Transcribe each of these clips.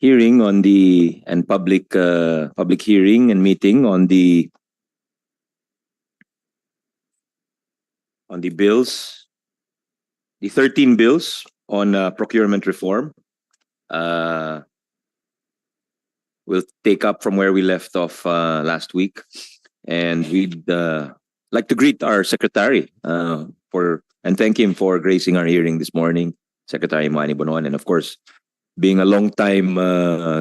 hearing on the and public hearing and meeting on the bills, the 13 bills on procurement reform. We'll take up from where we left off last week, and we'd like to greet our secretary and thank him for gracing our hearing this morning, Secretary Manny Bonoan, and of course, being a long-time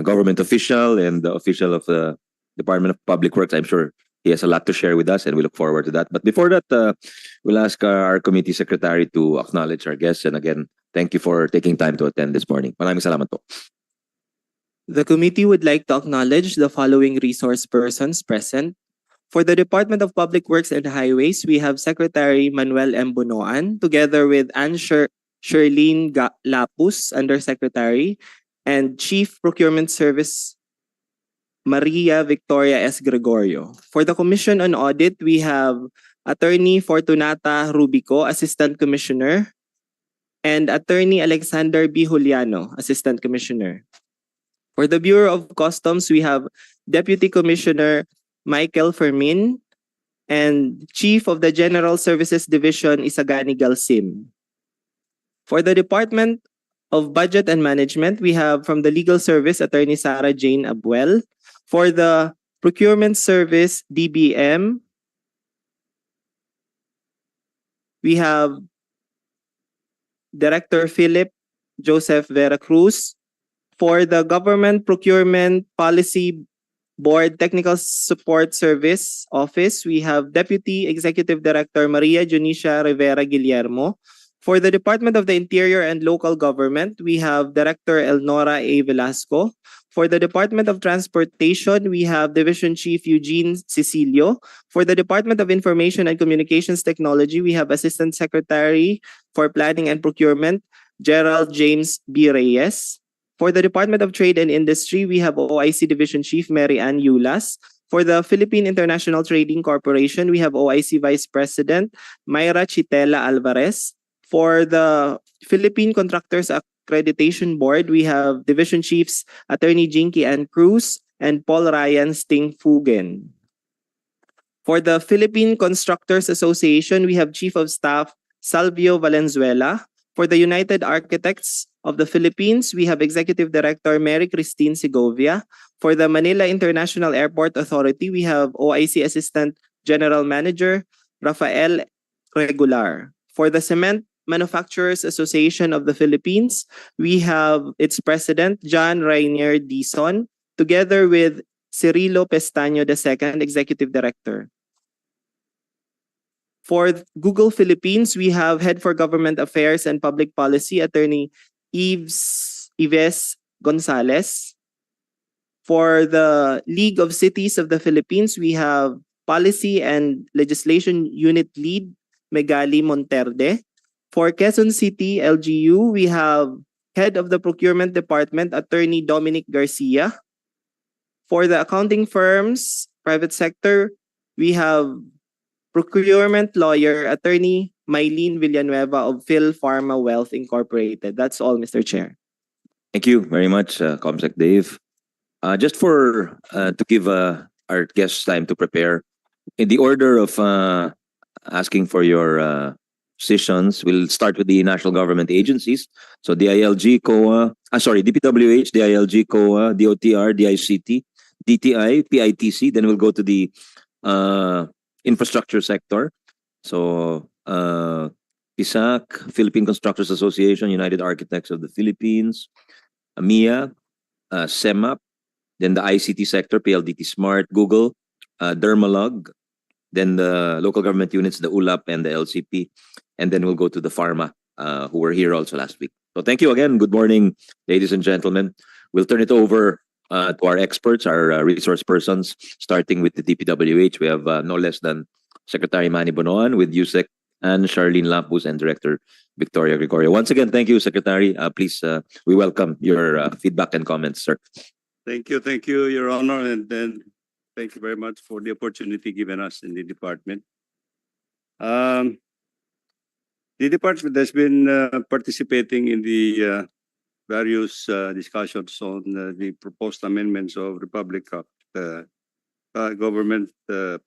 government official and the official of the Department of Public Works, I'm sure he has a lot to share with us, and we look forward to that. But before that, we'll ask our committee secretary to acknowledge our guests, and again, thank you for taking time to attend this morning. Maraming salamat po. The committee would like to acknowledge the following resource persons present. For the Department of Public Works and Highways, we have Secretary Manuel M. Bunoan, together with Anne Sherlene Lapus, Undersecretary, and Chief Procurement Service Maria Victoria S. Gregorio. For the Commission on Audit, we have Attorney Fortunata Rubico, Assistant Commissioner, and Attorney Alexander B. Juliano, Assistant Commissioner. For the Bureau of Customs, we have Deputy Commissioner Michael Fermin and Chief of the General Services Division Isagani Galsim. For the Department of Budget and Management, we have from the Legal Service Attorney Sarah Jane Abuel. For the Procurement Service DBM, we have Director Philip Joseph Vera Cruz. For the Government Procurement Policy Board Technical Support Service Office, we have Deputy Executive Director Maria Junicia Rivera Guillermo. For the Department of the Interior and Local Government, we have Director Elnora A. Velasco. For the Department of Transportation, we have Division Chief Eugene Cecilio. For the Department of Information and Communications Technology, we have Assistant Secretary for Planning and Procurement, Gerald James B. Reyes. For the Department of Trade and Industry, we have OIC Division Chief Mary Ann Yulas. For the Philippine International Trading Corporation, we have OIC Vice President Mayra Chitela Alvarez. For the Philippine Contractors Accreditation Board, we have Division Chiefs Attorney Jinky Ann Cruz and Paul Ryan Sting Fugen. For the Philippine Constructors Association, we have Chief of Staff Salvio Valenzuela. For the United Architects of the Philippines, we have Executive Director Mary Christine Segovia. For the Manila International Airport Authority, we have OIC Assistant General Manager Rafael Regular. For the Cement Manufacturers Association of the Philippines, we have its President John Rainier Dizon, together with Cirilo Pestaño II, Executive Director. For Google Philippines, we have Head for Government Affairs and Public Policy, Attorney Yves Gonzales. For the League of Cities of the Philippines, we have Policy and Legislation Unit Lead, Megali Monterde. For Quezon City LGU, we have Head of the Procurement Department, Attorney Dominic Garcia. For the accounting firms, private sector, we have Procurement Lawyer, Attorney Mylene Villanueva of Phil Pharma Wealth Incorporated. That's all, Mr. Chair. Thank you very much, Comsec Dave. Just to give our guests time to prepare, in the order of asking for your positions, we'll start with the national government agencies. So DILG, DPWH, DILG, COA, DOTR, DICT, DTI, PITC. Then we'll go to the infrastructure sector. So PISAC, Philippine Constructors Association, United Architects of the Philippines, AMIA, CEMAP, then the ICT sector, PLDT Smart, Google, Dermalog, then the local government units, the ULAP and the LCP, and then we'll go to the pharma, who were here also last week. So thank you again. Good morning, ladies and gentlemen. We'll turn it over to our experts, our resource persons, starting with the DPWH. We have no less than Secretary Manny Bonoan with USEC and Charlene Lapus and Director Victoria Gregorio. Once again, thank you, Secretary. Please, we welcome your feedback and comments, sir. Thank you, Your Honor, and then thank you very much for the opportunity given us in the department. The department has been participating in the various discussions on the proposed amendments of Republic Act, Government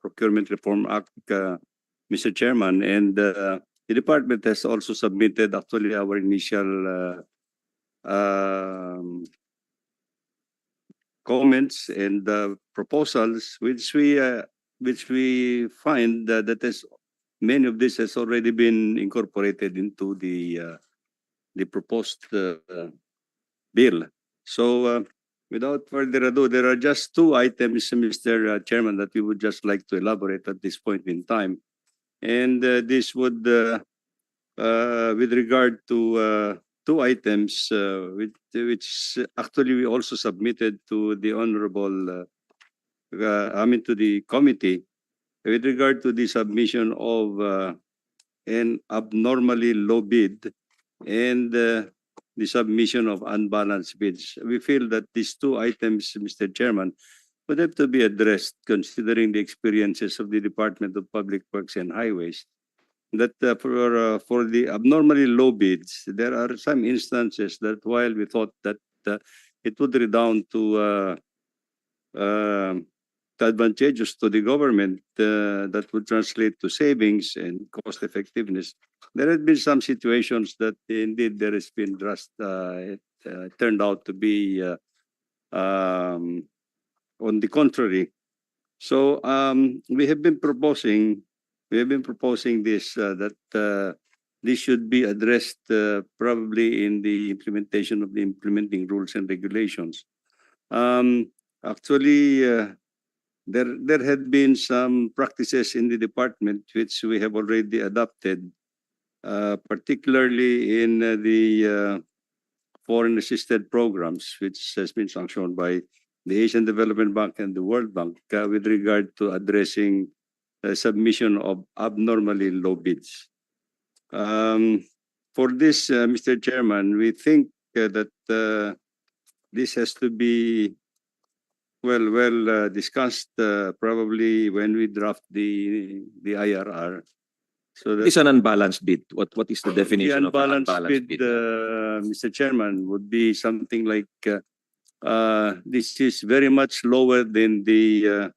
Procurement Reform Act, Mr. Chairman, and the department has also submitted actually our initial comments and proposals, which we find that is many of this has already been incorporated into the proposed bill. So without further ado, there are just two items, Mr. Chairman, that we would just like to elaborate at this point in time. And this would, with regard to two items, which actually we also submitted to the honorable, to the committee, with regard to the submission of an abnormally low bid and the submission of unbalanced bids. We feel that these two items, Mr. Chairman, would have to be addressed considering the experiences of the Department of Public Works and Highways. That for the abnormally low bids, there are some instances that while we thought that it would redound to advantageous to the government, that would translate to savings and cost effectiveness, there have been some situations that indeed there has been it turned out to be on the contrary. So we have been proposing this that this should be addressed probably in the implementation of the implementing rules and regulations. Actually, there had been some practices in the department which we have already adopted, particularly in the foreign assisted programs, which has been sanctioned by the Asian Development Bank and the World Bank with regard to addressing submission of abnormally low bids. For this, Mr. Chairman, we think that this has to be well discussed probably when we draft the IRR. So that It's an unbalanced bid. What is the definition the of an unbalanced unbalanced bid, bid? Mr. Chairman, would be something like this is very much lower than the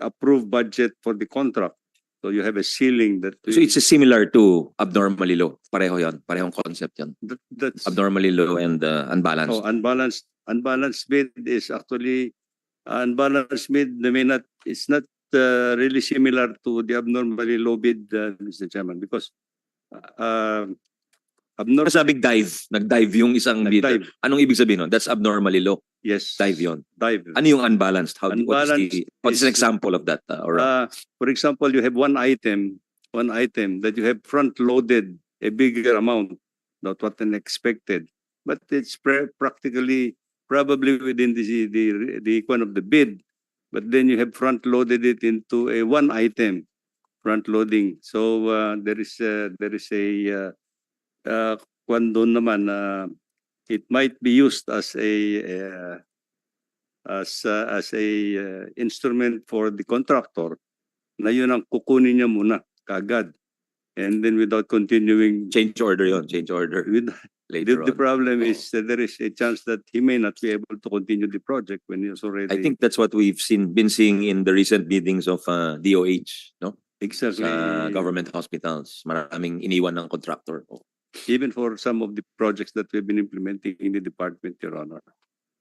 approved budget for the contract. So you have a ceiling that So it's similar to abnormally low. Pareho yon, parehong concept yon. that's Abnormally low and unbalanced. unbalanced bid is actually unbalanced bid. It's not really similar to the abnormally low bid, Mr. Chairman, because Sabing dive, nag-dive yung isang bidder. Nag-dive. Anong ibig sabihin nun? That's abnormally low. yes, Dive yon. dive. Ano yung unbalanced? Unbalanced What is an is- example of that? For example, you have one item that you have front-loaded a bigger amount, not what expected, but it's practically probably within the one of the bid, but then you have front-loaded it into a one item, front-loading. So there is a kwan doon naman it might be used as a instrument for the contractor na yun ang kukunin niya muna kagad, and then without continuing Change order yon, change order with later the on. problem is that there is a chance that he may not be able to continue the project when he's already I think that's what we've been seeing in the recent biddings of DOH, no? exactly Sa government hospitals. Maraming iniwan ng contractor. even for some of the projects that we've been implementing in the department, Your Honor.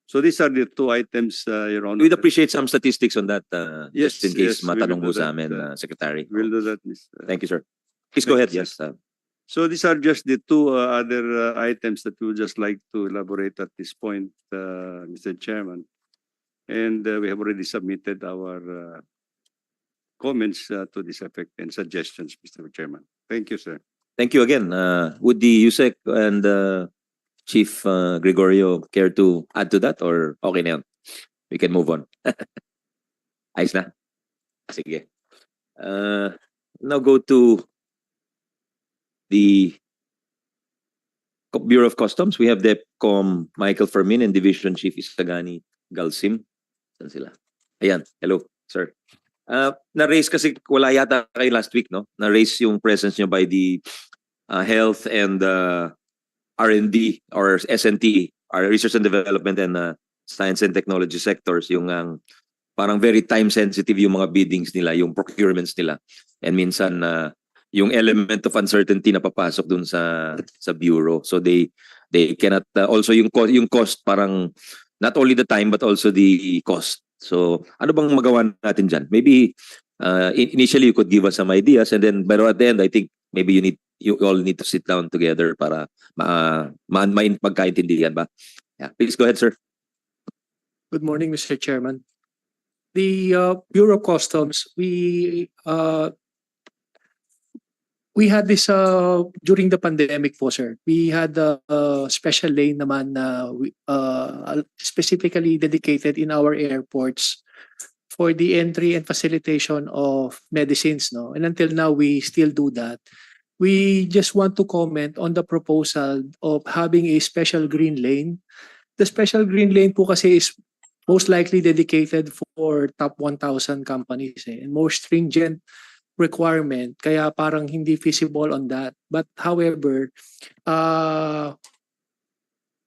So these are the two items, Your Honor. We'd appreciate some statistics on that, Yes, just in case yes, we will matanong do mo sa that, amin, Secretary. We'll do that, Mr. Thank you, sir. Please go Thank ahead. you, Yes. So these are just the two other items that we would just like to elaborate at this point, Mr. Chairman. And we have already submitted our comments to this effect and suggestions, Mr. Chairman. Thank you, sir. Thank you again. Would the USEC and Chief Gregorio care to add to that, or okay na yun? We can move on. Ayos na? Sige. Now go to the Bureau of Customs. We have DEPCOM Michael Fermin and Division Chief Isagani Galsim. Saan sila? Ayan. Hello, sir. Na-raise kasi wala yata kayo last week, no? Na-raise yung presence nyo by the Health and R&D or S&T, our research and development and science and technology sectors, yung parang very time sensitive yung mga biddings nila, yung procurements nila. And minsan yung element of uncertainty na papasok dun sa bureau. So they cannot also yung cost parang not only the time but also the cost. So ano bang magawa natin diyan? Maybe initially you could give us some ideas, and then but at the end I think maybe you all need to sit down together para magkaintindihan ba? Yeah, please go ahead, sir. Good morning, Mr. Chairman. The Bureau of Customs, we had this during the pandemic po, sir. We had a special lane naman na specifically dedicated in our airports for the entry and facilitation of medicines, no? And until now, we still do that. We just want to comment on the proposal of having a special green lane. The special green lane po kasi is most likely dedicated for top 1,000 companies and more stringent requirement, kaya parang hindi feasible on that. But however,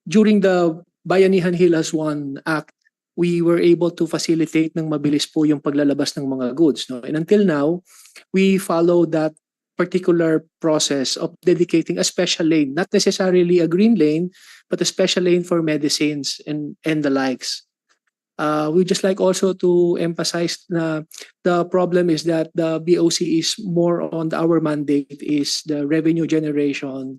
during the Bayanihan Hilas 1 Act, we were able to facilitate ng mabilis po yung paglalabas ng mga goods, no? And until now, we follow that particular process of dedicating a special lane, not necessarily a green lane, but a special lane for medicines and the likes. We just like also to emphasize na the problem is that the BOC is more on our mandate is the revenue generation,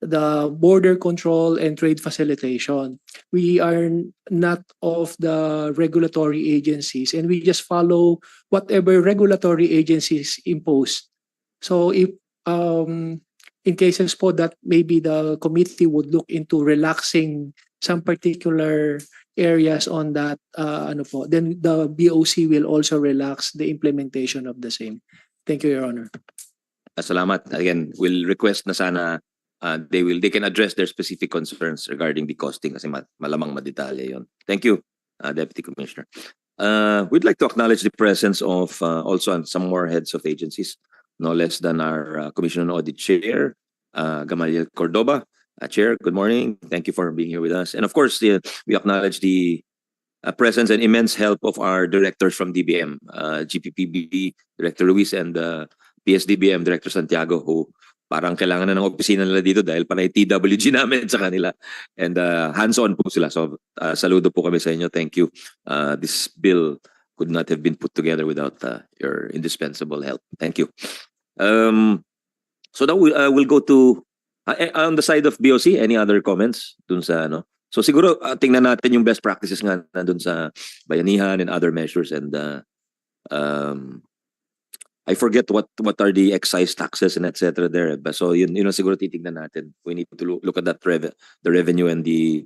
the border control and trade facilitation. We are not of the regulatory agencies, and we just follow whatever regulatory agencies impose. So if in cases po that maybe the committee would look into relaxing some particular areas on that, then the BOC will also relax the implementation of the same. Thank you, Your Honor. Salamat. Again, we'll request na sana they can address their specific concerns regarding the costing kasi malamang madetalye yon. Thank you, Deputy Commissioner. We'd like to acknowledge the presence of also some more heads of agencies, no less than our Commission on Audit Chair, Gamaliel Cordoba. Chair, good morning. Thank you for being here with us. And of course, we acknowledge the presence and immense help of our directors from DBM, GPPB, Director Luis, and PSDBM, Director Santiago, who parang kailangan na ng opisina nila dito dahil panay TWG namin sa kanila. And hands-on po sila. So saludo po kami sa inyo. Thank you. This bill could not have been put together without your indispensable help. Thank you. So now we'll go to on the side of BOC, any other comments dun sa ano? So siguro tingnan natin yung best practices nga dun sa bayanihan and other measures, and I forget what are the excise taxes and etc. there. But so yun siguro titingnan natin. We need to look at that the revenue and the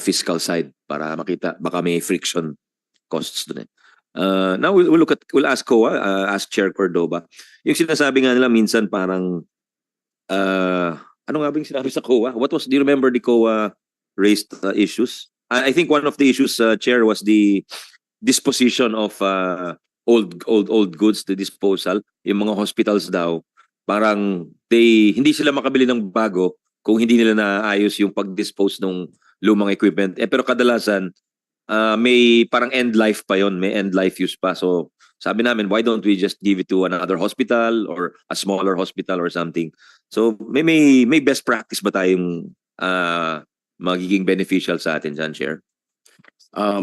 fiscal side para makita baka may friction costs dun eh. Now we'll ask COA, ask Chair Cordoba. Yung sinasabi nga nila minsan parang ano nga ba yung sinabi sa COA? Do you remember the COA raised issues? I think one of the issues, Chair, was the disposition of old goods, the disposal. Yung mga hospitals daw, parang hindi sila makabili ng bago kung hindi nila naayos yung pag-dispose ng lumang equipment. Pero kadalasan, may parang end life pa yon, may end life use pa. So sabi namin, why don't we just give it to another hospital or a smaller hospital or something? So may best practice ba tayong magiging beneficial sa atin dyan, Chair?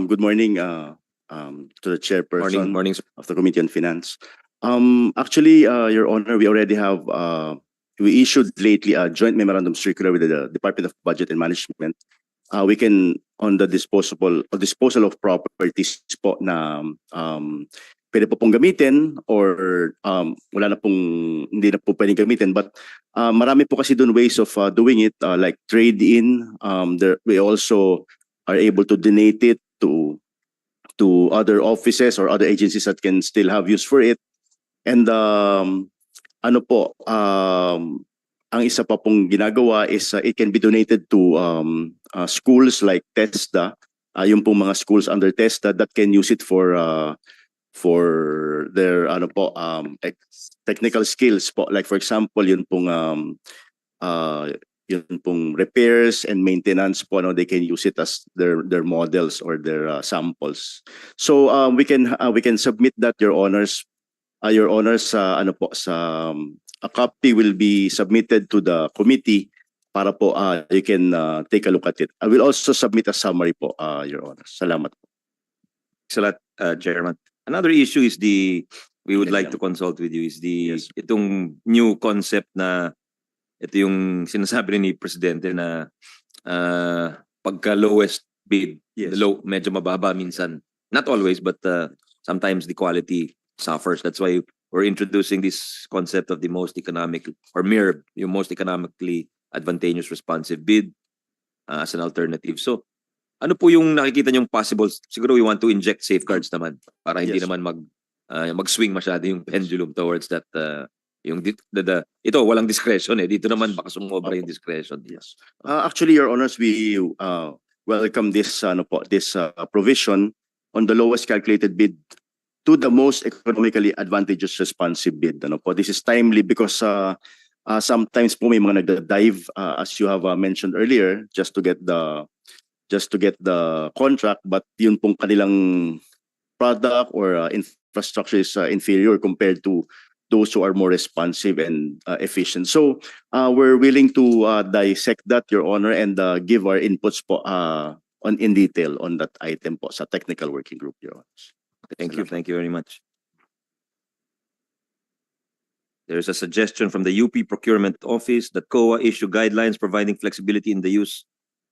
Good morning to the chairperson Morning, of the Committee on Finance. Actually, Your Honor, we already have we issued lately a joint memorandum circular with the Department of Budget and Management. We can on the disposal of properties po na pwede po pong gamitin or wala na pong hindi na po pwedeng gamitin, but marami po kasi doon ways of doing it, like trade-in. We also are able to donate it to other offices or other agencies that can still have use for it. And ano po, ang isa pa pong ginagawa is it can be donated to schools like TESDA, yung pong mga schools under TESDA that can use it for their ano po technical skills po, like for example yun pong yun pong repairs and maintenance po, they can use it as their models or their samples. So we can submit that, Your Honors. Your Honors, a copy will be submitted to the committee para po you can take a look at it. I will also submit a summary po, Your Honors. Salamat po. Thanks a lot, Chairman. Another issue is we would like to consult with you is Yes. itong new concept na ito yung sinasabi rin ni Presidente na pagka lowest bid, Yes. medyo mababa minsan. Not always, but sometimes the quality suffers. That's why we're introducing this concept of the most economic or yung most economically advantageous responsive bid as an alternative. So, ano po yung nakikita niyong possible? Siguro we want to inject safeguards naman para hindi Yes. naman mag-swing masyado yung pendulum towards that ito walang discretion eh. Dito naman baka sumobra yung discretion. Yes. Actually, Your Honors, we welcome this provision on the lowest calculated bid to the most economically advantageous responsive bid. This is timely because sometimes po may mga nagda-dive, as you have mentioned earlier, just to get the contract, but yun pong kanilang product or infrastructure is inferior compared to those who are more responsive and efficient. So we're willing to dissect that, Your Honor, and give our inputs po in detail on that item po sa technical working group, Your Honor. Thank you very much. There's a suggestion from the UP Procurement Office that COA issue guidelines providing flexibility in the use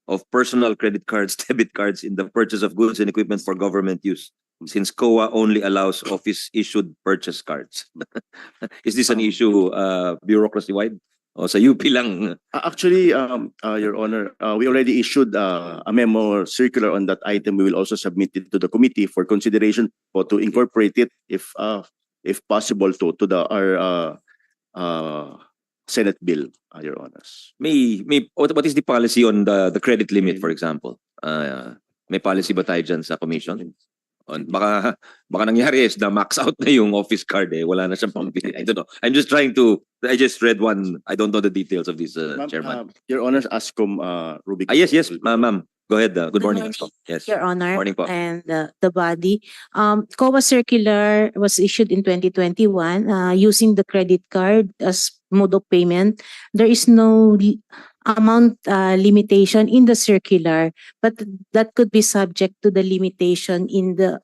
of personal credit cards, debit cards in the purchase of goods and equipment for government use, since COA only allows office-issued purchase cards. Is this an issue bureaucracy-wide? O sa UP lang? Actually, Your Honor, we already issued a memo circular on that item. We will also submit it to the committee for consideration or to incorporate it if possible to our Senate bill, Your Honors. What is the policy on the credit limit, for example? May policy ba tayo dyan sa commission? Baka nangyari is na max out na yung office card eh. Wala na siyang pambili. I don't know. I just read one. I don't know the details of this, Chairman. Your Honors, ASCOM Rubic. Yes, ma'am. Go ahead. Good morning. morning, Ascom. Yes. Your Honor, Morning po. and the body. COA circular was issued in 2021 using the credit card as mode of payment. There is no amount limitation in the circular, but that could be subject to the limitation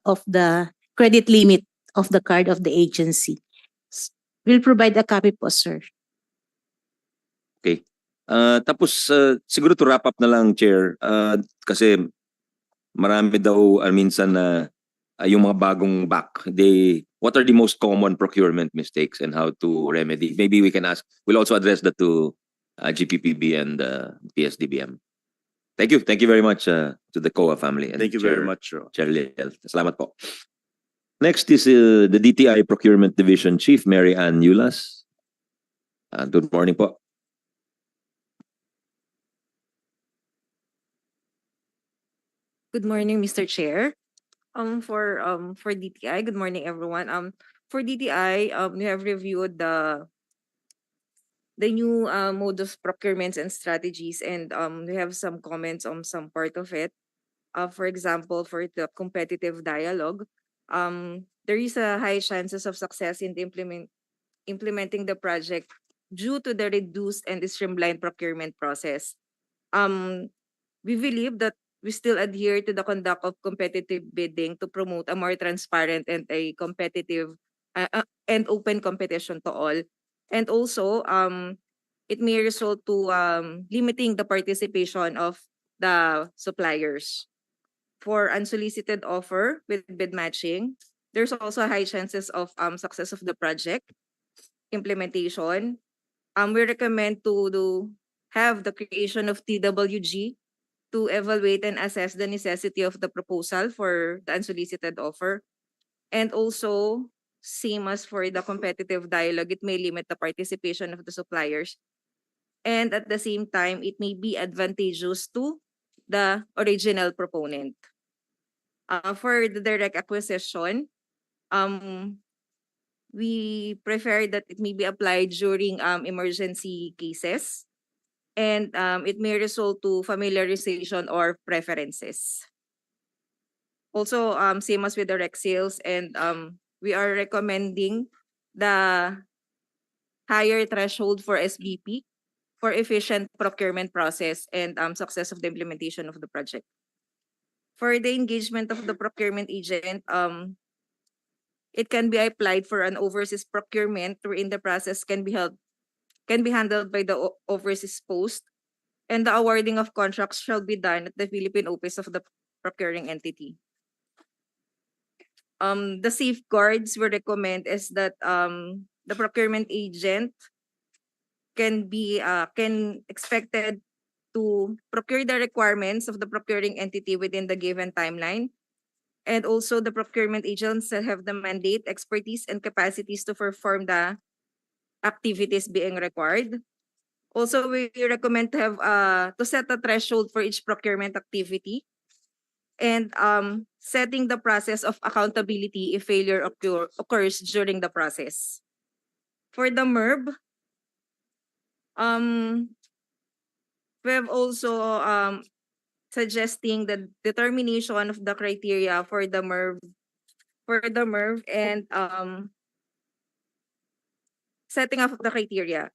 of the credit limit of the card of the agency. We'll provide a copy po, sir. Tapos siguro to wrap up na lang, Chair, kasi marami daw minsan na yung mga bagong back, what are the most common procurement mistakes and how to remedy? Maybe we'll also address that to GPPB and PSDBM. Thank you very much to the COA family. And Thank you very much, Chair Liel. Salamat po. Next is the DTI Procurement Division Chief, Mary Ann Yulas. Good morning po. Good morning, Mr. Chair. For DTI, good morning, everyone. For DTI, we have reviewed the new modus procurements and strategies, and we have some comments on some part of it. For example, for the competitive dialogue, there is a high chances of success in implementing the project due to the reduced and streamlined procurement process. We believe that we still adhere to the conduct of competitive bidding to promote a more transparent and a competitive and open competition to all. And also, it may result to limiting the participation of the suppliers. For unsolicited offer with bid matching, there's also high chances of success of the project implementation. We recommend to have the creation of TWG to evaluate and assess the necessity of the proposal for the unsolicited offer. And also, same as for the competitive dialogue, it may limit the participation of the suppliers. And at the same time, it may be advantageous to the original proponent. For the direct acquisition, we prefer that it may be applied during emergency cases. and it may result to familiarization or preferences. Also, same as with the rec sales, and we are recommending the higher threshold for SBP for efficient procurement process and success of the implementation of the project. For the engagement of the procurement agent, it can be applied for an overseas procurement wherein the process can be handled by the overseas post, and the awarding of contracts shall be done at the Philippine office of the procuring entity. The safeguards we recommend is that the procurement agent can expected to procure the requirements of the procuring entity within the given timeline. And also the procurement agents that have the mandate, expertise, and capacities to perform the activities being required. Also, we recommend to have to set a threshold for each procurement activity, and setting the process of accountability if failure occurs during the process. For the MERB, we have also suggesting the determination of the criteria for the MERV and setting up the criteria.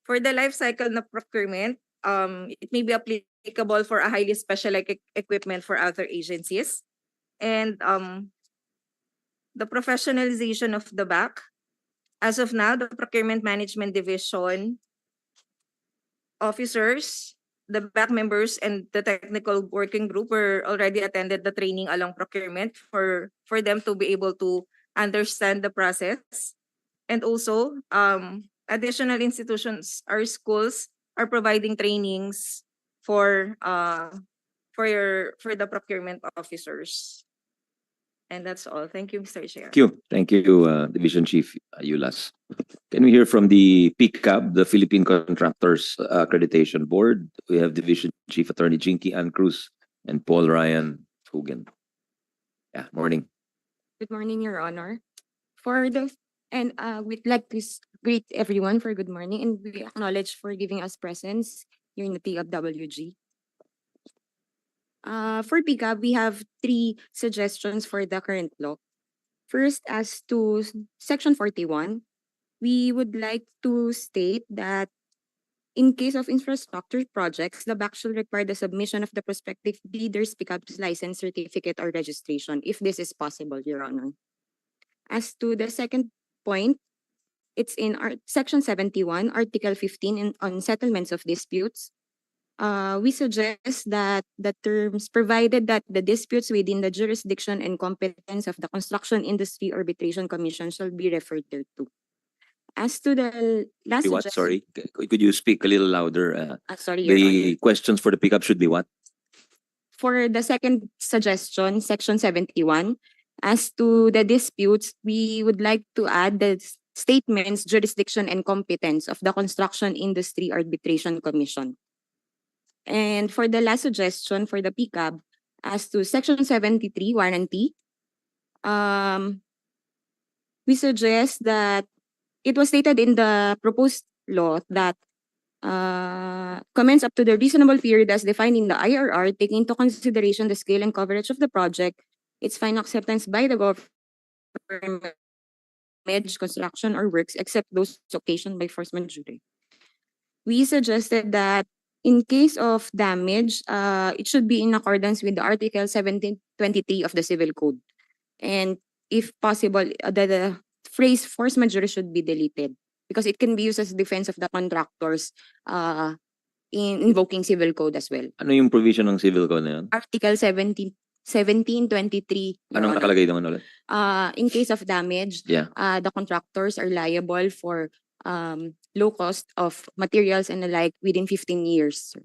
For the life cycle of procurement, it may be applicable for a highly specialized equipment for other agencies. And the professionalization of the BAC. As of now, the Procurement Management Division officers, the BAC members, and the technical working group were already attended the training along procurement for them to be able to understand the process. And also, additional institutions or schools are providing trainings for the procurement officers. And that's all. Thank you, Mr. Chair. Thank you, Division Chief Yulas. Can we hear from the PCAB, the Philippine Contractors Accreditation Board? We have Division Chief Attorney Jinky Ann Cruz and Paul Ryan Fugen. Yeah, morning. Good morning, Your Honor. We'd like to greet everyone for good morning, and we acknowledge for giving us presence here in the PWG. For PCAB, we have 3 suggestions for the current law. First, as to Section 41, we would like to state that in case of infrastructure projects, the BAC shall require the submission of the prospective bidder's PCAB's license, certificate, or registration, if this is possible, Your Honor. As to the second point, it's in Section 71, Article 15 on settlements of disputes. We suggest that the terms provided that the disputes within the jurisdiction and competence of the Construction Industry Arbitration Commission shall be referred thereto. As to the last What? suggestion, Sorry, could you speak a little louder? sorry, Your Honor. The questions for the pickup should be what? For the second suggestion, Section 71, as to the disputes, we would like to add the statements, jurisdiction, and competence of the Construction Industry Arbitration Commission. And for the last suggestion for the PCAB, as to Section 73, warranty, we suggest that it was stated in the proposed law that commence up to the reasonable period as defined in the IRR, taking into consideration the scale and coverage of the project, its final acceptance by the government, damage, construction, or works, except those occasioned by force majeure. We suggested that in case of damage, it should be in accordance with the Article 1723 of the Civil Code. And if possible, the phrase force majeure should be deleted because it can be used as defense of the contractors in invoking Civil Code as well. Ano yung provision ng Civil Code na yun? Article 1723. Anong nakalagay naman ulit? In case of damage, Yeah. the contractors are liable for low cost of materials and the like within 15 years.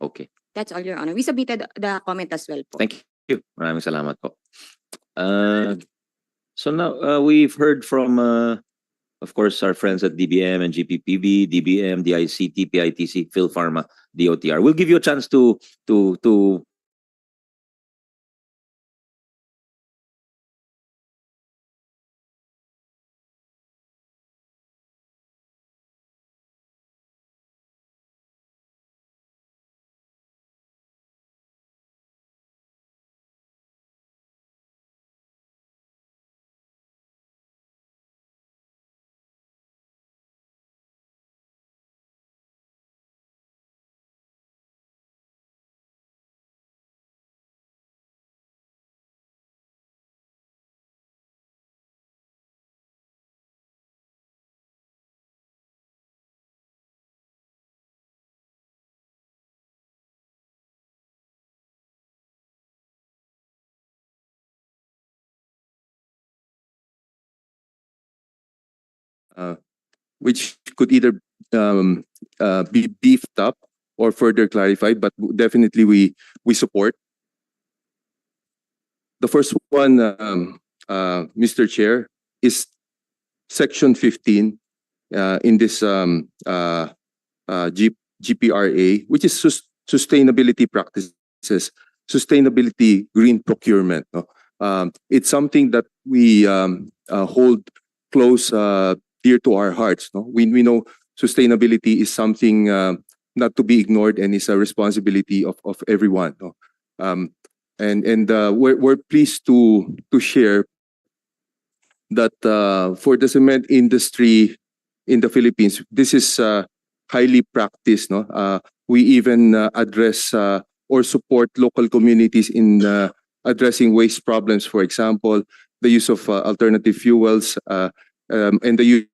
Okay. That's all, Your Honor. We submitted the comment as well po. Thank you. Maraming salamat po. So now we've heard from, of course, our friends at DBM and GPPB, DBM, DICT, PITC, PhilPharma, DOTR. We'll give you a chance to which could either be beefed up or further clarified, but definitely we support. The first one, Mr. Chair, is Section 15 in this GPRA, which is sustainability practices, sustainability green procurement. No? It's something that we hold close, dear to our hearts. No? We know sustainability is something not to be ignored and is a responsibility of everyone. No? We're pleased to share that for the cement industry in the Philippines, this is highly practiced. No? We even address or support local communities in addressing waste problems. For example, the use of alternative fuels and the use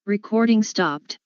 Recording stopped.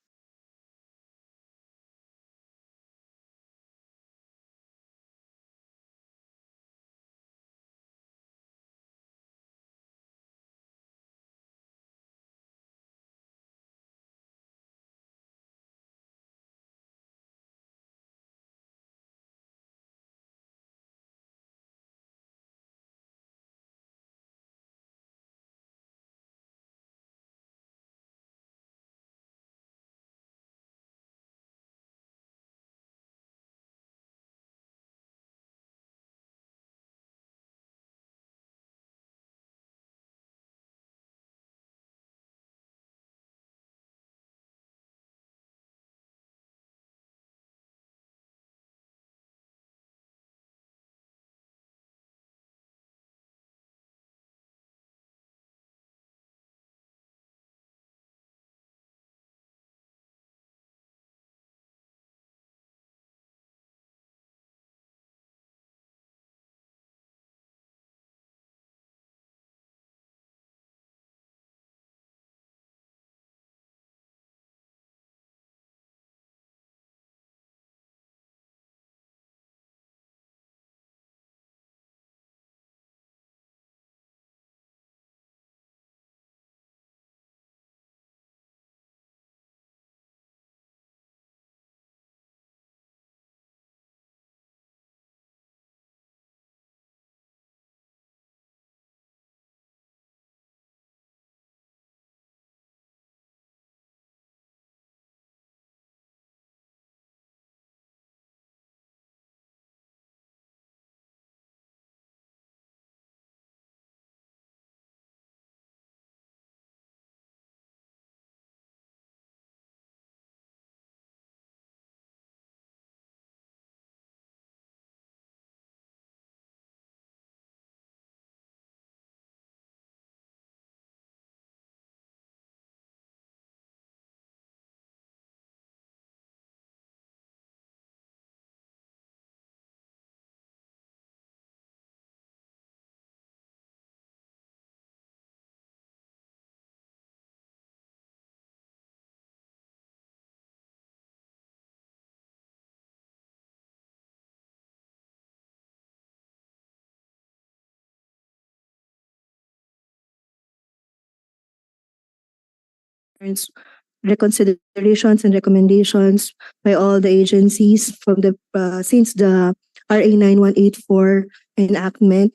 reconsiderations and recommendations by all the agencies from the since the RA 9184 enactment.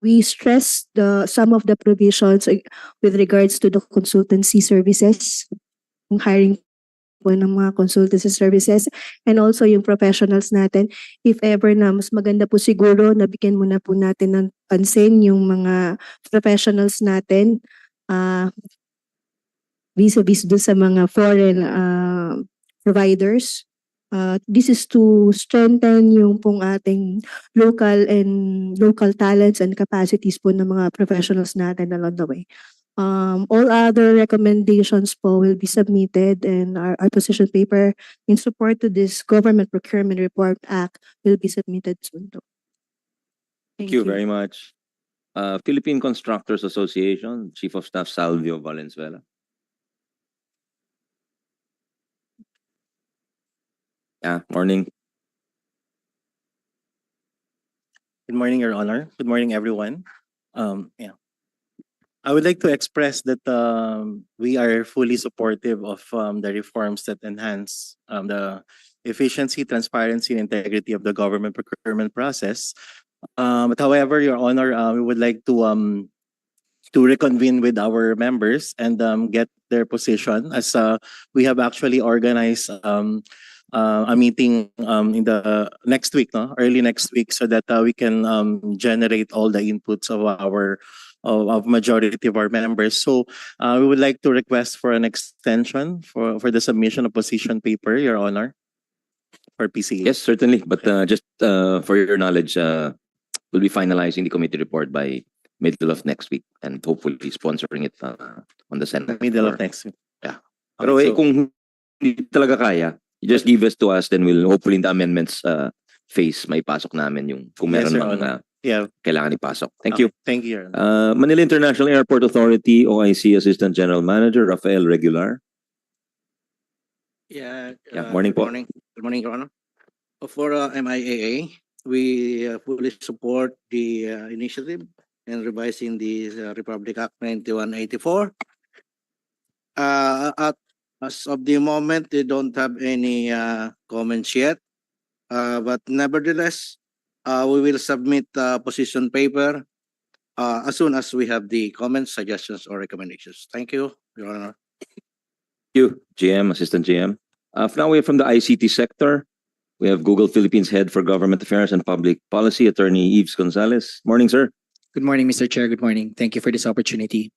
We stress some of the provisions with regards to the consultancy services, yung hiring po ng mga consultancy services, and also yung professionals natin. If ever na mas maganda po siguro, nabigyan muna po natin ng pansin yung mga professionals natin vis-a-vis doon sa mga foreign providers. This is to strengthen yung pong ating local talents and capacities po ng mga professionals natin along the way. All other recommendations po will be submitted, and our position paper in support to this Government Procurement Report Act will be submitted soon. Thank you very much. Philippine Constructors Association, Chief of Staff Salvio Valenzuela. Morning. Good morning, Your Honor. Good morning, everyone. I would like to express that we are fully supportive of the reforms that enhance the efficiency, transparency, and integrity of the government procurement process. But however, Your Honor, we would like to reconvene with our members and get their position, as we have actually organized a meeting in the next week, early next week, so that we can generate all the inputs of our majority of our members. So we would like to request for an extension for the submission of position paper, Your Honor, for PCA. Yes, certainly. But just for your knowledge, we'll be finalizing the committee report by middle of next week and hopefully sponsoring it on the Senate. Middle of next week. Yeah. Pero kung hindi talaga kaya, you just give us to us, then we'll hopefully in the amendments phase may pasok namin yung kung meron mang kailangan ipasok. Thank you. Thank you, Your Honor. Manila International Airport Authority, OIC Assistant General Manager, Rafael Regular. Morning po. Good morning, Your Honor. For MIAA, we fully support the initiative in revising the Republic Act 9184. As of the moment, they don't have any comments yet. But nevertheless, we will submit position paper as soon as we have the comments, suggestions, or recommendations. Thank you, Your Honor. Thank you, GM, Assistant GM. Now we have from the ICT sector, we have Google Philippines Head for Government Affairs and Public Policy, Attorney Yves Gonzales. Morning, sir. Good morning, Mr. Chair. Good morning. Thank you for this opportunity.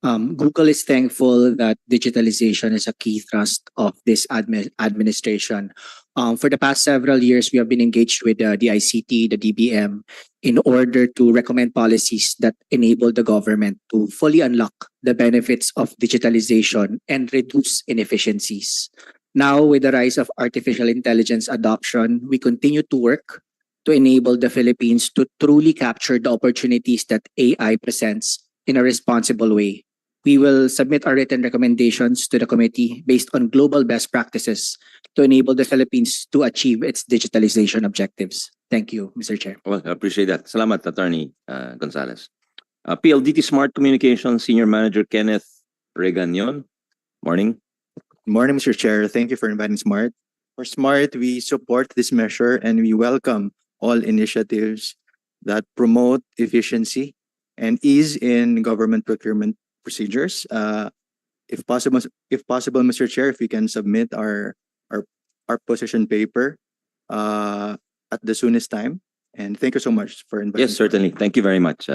Google is thankful that digitalization is a key thrust of this administration. For the past several years, we have been engaged with the ICT, the DBM, in order to recommend policies that enable the government to fully unlock the benefits of digitalization and reduce inefficiencies. Now, with the rise of artificial intelligence adoption, we continue to work to enable the Philippines to truly capture the opportunities that AI presents in a responsible way. We will submit our written recommendations to the committee based on global best practices to enable the Philippines to achieve its digitalization objectives. Thank you, Mr. Chair. Well, I appreciate that. Salamat, Attorney Gonzales. PLDT Smart Communications Senior Manager Kenneth Regañon. Morning. Good morning, Mr. Chair. Thank you for inviting Smart. For Smart, we support this measure and we welcome all initiatives that promote efficiency and ease in government procurement procedures. If possible, Mr. Chair, if we can submit our position paper at the soonest time. And thank you so much for inviting. Yes, certainly. Thank you very much,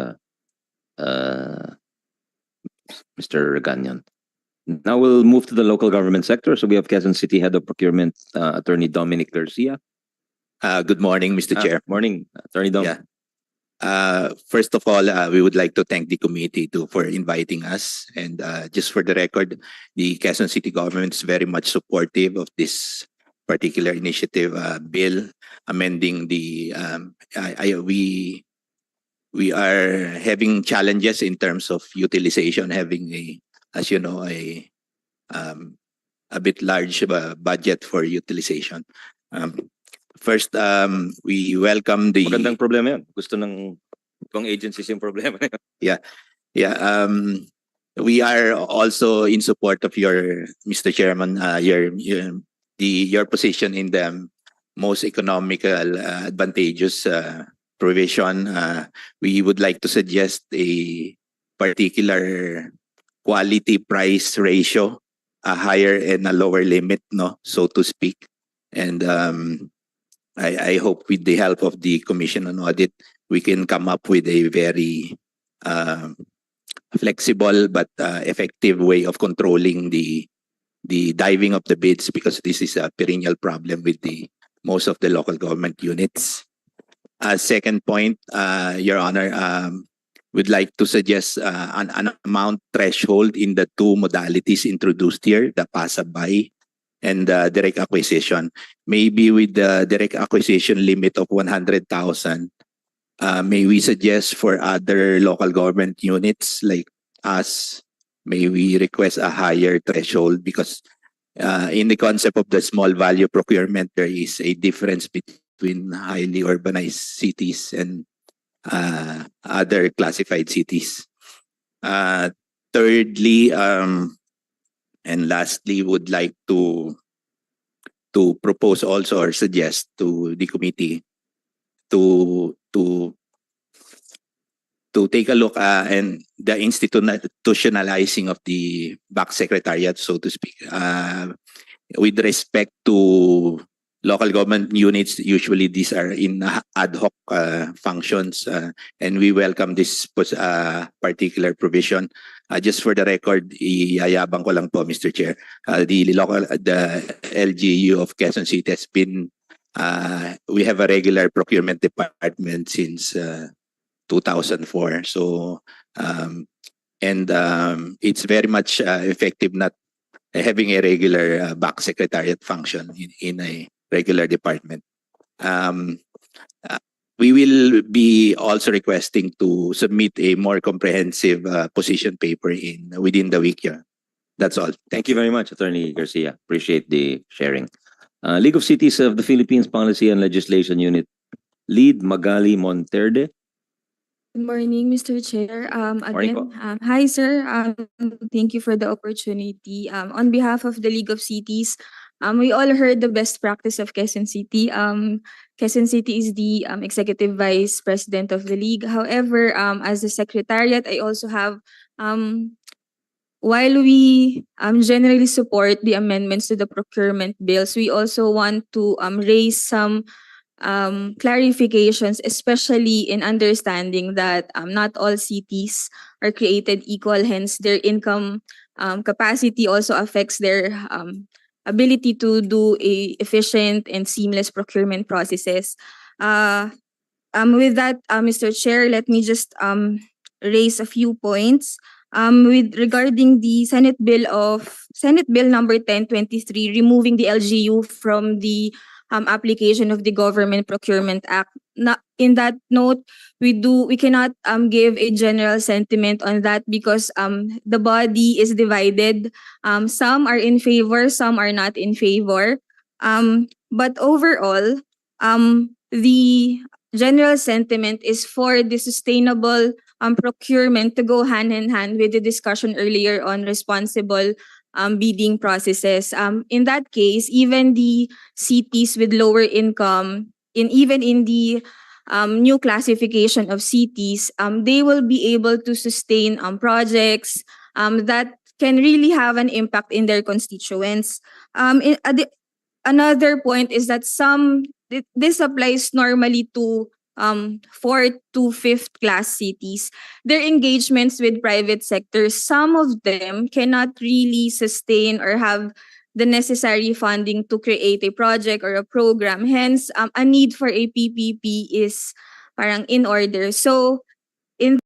Mr. Regañon. Now we'll move to the local government sector. So we have Quezon City Head of Procurement, Attorney Dominic Garcia. Good morning, Mr. Chair. Morning, Attorney Dom. First of all, we would like to thank the committee for inviting us. And just for the record, the Quezon City government is very much supportive of this particular initiative bill amending the. We are having challenges in terms of utilization, having as you know, a bit large budget for utilization. First, we welcome the... Magandang problema yan. Gusto ng ibang agencies yung problema. we are also in support of your, Mr. Chairman, your position in the most economical, advantageous provision. We would like to suggest a particular quality price ratio, a higher and a lower limit, no, so to speak. And I hope with the help of the Commission on Audit, we can come up with a very flexible but effective way of controlling the diving of the bids, because this is a perennial problem with the most of the local government units. Second point, Your Honor, we'd like to suggest an amount threshold in the two modalities introduced here, the passerby and the direct acquisition. Maybe with the direct acquisition limit of 100,000, may we suggest for other local government units like us, may we request a higher threshold, because in the concept of the small value procurement, there is a difference between highly urbanized cities and other classified cities. Thirdly, and lastly, would like to propose also or suggest to the committee to take a look and the institutionalizing of the back secretariat, so to speak, with respect to local government units. Usually these are in ad hoc functions, and we welcome this particular provision. Just for the record, iyayabang ko lang po, Mr. Chair, the LGU of Quezon City has been, we have a regular procurement department since 2004. So, it's very much effective not having a regular back secretariat function in a regular department. We will be also requesting to submit a more comprehensive position paper within the week. Yeah. That's all. Thank you very much, Attorney Garcia. Appreciate the sharing. League of Cities of the Philippines Policy and Legislation Unit Lead Magali Monterde. Good morning, Mr. Chair. Morning po. Hi, sir. Thank you for the opportunity. On behalf of the League of Cities, we all heard the best practice of Quezon City. Quezon City is the executive vice president of the league. However, as a secretariat, I also have, while we generally support the amendments to the procurement bills, we also want to raise some clarifications, especially in understanding that not all cities are created equal. Hence, their income capacity also affects their ability to do a efficient and seamless procurement processes. With that, Mr. Chair, let me just raise a few points. With regarding the Senate Bill number 1023, removing the LGU from the application of the Government Procurement Act. In that note, we cannot give a general sentiment on that because the body is divided. Some are in favor, some are not in favor. But overall, the general sentiment is for the sustainable procurement to go hand in hand with the discussion earlier on responsible bidding processes. In that case, even the cities with lower income, even in the new classification of cities, they will be able to sustain projects that can really have an impact in their constituents. Another point is that this applies normally to fourth to fifth class cities. Their engagements with private sectors, some of them cannot really sustain or have the necessary funding to create a project or a program. Hence, a need for a PPP is parang in order. So in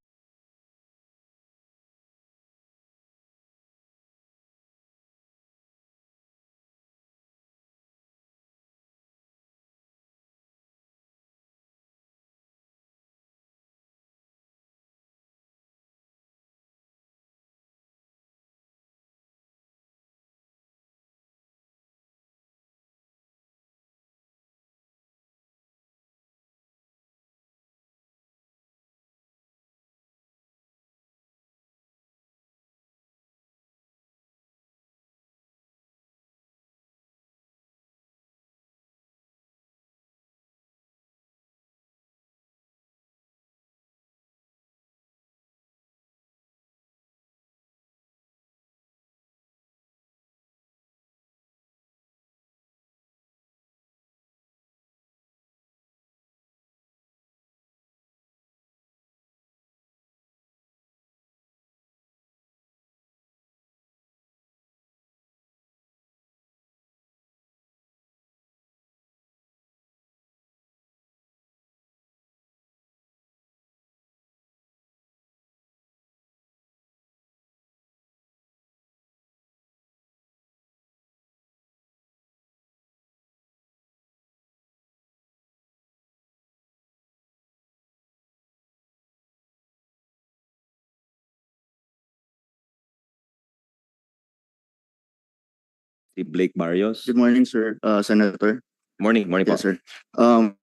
Si Blake Barrios. Good morning, sir, Senator. Morning po. Yes, sir. On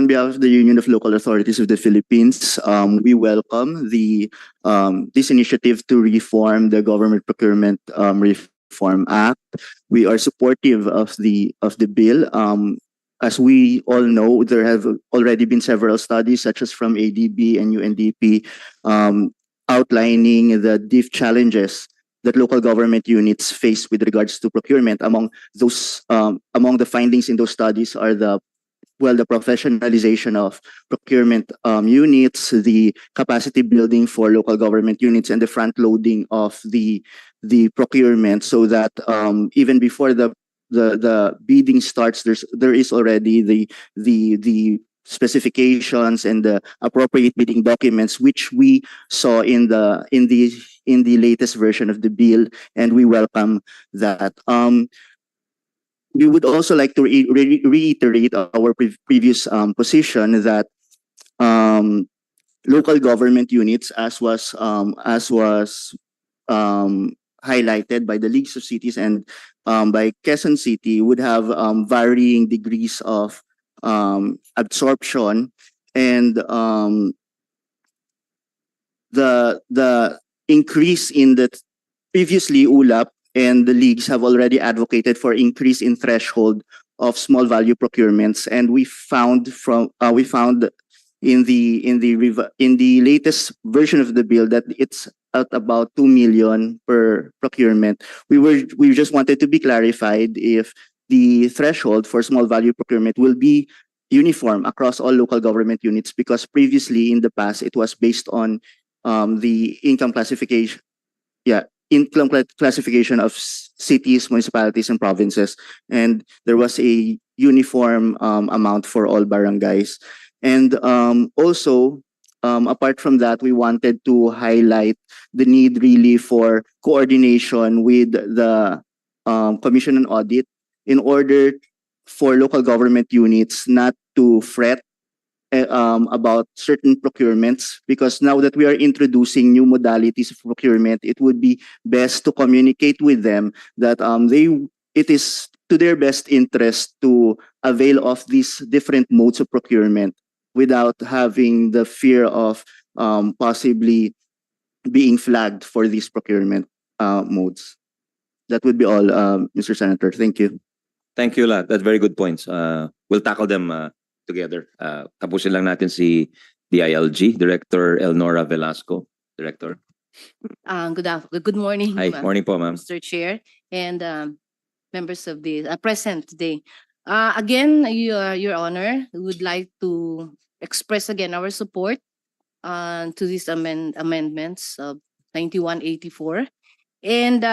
behalf of the Union of Local Authorities of the Philippines, we welcome this initiative to reform the Government Procurement Reform Act. We are supportive of the bill. As we all know, there have already been several studies, such as from ADB and UNDP, outlining the deep challenges that local government units face with regards to procurement. Among the findings in those studies are the professionalization of procurement units, the capacity building for local government units, and the front loading of the procurement, so that even before the bidding starts, there is already the specifications and the appropriate bidding documents, which we saw in the latest version of the bill, and we welcome that. We would also like to reiterate our previous position that local government units, as was highlighted by the Leagues of Cities and by Quezon City, would have varying degrees of absorption, and the increase in the previously ULAP and the leagues have already advocated for increase in threshold of small value procurements, and we found in the latest version of the bill that it's at about 2 million per procurement. We just wanted to be clarified if the threshold for small value procurement will be uniform across all local government units, because previously in the past it was based on the income classification. Income classification of cities, municipalities, and provinces, and there was a uniform amount for all barangays. And also, apart from that, we wanted to highlight the need really for coordination with the Commission on Audit, in order for local government units not to fret about certain procurements, because now that we are introducing new modalities of procurement, it would be best to communicate with them that it is to their best interest to avail of these different modes of procurement without having the fear of possibly being flagged for these procurement modes. That would be all, Mr. Senator. Thank you. Thank you, lot. That's very good points. We'll tackle them together. Tapusin lang natin si DILG, Director Elnora Velasco. Director. Good morning. Hi, morning po, ma'am. Mr. Chair and members of the present today. Again, Your Honor, we would like to express again our support to these amendments of 9184. And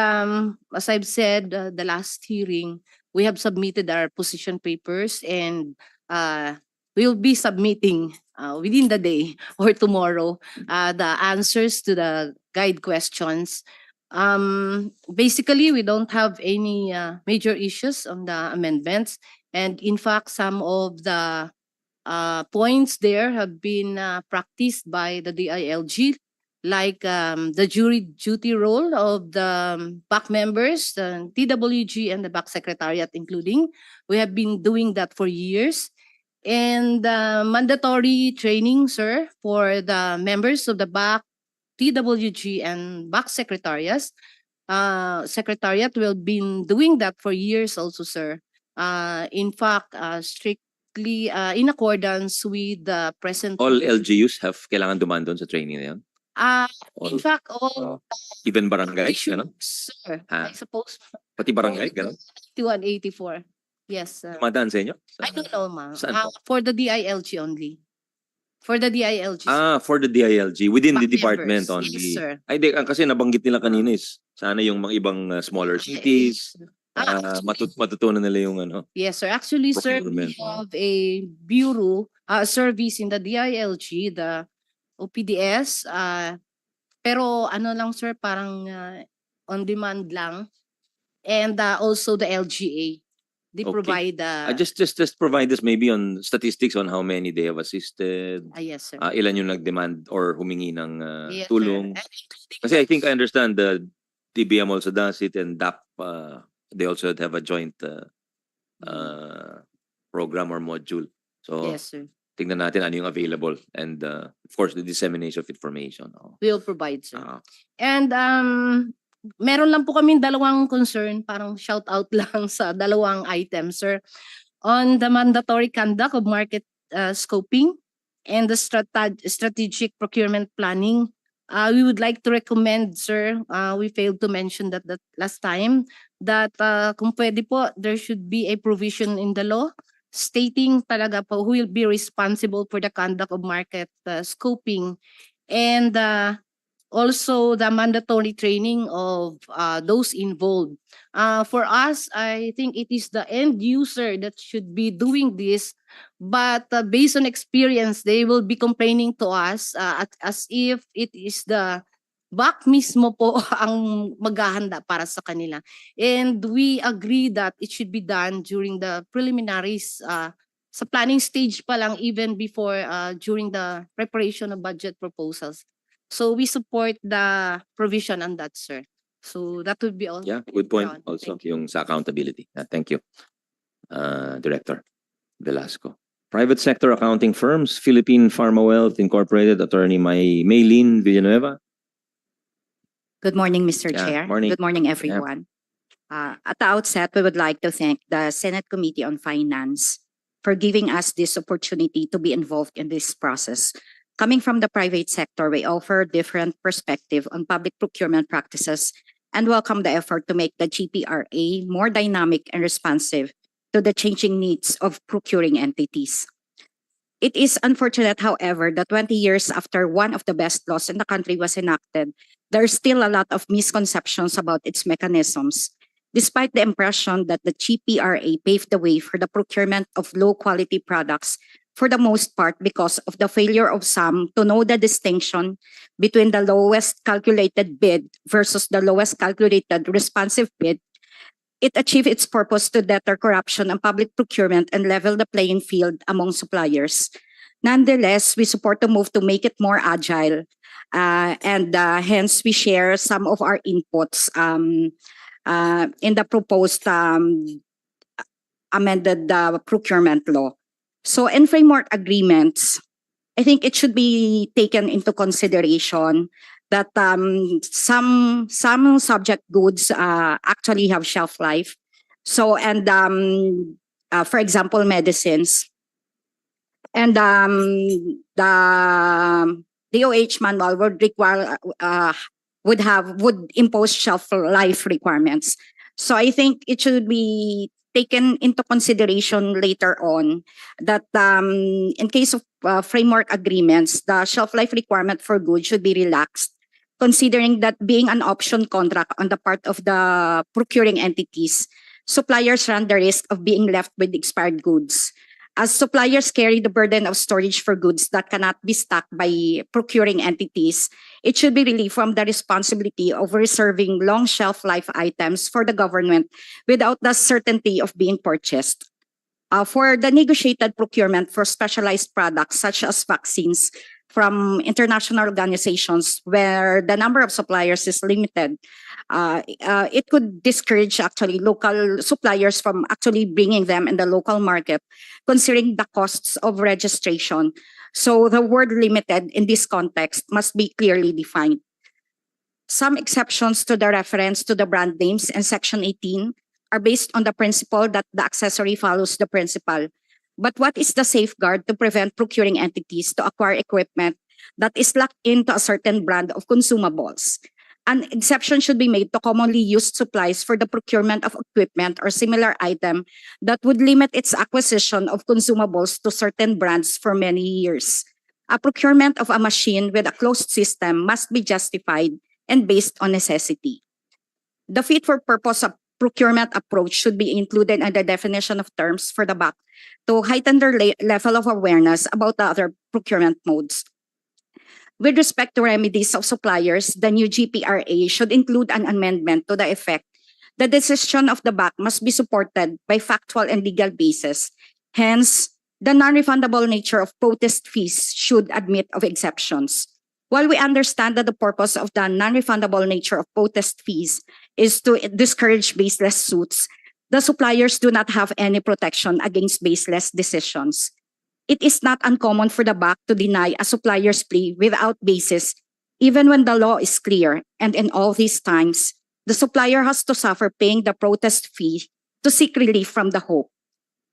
as I've said, the last hearing, we have submitted our position papers, and we'll be submitting within the day or tomorrow the answers to the guide questions. Basically, we don't have any major issues on the amendments. And in fact, some of the points there have been practiced by the DILG, like the jury duty role of the back members, the TWG and the back secretariat including. We have been doing that for years. And mandatory training, sir, for the members of the back TWG and back secretariat. Secretariat will been doing that for years also, sir. In fact, strictly in accordance with the present. All LGUs have kailangan dumaan doon sa training na yun? In fact, all Even barangay, gano'n? sir, I suppose. Pati barangay, gano'n? 2184. Yes, sir. Dumadaan sa inyo? I don't know, ma'am. Saan po? For the DILG only. For the DILG. For the DILG, within the Back department members. only. Yes, sir. Ay, di, kasi nabanggit nila kanina is, sana yung mga ibang smaller cities, matutunan nila yung ano. Yes, sir. Actually, sir, we procurement. have a bureau service in the DILG, the OPDS. Pero ano lang, sir, parang on demand lang. And also the LGA. They Okay. provide Just provide us maybe on statistics on how many they have assisted. yes, sir. Ilan yung nag-demand or humingi ng Yes, sir. tulong. Kasi I think I understand the DBM also does it, and DAP they also have a joint program or module. So Yes, sir. tingnan natin ano yung available and of course the dissemination of information. We'll provide, sir. Ah. And meron lang po kaming dalawang concern, parang shout out lang sa dalawang items, sir. On the mandatory conduct of market scoping and the strategic procurement planning, we would like to recommend, sir, we failed to mention that last time, that kung pwede po, there should be a provision in the law stating talaga po who will be responsible for the conduct of market scoping and also the mandatory training of those involved. For us, I think it is the end user that should be doing this, but based on experience, they will be complaining to us as if it is the back mismo po ang maghahanda para sa kanila. And we agree that it should be done during the preliminaries, sa planning stage pa lang, even before during the preparation of budget proposals. So we support the provision on that, sir. So that would be all. Yeah, good point Ron. also Thank you. yung sa accountability. Thank you, Director Velasco. Private sector accounting firms, Philippine Pharma Wealth Incorporated, Attorney Maylene Villanueva. Good morning, Mr. Yeah, Chair. morning. Good morning, everyone. At the outset, we would like to thank the Senate Committee on Finance for giving us this opportunity to be involved in this process. Coming from the private sector, we offer different perspective on public procurement practices and welcome the effort to make the GPRA more dynamic and responsive to the changing needs of procuring entities. It is unfortunate, however, that 20 years after one of the best laws in the country was enacted, there's still a lot of misconceptions about its mechanisms, despite the impression that the GPRA paved the way for the procurement of low-quality products for the most part because of the failure of some to know the distinction between the lowest calculated bid versus the lowest calculated responsive bid. It achieved its purpose to deter corruption and public procurement and level the playing field among suppliers. Nonetheless, we support the move to make it more agile, and hence we share some of our inputs in the proposed amended procurement law. So in framework agreements, I think it should be taken into consideration that some subject goods actually have shelf life. So and for example, medicines. And the DOH manual would require would impose shelf life requirements. So I think it should be taken into consideration later on that in case of framework agreements, the shelf life requirement for goods should be relaxed, considering that being an option contract on the part of the procuring entities, suppliers run the risk of being left with expired goods. As suppliers carry the burden of storage for goods that cannot be stocked by procuring entities, it should be relieved from the responsibility of reserving long shelf life items for the government without the certainty of being purchased. For the negotiated procurement for specialized products such as vaccines from international organizations where the number of suppliers is limited, it could discourage actually local suppliers from actually bringing them in the local market, considering the costs of registration. So the word limited in this context must be clearly defined. Some exceptions to the reference to the brand names in Section 18 are based on the principle that the accessory follows the principal. But what is the safeguard to prevent procuring entities to acquire equipment that is locked into a certain brand of consumables? An exception should be made to commonly used supplies for the procurement of equipment or similar item that would limit its acquisition of consumables to certain brands for many years. A procurement of a machine with a closed system must be justified and based on necessity. The fit for purpose of procurement approach should be included in the definition of terms for the BAC to heighten their level of awareness about the other procurement modes. With respect to remedies of suppliers, the new GPRA should include an amendment to the effect the decision of the BAC must be supported by factual and legal basis. Hence, the non-refundable nature of protest fees should admit of exceptions. While we understand that the purpose of the non-refundable nature of protest fees is to discourage baseless suits, the suppliers do not have any protection against baseless decisions. It is not uncommon for the BAC to deny a supplier's plea without basis, even when the law is clear, and in all these times, the supplier has to suffer paying the protest fee to seek relief from the hope.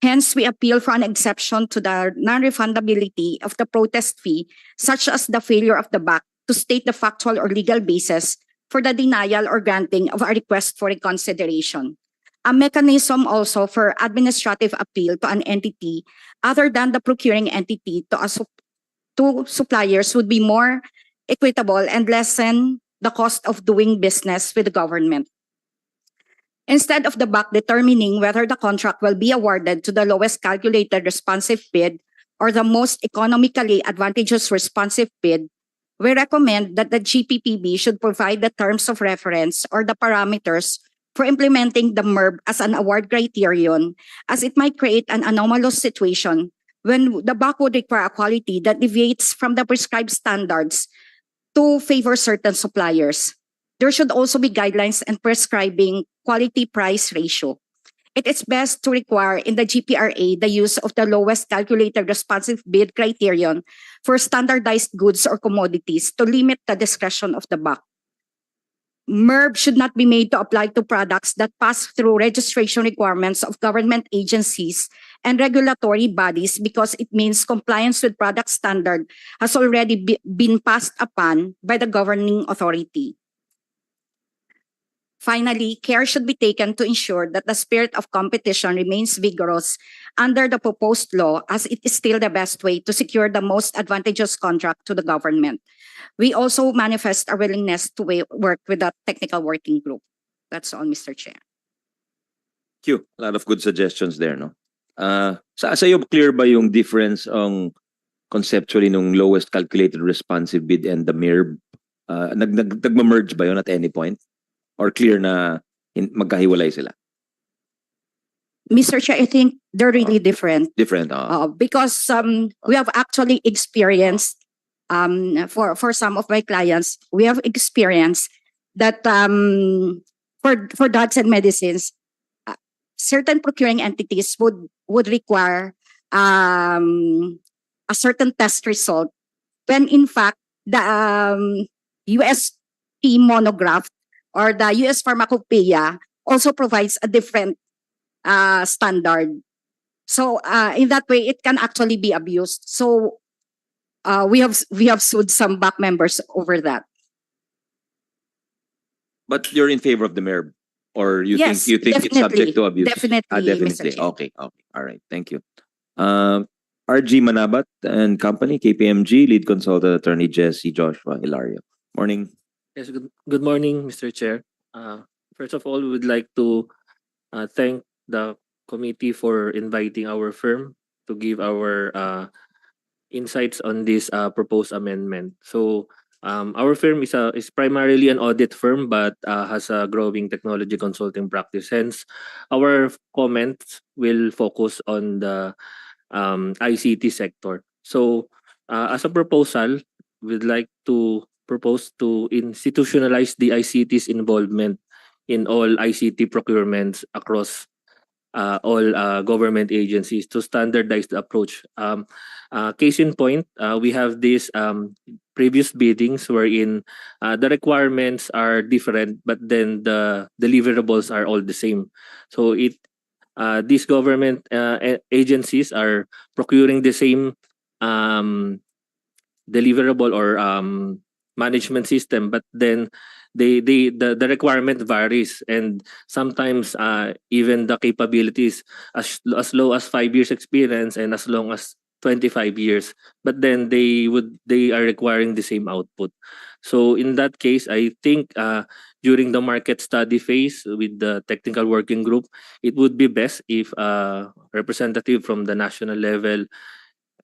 Hence, we appeal for an exception to the non-refundability of the protest fee, such as the failure of the BAC to state the factual or legal basis for the denial or granting of a request for reconsideration. A mechanism also for administrative appeal to an entity other than the procuring entity to suppliers would be more equitable and lessen the cost of doing business with the government. Instead of the BAC determining whether the contract will be awarded to the lowest calculated responsive bid or the most economically advantageous responsive bid, we recommend that the GPPB should provide the terms of reference or the parameters for implementing the MERB as an award criterion, as it might create an anomalous situation when the BAC would require a quality that deviates from the prescribed standards to favor certain suppliers. There should also be guidelines and prescribing quality-price ratio. It is best to require in the GPRA the use of the lowest calculated responsive bid criterion for standardized goods or commodities to limit the discretion of the BAC. MERB should not be made to apply to products that pass through registration requirements of government agencies and regulatory bodies because it means compliance with product standard has already been passed upon by the governing authority. Finally, care should be taken to ensure that the spirit of competition remains vigorous under the proposed law, as it is still the best way to secure the most advantageous contract to the government. We also manifest our willingness to work with the technical working group. That's all, Mr. Chair. Thank you. A lot of good suggestions there, no? Sa'yo clear ba yung difference ang conceptually nung lowest calculated responsive bid and the MERB? Nagma-merge ba yun at any point? Or clear na magkahiwalay sila? Mr. Chair, I think they're really different. Different, because we have actually experienced, for some of my clients, we have experienced that for drugs and medicines, certain procuring entities would require a certain test result when in fact the USP monograph or the US Pharmacopeia also provides a different standard. So in that way, it can actually be abused. So we have sued some BAC members over that. But you're in favor of the MERB? Or you Yes, think it's subject to abuse? definitely, Definitely. Mr. Chair. Okay. All right. Thank you. RG Manabat and Company, KPMG, Lead Consultant Attorney Jesse Joshua Hilario. Morning. Yes, good morning, Mr. Chair. First of all, we would like to thank the committee for inviting our firm to give our insights on this proposed amendment. So our firm is primarily an audit firm but has a growing technology consulting practice. Hence, our comments will focus on the ICT sector. So as a proposal, we'd like to propose to institutionalize the ICT's involvement in all ICT procurements across all government agencies to standardize the approach. Case in point, we have these previous biddings wherein the requirements are different, but then the deliverables are all the same. So these government agencies are procuring the same deliverable or management system, but then the requirement varies, and sometimes even the capabilities as low as 5 years experience and as long as 25 years, but then they are requiring the same output. So in that case, I think during the market study phase with the technical working group, it would be best if representative from the national level,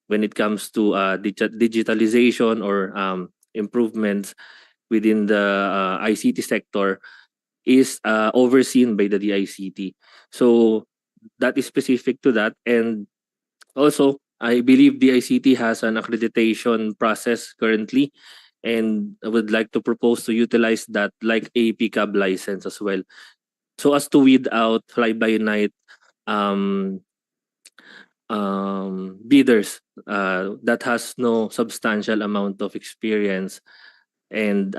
when it comes to digitalization or improvements within the ICT sector, is overseen by the DICT. So that is specific to that. And also, I believe DICT has an accreditation process currently, and I would like to propose to utilize that like a PCAB license as well, so as to weed out fly-by-night bidders that has no substantial amount of experience and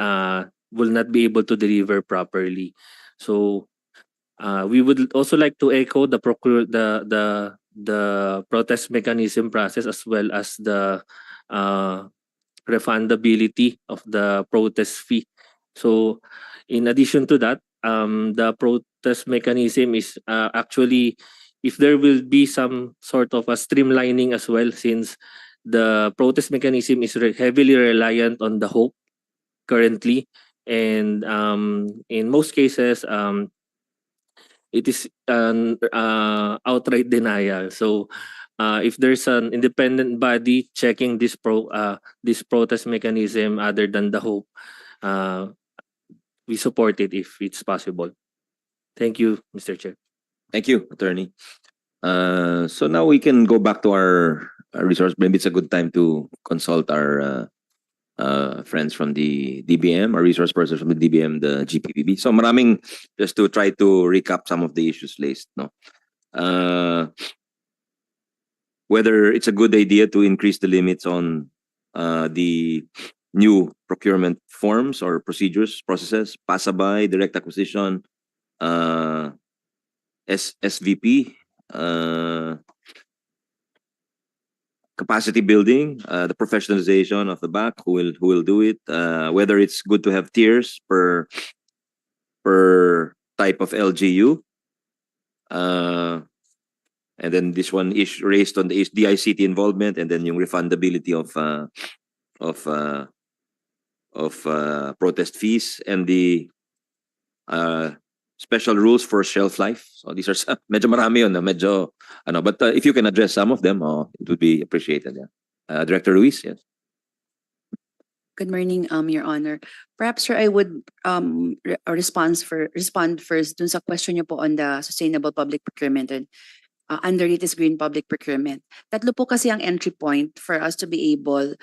will not be able to deliver properly. So we would also like to echo the protest mechanism process, as well as the refundability of the protest fee. So in addition to that, the protest mechanism is actually, if there will be some sort of a streamlining as well, since the protest mechanism is heavily reliant on the hope currently, and in most cases it is an outright denial. So if there's an independent body checking this protest mechanism other than the hope, we support it if it's possible. Thank you, Mr. Chair. Thank you, Attorney. So now we can go back to our resource. Maybe it's a good time to consult our friends from the DBM, our resource persons from the DBM, the GPPB. So maraming, just to try to recap some of the issues list, no? Whether it's a good idea to increase the limits on the new procurement forms or processes, passerby, direct acquisition, SVP, capacity building, the professionalization of the back, who will do it, whether it's good to have tiers per type of LGU, and then this one is raised on the DICT involvement, and then yung refundability of protest fees, and the special rules for shelf life. So these are medyo marami yun, medyo ano, but if you can address some of them, it would be appreciated. Yeah. Director Ruiz, yes. Good morning, Your Honor. Perhaps, sir, I would respond first dun sa question niyo po on the sustainable public procurement and under it is green public procurement. Tatlo po kasi ang entry point for us to be able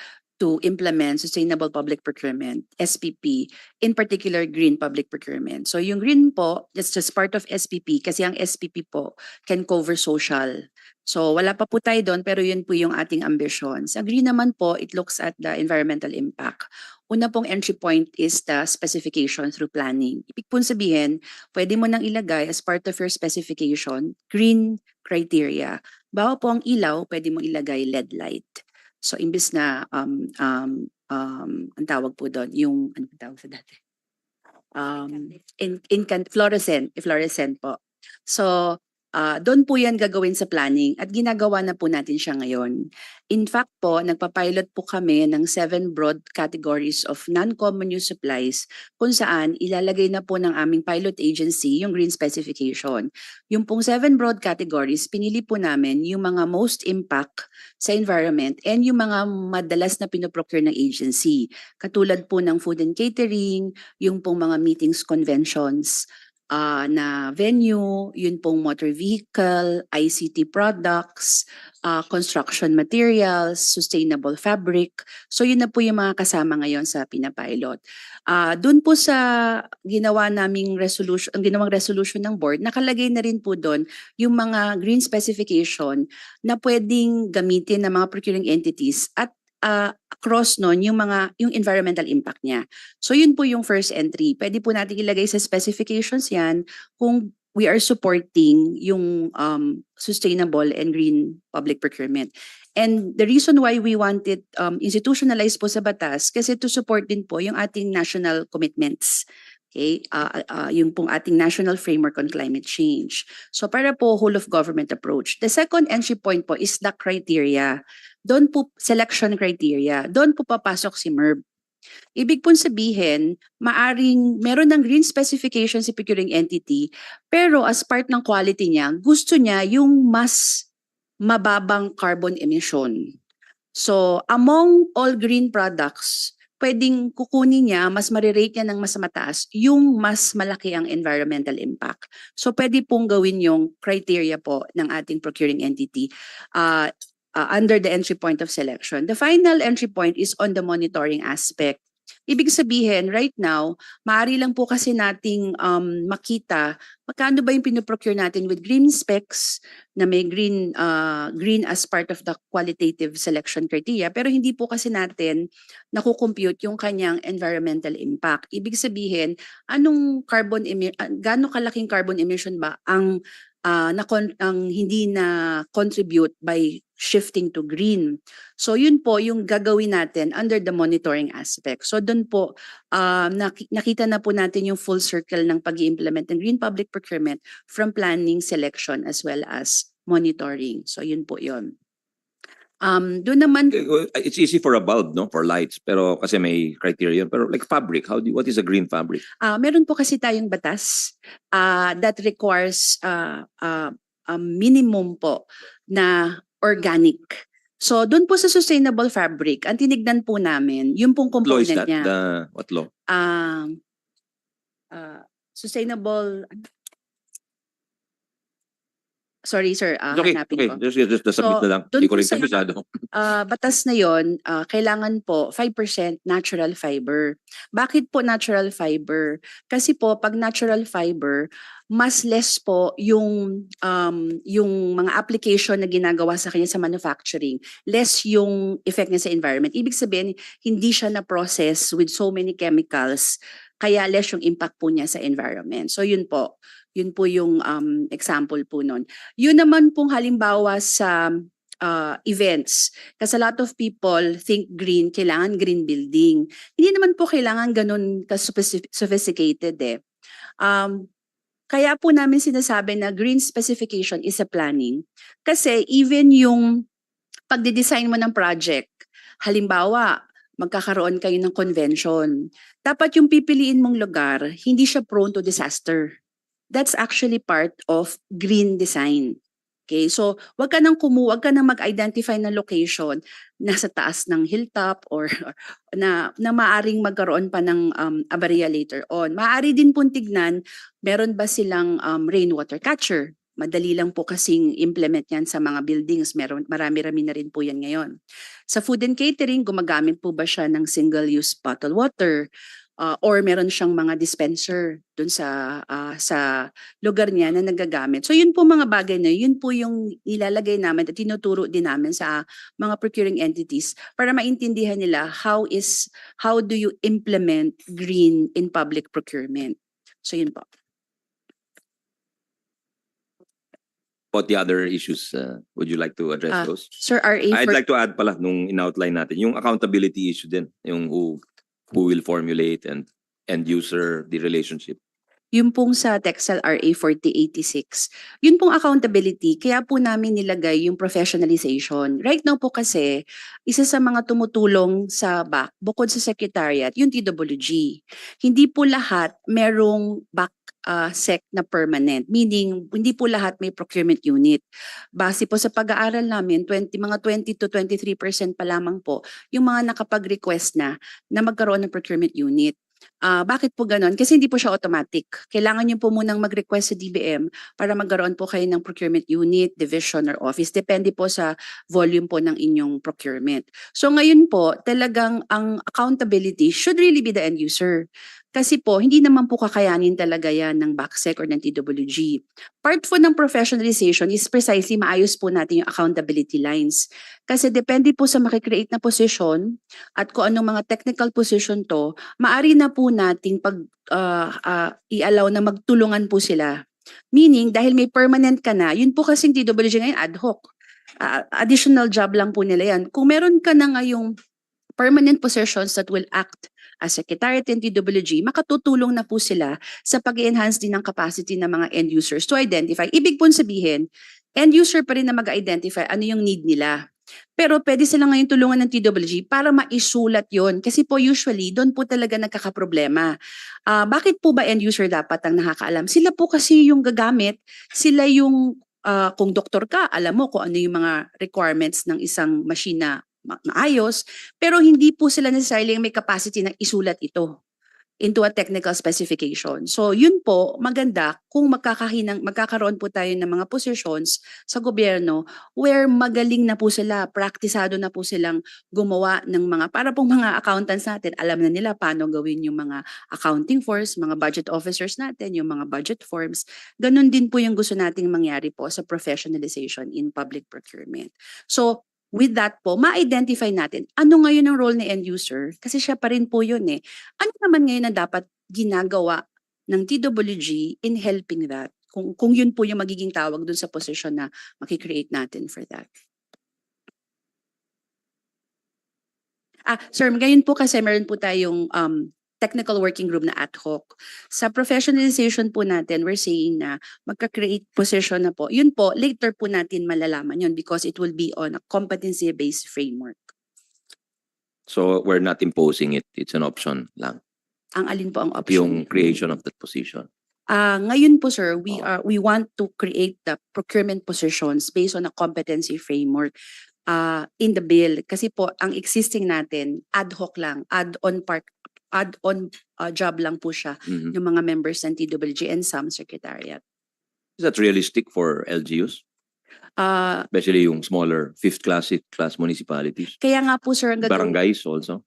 to implement sustainable public procurement, SPP, in particular green public procurement. So yung green po, that's just part of SPP kasi ang SPP po can cover social. So wala pa po tayo doon, pero yun po yung ating ambition. Sa green naman po, it looks at the environmental impact. Una pong entry point is the specification through planning. Ibig pong sabihin, pwede mo nang ilagay as part of your specification, green criteria. Bawa po ang ilaw, pwede mo ilagay LED light. So imbis na ang tawag po doon, yung ano tawag sa dati? Fluorescent po. So doon po yan gagawin sa planning at ginagawa na po natin siya ngayon. In fact po, nagpapilot po kami ng 7 broad categories of non-common use supplies kung saan ilalagay na po ng aming pilot agency yung green specification. Yung pong 7 broad categories, pinili po namin yung mga most impact sa environment and yung mga madalas na pinoprocure ng agency. Katulad po ng food and catering, yung pong mga meetings, conventions, na venue, yun pong motor vehicle, ICT products, construction materials, sustainable fabric. So yun na po yung mga kasama ngayon sa pinapilot. Doon po sa ginawang resolution ng board, nakalagay na rin po doon yung mga green specification na pwedeng gamitin ng mga procuring entities at across nun yung environmental impact niya. So yun po yung first entry. Pwede po natin ilagay sa specifications yan kung we are supporting yung sustainable and green public procurement. And the reason why we want it institutionalized po sa batas kasi to support din po yung ating national commitments. Okay, yung pong ating national framework on climate change. So para po whole of government approach. The second entry point po is the criteria. Doon po selection criteria. Doon po papasok si MERB. Ibig pong sabihin, meron ng green specification si procuring entity, pero as part ng quality niya, gusto niya yung mas mababang carbon emission. So among all green products, pwedeng kukunin niya, mas marirate niya ng mas mataas, yung mas malaki ang environmental impact. So pwede pong gawin yung criteria po ng ating procuring entity under the entry point of selection. The final entry point is on the monitoring aspect. Ibig sabihin, right now, maaari lang po kasi nating makita magkano ba yung pinoprocure natin with green specs na may green as part of the qualitative selection criteria, pero hindi po kasi natin nakukompute yung kanyang environmental impact. Ibig sabihin, gaano kalaking carbon emission ba ang hindi na contribute by shifting to green. So yun po yung gagawin natin under the monitoring aspect. So doon po nakita na po natin yung full circle ng pag-i-implement ng green public procurement from planning, selection as well as monitoring. So yun po yun. Doon naman It's easy for a bulb, no? For lights. Pero kasi may criterion. Pero like fabric, what is a green fabric? meron po kasi tayong batas that requires a minimum po na organic. So doon po sa sustainable fabric, ang tinignan po namin, yung pong What law is component that? niya. What law? Sustainable, sorry sir, Okay, hanapin okay. ko. Just submit na lang. doon Hindi ko po rin sa kabisado. batas na yon, kailangan po 5% natural fiber. Bakit po natural fiber? Kasi po pag natural fiber, mas less po yung mga application na ginagawa sa kanya sa manufacturing, less yung effect niya sa environment. Ibig sabihin, hindi siya na-process with so many chemicals, kaya less yung impact po niya sa environment. So yun po yung example po nun. Yun naman pong halimbawa sa events. Kasi a lot of people think green, kailangan green building. Hindi naman po kailangan ganun ka-sophisticated eh. Kaya po namin sinasabi na green specification is a planning. Kasi even yung pagde-design mo ng project, halimbawa, magkakaroon kayo ng convention. Dapat yung pipiliin mong lugar, hindi siya prone to disaster. That's actually part of green design. Okay, so wag ka nang mag-identify ng location nasa taas ng hilltop or na maaring magkaroon pa ng aberya later on. Maaari din pong tignan, meron ba silang rainwater catcher? Madali lang po kasing implement yan sa mga buildings. Marami-rami na rin po yan ngayon. Sa food and catering, gumagamit po ba siya ng single-use bottled water? Or meron siyang mga dispenser dun sa lugar niya na nagagamit. So yun po mga bagay na yun po yung nilalagay namin at tinuturo din namin sa mga procuring entities para maintindihan nila how do you implement green in public procurement. So yun po. What the other issues would you like to address those? Sir, RA I'd like to add pala nung in-outline natin, yung accountability issue din, yung who will formulate and end user the relationship. Yung pong sa Textile RA 4086, yun pong accountability, kaya po namin nilagay yung professionalization. Right now po kasi, isa sa mga tumutulong sa back, bukod sa secretariat, yung TWG. Hindi po lahat merong back sec na permanent, meaning hindi po lahat may procurement unit. Base po sa pag-aaral namin, mga 20 to 23% pa lamang po yung mga nakapag-request na magkaroon ng procurement unit. Bakit po ganon? Kasi hindi po siya automatic. Kailangan niyo po munang mag-request sa DBM para magkaroon po kayo ng procurement unit, division, or office. Depende po sa volume po ng inyong procurement. So ngayon po, talagang ang accountability should really be the end user. Kasi po, hindi naman po kakayanin talaga yan ng BACSEC or ng TWG. Part po ng professionalization is precisely maayos po natin yung accountability lines. Kasi depende po sa makikreate na position at kung anong mga technical position to, maari na po nating i-allow na magtulungan po sila. Meaning, dahil may permanent ka na, yun po kasing TWG ngayon ad hoc. Additional job lang po nila yan. Kung meron ka na ngayong permanent positions that will act as Secretariat and TWG, makatutulong na po sila sa pag-enhance din ng capacity ng mga end users to identify. Ibig po sabihin, end user pa rin na mag-identify ano yung need nila. Pero pwede sila ngayon tulungan ng TWG para maisulat yon. Kasi po usually, doon po talaga nagkakaproblema. Bakit po ba end user dapat ang nakakaalam? Sila po kasi yung gagamit, sila yung kung doktor ka, alam mo kung ano yung mga requirements ng isang machine na maayos, pero hindi po sila necessarily may capacity na isulat ito. into a technical specification. So yun po, maganda kung magkakaroon po tayo ng mga positions sa gobyerno where magaling na po sila, praktisado na po silang gumawa ng para pong mga accountants natin, alam na nila paano gawin yung mga accounting forms, mga budget officers natin, yung mga budget forms. Ganon din po yung gusto nating mangyari po sa professionalization in public procurement. So, with that po, ma-identify natin ano ngayon ang role ni end user kasi siya pa rin po yun eh. Ano naman ngayon ang dapat ginagawa ng TWG in helping that? Kung yun po yung magiging tawag dun sa position na makikreate natin for that. Sir, ngayon po kasi meron po tayong technical working group na ad hoc. Sa professionalization po natin, we're saying na magka-create position na po. Yun po, later po natin malalaman yun because it will be on a competency-based framework. So we're not imposing it. It's an option lang. Ang alin po ang option? Yung creation of that position. Ngayon po sir, we want to create the procurement positions based on a competency framework in the bill. Kasi po, ang existing natin, ad hoc lang, add-on job lang po siya yung mga members ng TWG and some secretariat. Is that realistic for LGUs? Especially yung smaller fifth class municipalities. Kaya nga po sir, barangays also.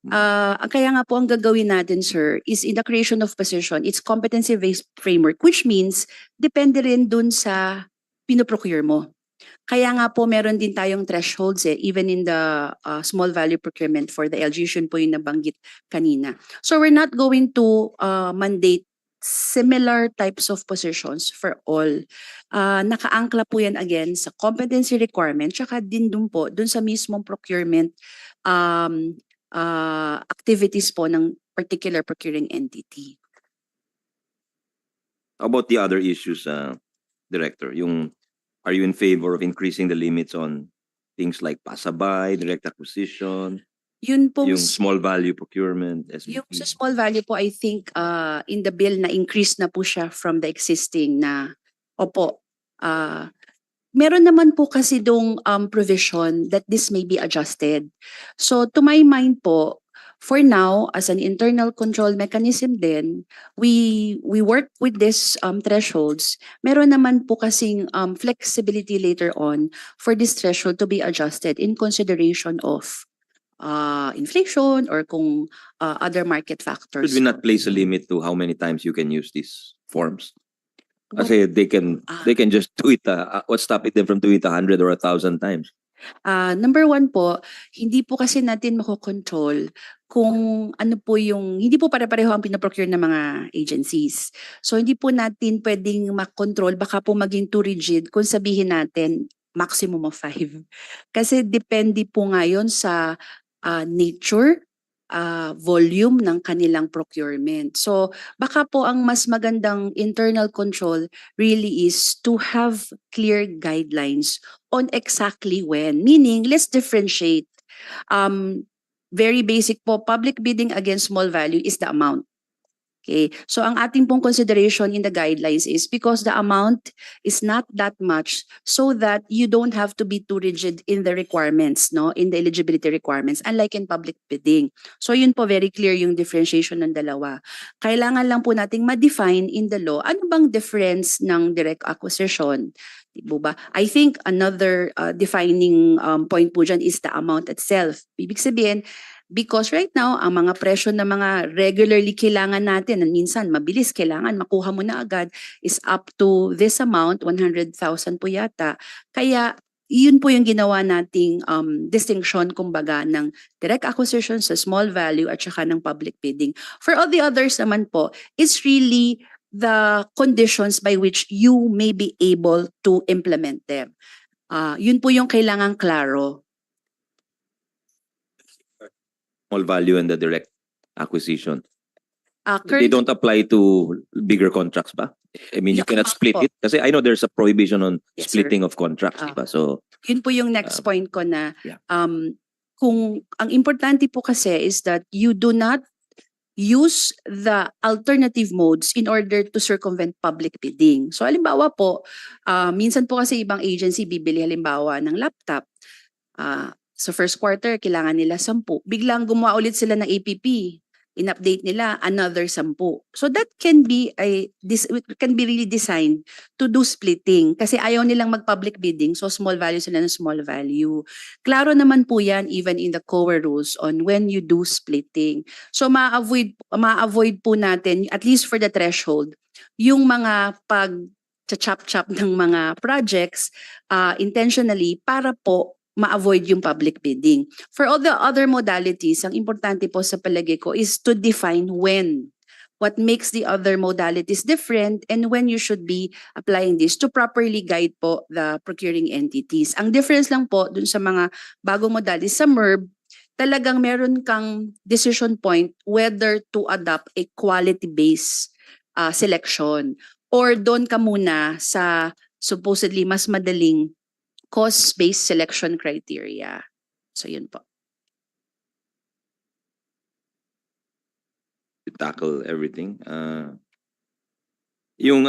Kaya nga po ang gagawin natin sir is in the creation of position, it's competency-based framework which means depende rin dun sa pinoprocure mo. Kaya nga po meron din tayong thresholds even in the small value procurement for the LGUs, yun po yung nabanggit kanina. So we're not going to mandate similar types of positions for all. Nakaangkla po yan again sa competency requirement tsaka din dun sa mismong procurement activities po ng particular procuring entity. How about the other issues, Director? Are you in favor of increasing the limits on things like pasabay, direct acquisition, yung small value procurement, SVP? Yung sa small value po, I think in the bill na increase na po siya from the existing na, meron naman po kasi dong provision that this may be adjusted. So to my mind po, for now, as an internal control mechanism din, we work with these thresholds. Meron naman po kasing flexibility later on for this threshold to be adjusted in consideration of inflation or kung other market factors. Should we not place a limit to how many times you can use these forms? Kasi they can just do it. What's stopping them from doing it 100 or 1,000 times? Number one po, hindi po kasi natin makokontrol kung ano po hindi po pare-pareho ang pinaprocure ng mga agencies. So hindi po natin pwedeng makontrol, baka po maging too rigid kung sabihin natin maximum of 5. Kasi depende po ngayon sa nature, volume ng kanilang procurement. So baka po ang mas magandang internal control really is to have clear guidelines on exactly when. Meaning, let's differentiate. Very basic po, public bidding against small value is the amount. Okay, so ang ating pong consideration in the guidelines is because the amount is not that much so that you don't have to be too rigid in the requirements, in the eligibility requirements, unlike in public bidding. So yun po, very clear yung differentiation ng dalawa. Kailangan lang po nating ma-define in the law, ano bang difference ng direct acquisition? Diba ba? I think another defining point po dyan is the amount itself. Ibig sabihin, because right now, ang mga presyo ng mga regularly kailangan natin, at minsan mabilis kailangan, makuha mo na agad, is up to this amount, 100,000 po yata. Kaya, yun po yung ginawa nating distinction, kumbaga, ng direct acquisition sa small value at saka ng public bidding. For all the others naman po, it's really the conditions by which you may be able to implement them. Yun po yung kailangang klaro. Small value and the direct acquisition. They don't apply to bigger contracts ba? I mean, you cannot split it. Kasi I know there's a prohibition on splitting of contracts. Diba? So, yun po yung next point ko na kung ang importante po kasi is that you do not use the alternative modes in order to circumvent public bidding. So halimbawa po, minsan po kasi ibang agency bibili halimbawa ng laptop. Sa first quarter, kailangan nila 10. Biglang gumawa ulit sila ng APP. in-update nila another 10. So that can be really designed to do splitting kasi ayaw nilang mag-public bidding, so small value sila ng small value. Klaro naman po yan even in the COA rules on when you do splitting. So ma-avoid po natin, at least for the threshold, yung mga chop-chop ng mga projects intentionally para po ma-avoid yung public bidding. For all the other modalities, ang importante po sa palagay ko is to define when. What makes the other modalities different and when you should be applying this to properly guide po the procuring entities. Ang difference lang po dun sa mga bagong modalities sa MERB, talagang meron kang decision point whether to adopt a quality-based selection or doon ka muna sa supposedly mas madaling cost-based selection criteria. So yun po. To tackle everything. Yung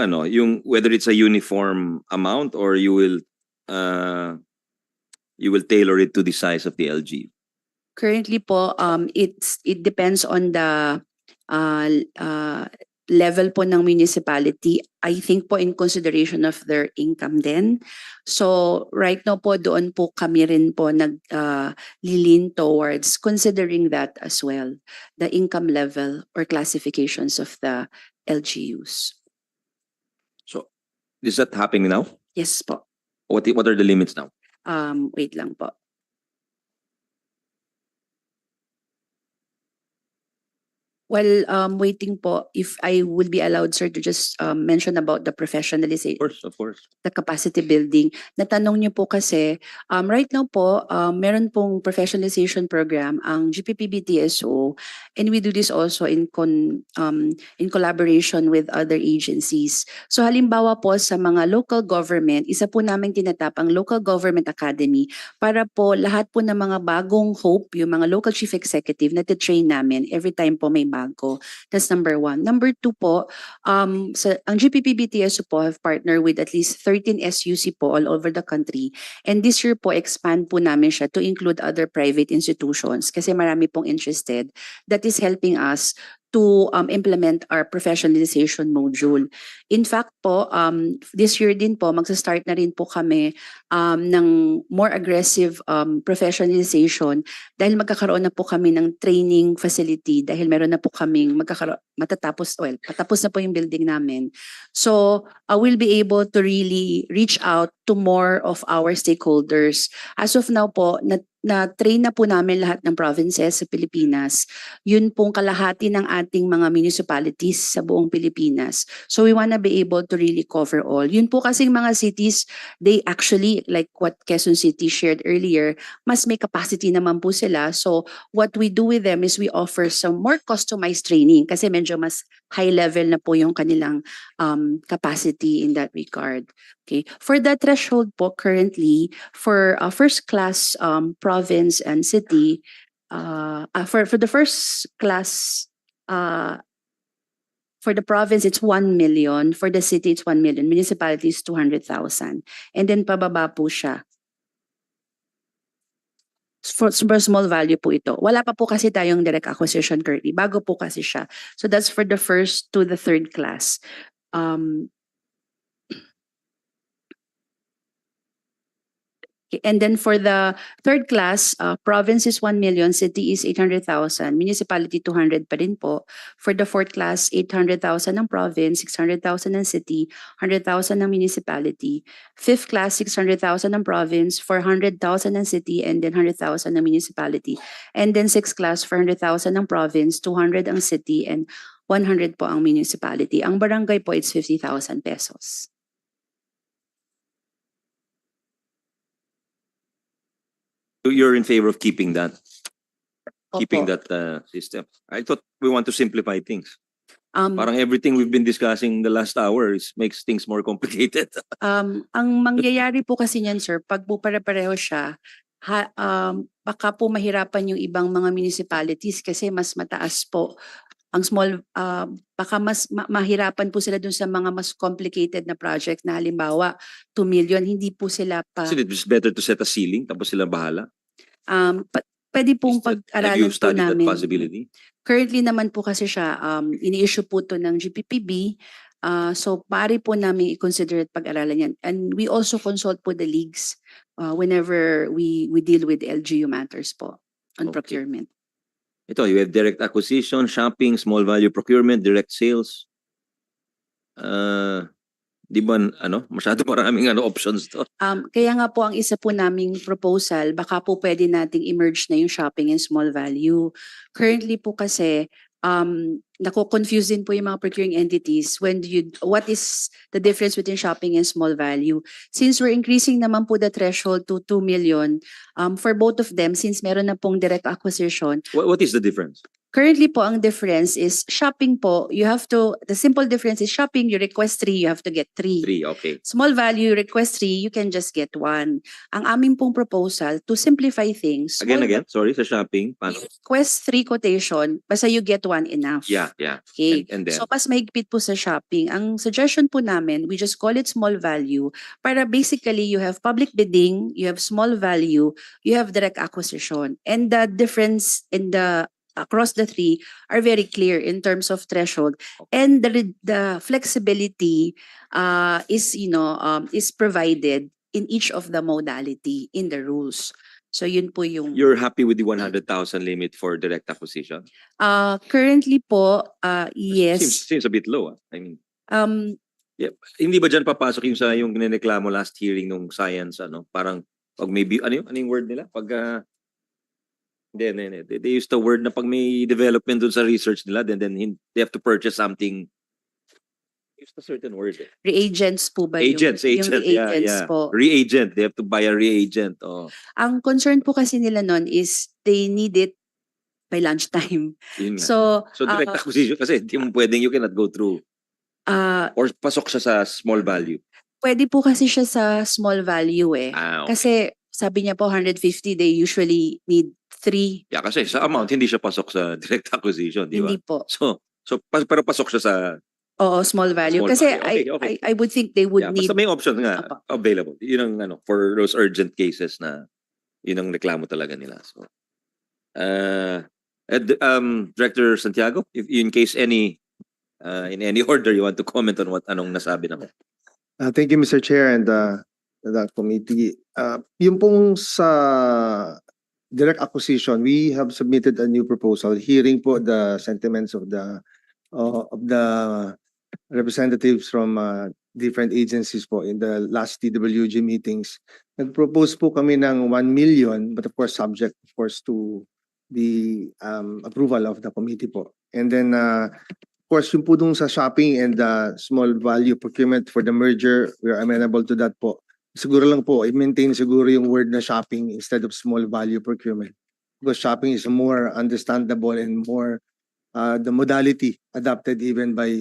whether it's a uniform amount or you will tailor it to the size of the LG. Currently po, it depends on the level po ng municipality. I think po in consideration of their income din. So right now po doon po kami rin po lilin towards considering that as well, the income level or classifications of the LGUs. So is that happening now? Yes po. What are the limits now? Wait lang po. Well, waiting po if I will be allowed, sir, to just mention about the professionalization. Of course. The capacity building. Natanong niyo po kasi, right now po, meron pong professionalization program ang GPPB TSO, and we do this also in collaboration with other agencies. So halimbawa po sa mga local government, isa po namin tinatap ang Local Government Academy para po lahat po ng mga bagong hope, yung mga local chief executive na train namin every time po may bago. That's number 1. Number 2 po, ang GPPB TSO po have partnered with at least 13 SUC po all over the country. And this year po, expand po namin siya to include other private institutions kasi marami pong interested. That is helping us to implement our professionalization module. In fact po, this year din po, magsa-start na rin po kami ng more aggressive professionalization dahil magkakaroon na po kami ng training facility dahil meron na po kaming patapos na po yung building namin. So, we'll be able to really reach out to more of our stakeholders. As of now po, na-train na po namin lahat ng provinces sa Pilipinas. Yun pong kalahati ng ating mga municipalities sa buong Pilipinas. So we wanna be able to really cover all. Yun po kasing mga cities, they actually, like what Quezon City shared earlier, mas may capacity naman po sila. So what we do with them is we offer some more customized training kasi medyo mas high level na po yung kanilang capacity in that regard. Okay. For the threshold po currently, for first class province and city, for the first class, for the province it's 1 million, for the city it's 1 million, municipality is 200,000. And then pababa po siya. For small value po ito. Wala pa po kasi tayong direct acquisition currently. Bago po kasi siya. So that's for the first to the third class. And then for the third class, province is 1 million, city is 800,000, municipality 200 pa rin po. For the fourth class, 800,000 ng province, 600,000 ng city, 100,000 ng municipality. Fifth class, 600,000 ng province, 400,000 ng city, and then 100,000 ng municipality. And then sixth class, 400,000 ng province, 200 ang city, and 100 po ang municipality. Ang barangay po, it's 50,000 pesos. You're in favor of keeping that Opo. system. I thought we want to simplify things. Um, Parang everything we've been discussing the last hour makes things more complicated. Ang mangyayari po kasi niyan, sir, pag po pare-pareho siya, baka po mahirapan yung ibang mga municipalities kasi mas mataas po ang small, baka mas mahirapan po sila dun sa mga mas complicated na project na halimbawa 2 million, hindi po sila pa. Isn't it just better to set a ceiling tapos sila bahala? Pwede pong Have you pag-aralan po studied that namin. possibility? Currently naman po kasi siya, ini-issue po to ng GPPB. So pari po namin i-consider at pag-aralan yan. And we also consult po the leagues whenever we deal with LGU matters po on Okay. procurement. Ito, you have direct acquisition, shopping, small value procurement, direct sales. Di ba, masyado maraming options to. Kaya nga po ang isa po naming proposal, baka po pwede nating emerge na yung shopping and small value. Currently po kasi, nako-confuse din po yung mga procuring entities what is the difference between shopping and small value. Since we're increasing naman po the threshold to 2 million, for both of them, since meron na pong direct acquisition, What is the difference? currently po ang difference is shopping po, the simple difference is shopping, you request 3, you have to get 3. 3, okay. Small value, request 3, you can just get 1. Ang aming pong proposal to simplify things, Again, sorry, sa shopping, paano? request 3 quotation, basta you get 1 enough. Yeah. Okay. And then? So, pas mahigpit po sa shopping, ang suggestion po namin, we just call it small value para basically you have public bidding, you have small value, you have direct acquisition. And the difference in across the 3 are very clear in terms of threshold. And the flexibility is provided in each of the modality in the rules. So yun po yung You're happy with the 100,000 limit for direct acquisition? currently po yes. Seems a bit low. I mean, Yeah. hindi ba dyan papasok yung nireklamo last hearing nung science, parang, pag maybe, ano yung word nila? Pag, hindi. They use the word na pag may development dun sa research nila, then they have to purchase something. Use a certain word. Reagents po ba Agents, yung reagents yeah. po. Reagent, they have to buy a reagent. Oh. Ang concern po kasi nila nun is they need it by lunchtime. Yun nga. So Direct acquisition kasi di mo pwedeng, you cannot go through. Or pasok siya sa small value. pwede po kasi siya sa small value eh. Okay. Kasi sabi niya po 150, they usually need 3. Yeah, kasi sa amount, hindi siya pasok sa direct acquisition, di ba? Hindi po. Pero pasok siya sa Oo, small value. Small Kasi value. Okay. I would think they would need... basta may option nga available. Yun ang for those urgent cases na yun ang reklamo talaga nila. So, Director Santiago, if in case in any order you want to comment on anong nasabi naman. Thank you, Mr. Chair and the committee. Yung pong sa direct acquisition, we have submitted a new proposal, hearing po the sentiments of the representatives from different agencies po in the last DPWH meetings. Nag-propose po kami ng 1 million, but of course subject of course to the approval of the committee po. And then of course yung po dun sa shopping and small value procurement for the merger, we are amenable to that po. Siguro lang po, i-maintain siguro yung word na shopping instead of small value procurement. Because shopping is more understandable and more the modality adopted even by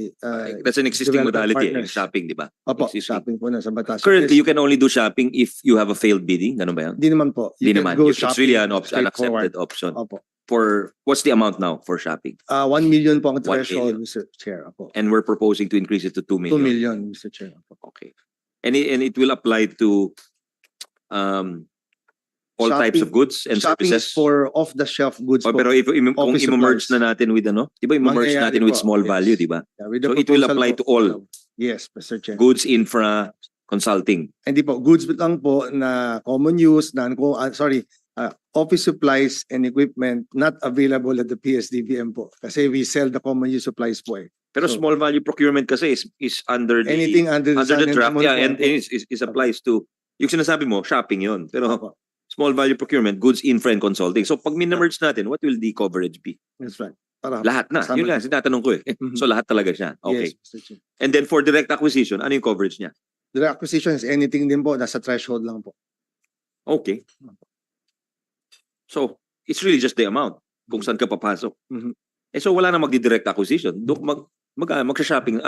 that's an existing modality, partners. Shopping, di ba? Opo, shopping po na sa batas. Currently, you can only do shopping if you have a failed bidding. Ganun ba yan? Di naman po. Di naman. It's really an straightforward. accepted option. Opo. For what's the amount now for shopping? 1 million po ang 1 threshold, million. Mr. Chair. Opo. And we're proposing to increase it to 2 million. 2 million, Mr. Chair. Opo. Okay. And it will apply to all types of goods and shopping services. for off-the-shelf goods po. Pero kung Office i-merge supplies. na natin with di ba i-merge Mangyayari natin with po, small yes. value, di ba? Yeah, with the So it will proposal apply po. to all Yes, Mr. Chair. goods, infra, consulting. Hindi po, goods lang po na common use, office supplies and equipment not available at the PSDBM po. Kasi we sell the common use supplies po eh. Pero So, small value procurement kasi is under the anything under the sun and draft, common yeah, po and po. it applies to yung sinasabi mo, shopping yun. Pero Opo. small value procurement, goods, infra, and consulting. So pag min-merge natin, what will the coverage be? That's right. Para Lahat na. kasama Yun lang, sinatanong ko eh. Mhm. So lahat talaga siya. Okay. Yes, Mr. Chair. And then for direct acquisition, ano yung coverage niya? The acquisition is anything din po, nasa threshold lang po. Okay. So, it's really just the amount kung saan ka papasok. Mhm. So wala na magdi-direct acquisition. Mag-shopping,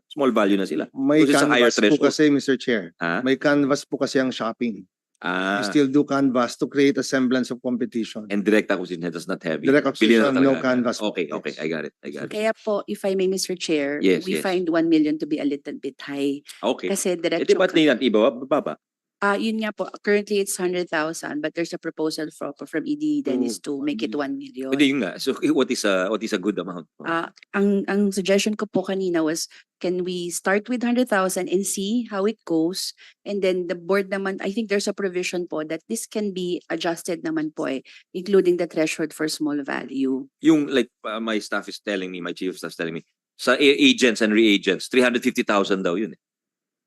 small value na sila. May Kasi sa higher canvas po threshold. kasi, Mr. Chair. Ha? May canvas po kasi ang shopping. You still do canvas to create a semblance of competition. And direct acquisition does not have it. Direct Bili acquisition, na no talaga. canvas. Okay. I got it. Kaya po, if I may, Mr. Chair, Yes, we yes. find 1 million to be a little bit high. Okay. Kasi Eh, di ba't diretso hindi natin ibaba? Yun nga po, currently it's 100,000, but there's a proposal from ED Dennis to make it 1 million. Hindi yun nga. So what is a good amount? Ang suggestion ko po kanina was, can we start with 100,000 and see how it goes? And then the board naman, I think there's a provision po that this can be adjusted naman po including the threshold for small value. Yung like my staff is telling me, my chief of staff is telling me, sa agents and reagents, 350,000 daw yun.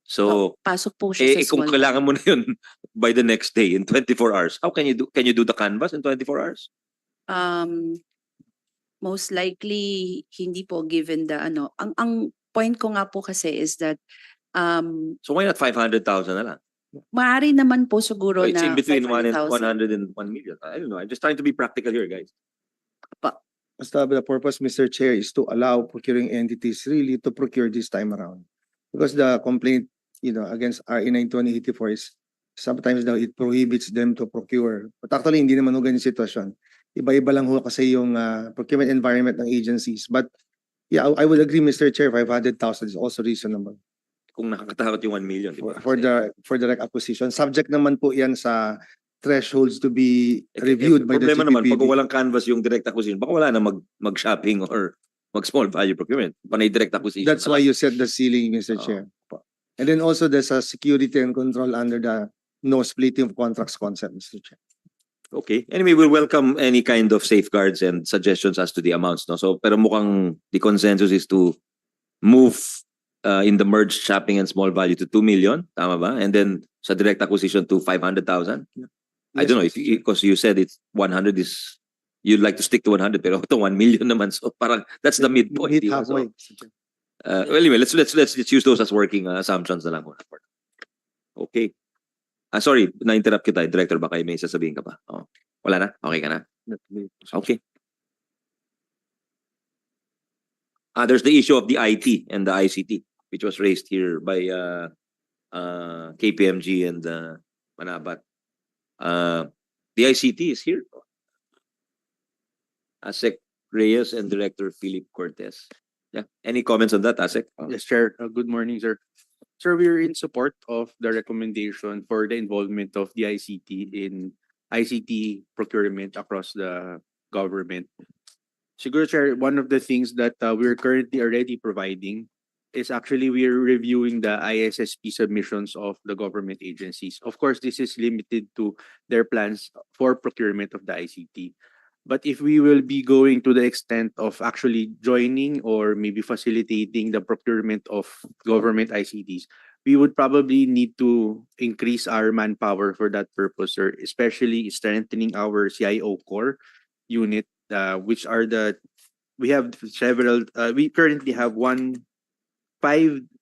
So, pasok po siya sa kung small kailangan mo na yun by the next day in 24 hours, how can you do the canvas in 24 hours? Most likely hindi po, given the ang point ko nga po kasi is that So why not 500,000 na lang? maaari naman po siguro It's na in between 100 500,000. and 1 million. I don't know. I'm just trying to be practical here, guys. Basta the purpose, Mr. Chair, is to allow procuring entities really to procure this time around. Because the complaint, against RA 9184 is sometimes daw it prohibits them to procure. But actually, hindi naman ho ganyan sitwasyon. Iba-iba lang ho kasi yung procurement environment ng agencies. But yeah, I would agree, Mr. Chair, 500,000 is also reasonable. Kung nakakatakot yung 1 million, di ba? For direct acquisition. Subject naman po yan sa thresholds to be reviewed by the Problema naman, pag GPPB. walang canvas yung direct acquisition, baka wala na mag-shopping or mag-small value procurement. Panay direct acquisition. That's why you set the ceiling, Mr. Chair. And then also there's a security and control under the no splitting of contracts concept, Mr. Chair. Okay. Anyway, we'll welcome any kind of safeguards and suggestions as to the amounts. No? So, pero mukhang the consensus is to move in the merged shopping and small value to 2 million. Tama ba? And then sa direct acquisition to 500,000. I don't know, because you said it's 100 is, you'd like to stick to 100, pero ito 1 million naman. So parang that's the midpoint. Meet halfway. Well, anyway, let's use those as working assumptions na lang muna. Okay. Sorry, na-interrupt kita, Director. Baka may sasabihin ka pa. Oh. Wala na? Okay ka na? Okay. There's the issue of the IT and the ICT, which was raised here by KPMG and Manabat. The ICT is here. Asek Reyes and Director Philip Cortez. Yeah. Any comments on that, Asek? Yes, Chair. Good morning, sir. Sir, we are in support of the recommendation for the involvement of the ICT in ICT procurement across the government. Siguro, Chair, one of the things that we're currently already providing is actually we're reviewing the ISSP submissions of the government agencies. Of course, this is limited to their plans for procurement of the ICT. But if we will be going to the extent of actually joining or maybe facilitating the procurement of government ICTs, we would probably need to increase our manpower for that purpose, sir, especially strengthening our CIO core unit, which are we have several, we currently have 5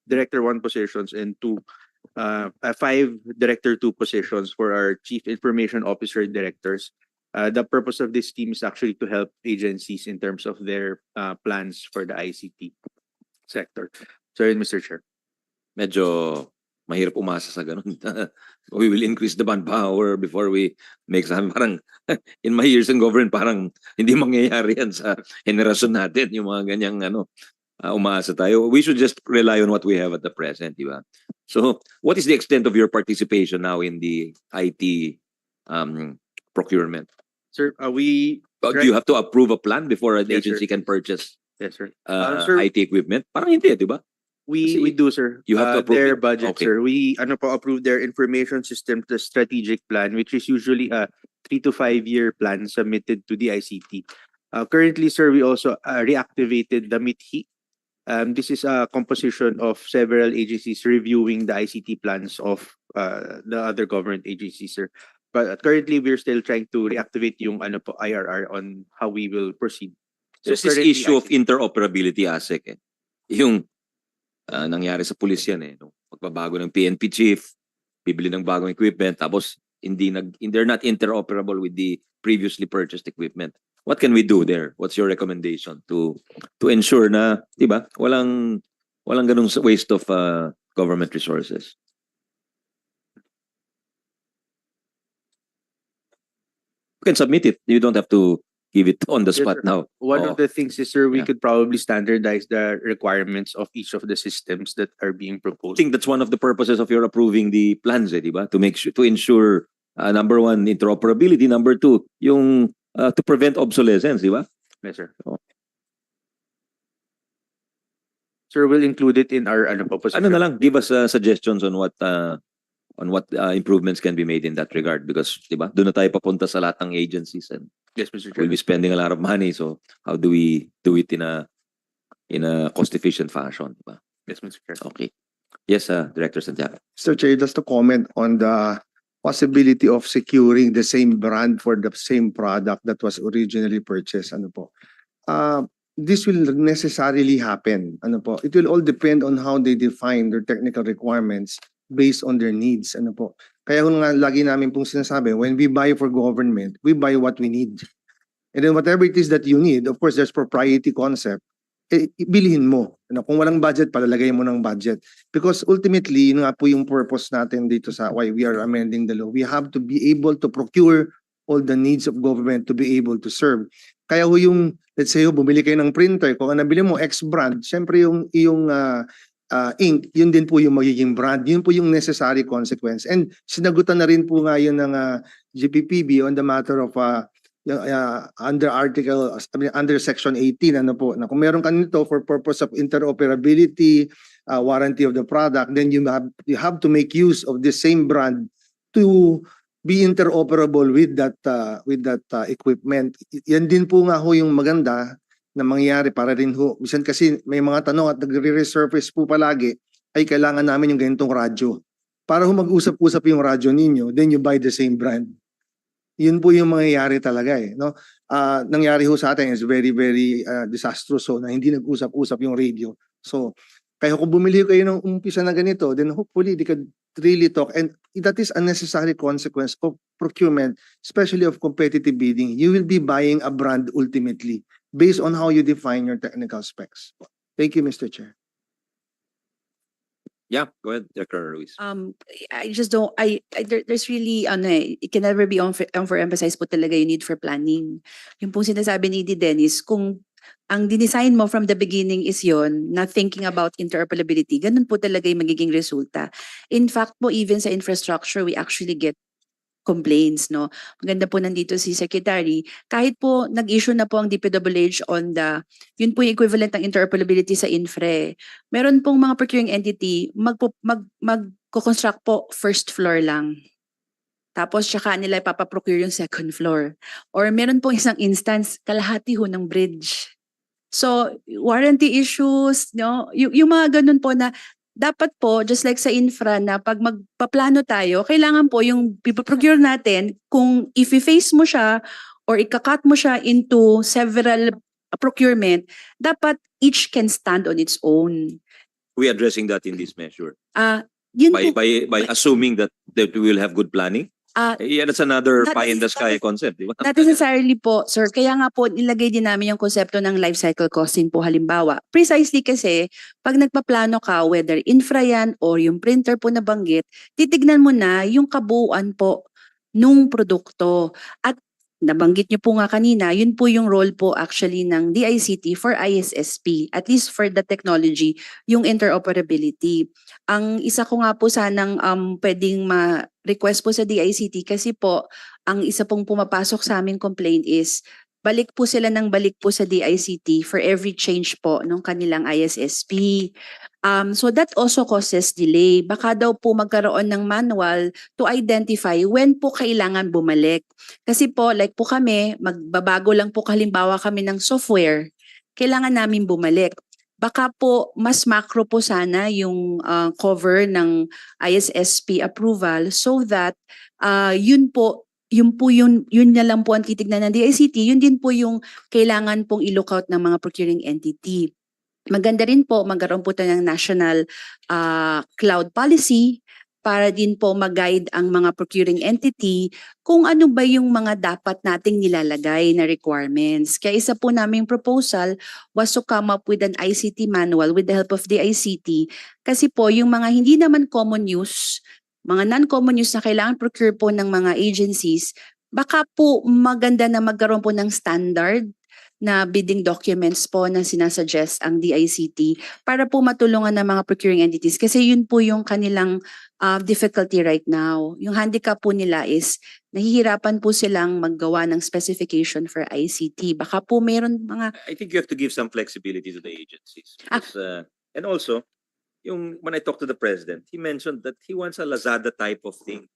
Director 1 positions and 5 Director 2 positions for our Chief Information Officer directors. The purpose of this team is actually to help agencies in terms of their plans for the ICT sector. Sorry, Mr. Chair. Medyo mahirap umasa sa ganun. We will increase the manpower before we make some. Parang in my years in government, parang hindi mangyayari yan sa henerasyon natin, yung mga ganyang umaasa tayo. We should just rely on what we have at the present, di ba? So, what is the extent of your participation now in the IT procurement? Sir, do you have to approve a plan before an Yes, agency sir. can purchase Yes, sir. IT equipment? Parang hindi, di ba? We do, sir. You have to approve their it. budget, Okay. sir. We approve their information system, the strategic plan, which is usually a 3 to 5 year plan submitted to the ICT. Currently, sir, we also reactivated the MITHI. This is a composition of several agencies reviewing the ICT plans of the other government agencies, sir. But currently, we're still trying to reactivate yung IRR on how we will proceed. There's this currently, issue of interoperability, ASEC. Yung nangyari sa pulis yan Nung pagbabago ng PNP chief, bibili ng bagong equipment, tapos they're not interoperable with the previously purchased equipment. What can we do there? What's your recommendation to ensure na, di ba, walang ganung waste of government resources? You can submit it. You don't have to give it on the Yes, spot sir. now. One Oo. of the things is, sir, we Yeah. could probably standardize the requirements of each of the systems that are being I proposed. think that's one of the purposes of your approving the plans, di ba? To make sure, to ensure number one, interoperability, number two, yung to prevent obsolescence, di ba? Yes, sir. Oh. Sir, we'll include it in our proposal. Ano na lang, give us suggestions on what improvements can be made in that regard because, di ba? Doon na tayo papunta sa lahat ng agencies and Yes, Mr. we'll Chair. be spending a lot of money. So how do we do it in a cost-efficient fashion, di ba? Yes, Mr. Chair. Okay. Yes, Director Santiago. Mr. Chair, just to comment on the possibility of securing the same brand for the same product that was originally purchased. Ano po? This will necessarily happen. Ano po? It will all depend on how they define their technical requirements based on their needs. Ano po? Kaya kung nga lagi namin pong sinasabi, when we buy for government, we buy what we need. And then whatever it is that you need, of course, there's propriety concept. Bilhin mo. Ano, kung walang budget, palalagay mo ng budget. Because ultimately, yun nga po yung purpose natin dito sa why we are amending the law. We have to be able to procure all the needs of government to be able to serve. Kaya ho yung, let's say, bumili kayo ng printer, kung ang nabili mo, X brand, syempre yung ink, yun din po yung magiging brand. Yun po yung necessary consequence. And sinagutan na rin po nga yun ng GPPB on the matter of under section 18 ano po na kung meron ka nito for purpose of interoperability, warranty of the product, then you have to make use of the same brand to be interoperable with that equipment. Yan din po nga ho yung maganda na mangyayari para rin ho. Minsan kasi may mga tanong at nagre-resurface po palagi ay kailangan namin yung ganitong radyo. Para ho mag-usap-usap yung radyo ninyo, then you buy the same brand. Yun po yung mangyayari talaga no? Nangyari ho sa atin is very, very disastrous na hindi nag-usap-usap yung radio. So, kaya kung bumili kayo ng umpisa na ganito, then hopefully they could really talk. And that is a necessary consequence of procurement, especially of competitive bidding. You will be buying a brand ultimately based on how you define your technical specs. Thank you, Mr. Chair. Yeah, go ahead, Director Ruiz. I just don't, there's really, it can never be overemphasized po talaga yung need for planning. Yung pong sinasabi ni Dennis, kung ang dinesign mo from the beginning is yon, not thinking about interoperability, ganun po talaga yung magiging resulta. In fact po, even sa infrastructure, we actually get complaints, no? Maganda po nandito si Secretary. Kahit po nag-issue na po ang DPWH on yun po yung equivalent ng interoperability sa infra. Meron pong mga procuring entity, mag-construct po first floor lang. Tapos tsaka nila ipapaprocure yung second floor. Or meron pong isang instance, kalahati ho ng bridge. So, warranty issues, no? Yung mga ganun po na dapat po, just like sa infra na pag magpaplano tayo, kailangan po yung procure natin, kung if-face mo siya or ikakat mo siya into several procurement, dapat each can stand on its own. We addressing that in this measure. Yun By assuming that we will have good planning? Yeah, that's another pie in the sky concept, di ba? Not necessarily po, sir. Kaya nga po, nilagay din namin yung konsepto ng life cycle costing po halimbawa. Precisely kasi, pag nagpaplano ka, whether infra yan or yung printer po nabanggit, titignan mo na yung kabuuan po nung produkto. At nabanggit niyo po nga kanina, yun po yung role po actually ng DICT for ISSP, at least for the technology, yung interoperability. Ang isa ko nga po sanang pwedeng ma-request po sa DICT kasi po, ang isa pong pumapasok sa aming complaint is, balik po sila ng balik po sa DICT for every change po ng kanilang ISSP. So that also causes delay. Baka daw po magkaroon ng manual to identify when po kailangan bumalik. Kasi po, like po kami, magbabago lang po halimbawa kami ng software, kailangan namin bumalik. Baka po mas macro po sana yung cover ng ISSP approval so that yun na lang po ang titignan ng DICT, yun din po yung kailangan pong i-lookout ng mga procuring entity. Maganda rin po, magkaroon po tayo ng national cloud policy para din po mag-guide ang mga procuring entity kung ano ba yung mga dapat nating nilalagay na requirements. Kaya isa po naming proposal was to come up with an ICT manual with the help of the ICT kasi po yung mga hindi naman common use, mga non-common use na kailangan procure po ng mga agencies, baka po maganda na magkaroon po ng standard na bidding documents po na sinasuggest ang DICT para po matulungan ng mga procuring entities kasi yun po yung kanilang difficulty right now. Yung handicap po nila is nahihirapan po silang maggawa ng specification for ICT. Baka po meron mga... I think you have to give some flexibility to the agencies. Because, and also, when I talked to the president, he mentioned that he wants a Lazada type of thing.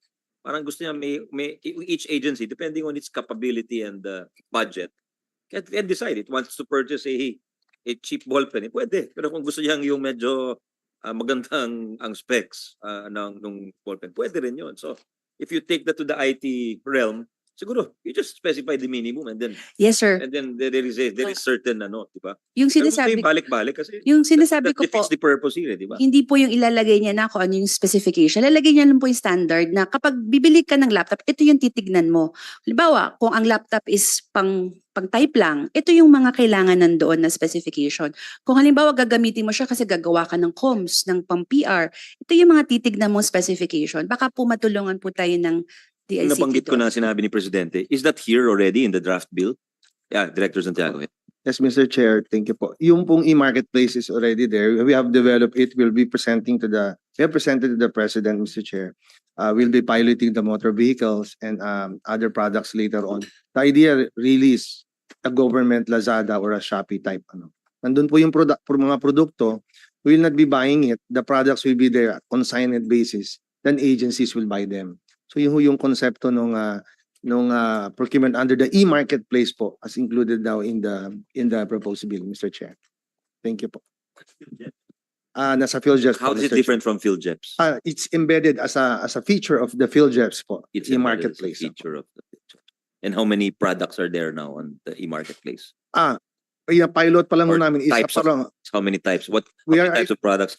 Parang gusto niya may each agency, depending on its capability and budget, can decide it wants to purchase a cheap ballpen. Pwede. Pero kung gusto niya yung medyo magandang ang specs ng ballpen, pwede rin yun. So, if you take that to the IT realm, siguro, you just specify the minimum and then Yes, sir. and then there is certain di ba? Yung sinasabi balik-balik kasi yung sinasabi ko po, defeats the purpose here, di ba? hindi po yung ilalagay niya na kung ano yung specification. Lalagay niya lang po yung standard na kapag bibili ka ng laptop, ito yung titignan mo. Halimbawa, kung ang laptop is pang-type lang, ito yung mga kailangan nandoon na specification. Kung halimbawa gagamitin mo siya kasi gagawa ka ng comms, ng pang-PR, ito yung mga titignan mo specification. Baka po matulungan po tayo ng DICT. Nabanggit ko na sinabi ni Presidente, is that here already in the draft bill? Yeah, Director Santiago. Yes, Mr. Chair, thank you po. Yung pong e-marketplace is already there. We have developed it. We'll be presented to the President, Mr. Chair. We'll be piloting the motor vehicles and other products later on. The idea really is a government Lazada or a Shopee type. Nandun po yung mga produkto, we will not be buying it. The products will be there at consignment basis. Then agencies will buy them. So yung konsepto nung procurement under the e-marketplace po as included now in the proposed bill, Mr. Chair. Thank you po. Nasa PhilJeps po, How is it Mr. different from PhilJeps? It's embedded as a feature of the PhilJeps po, It's embedded as a e-marketplace. feature of the PhilJeps. And how many products are there now on the e-marketplace? Pilot pa lang Or namin. types of, how many types? How many types of products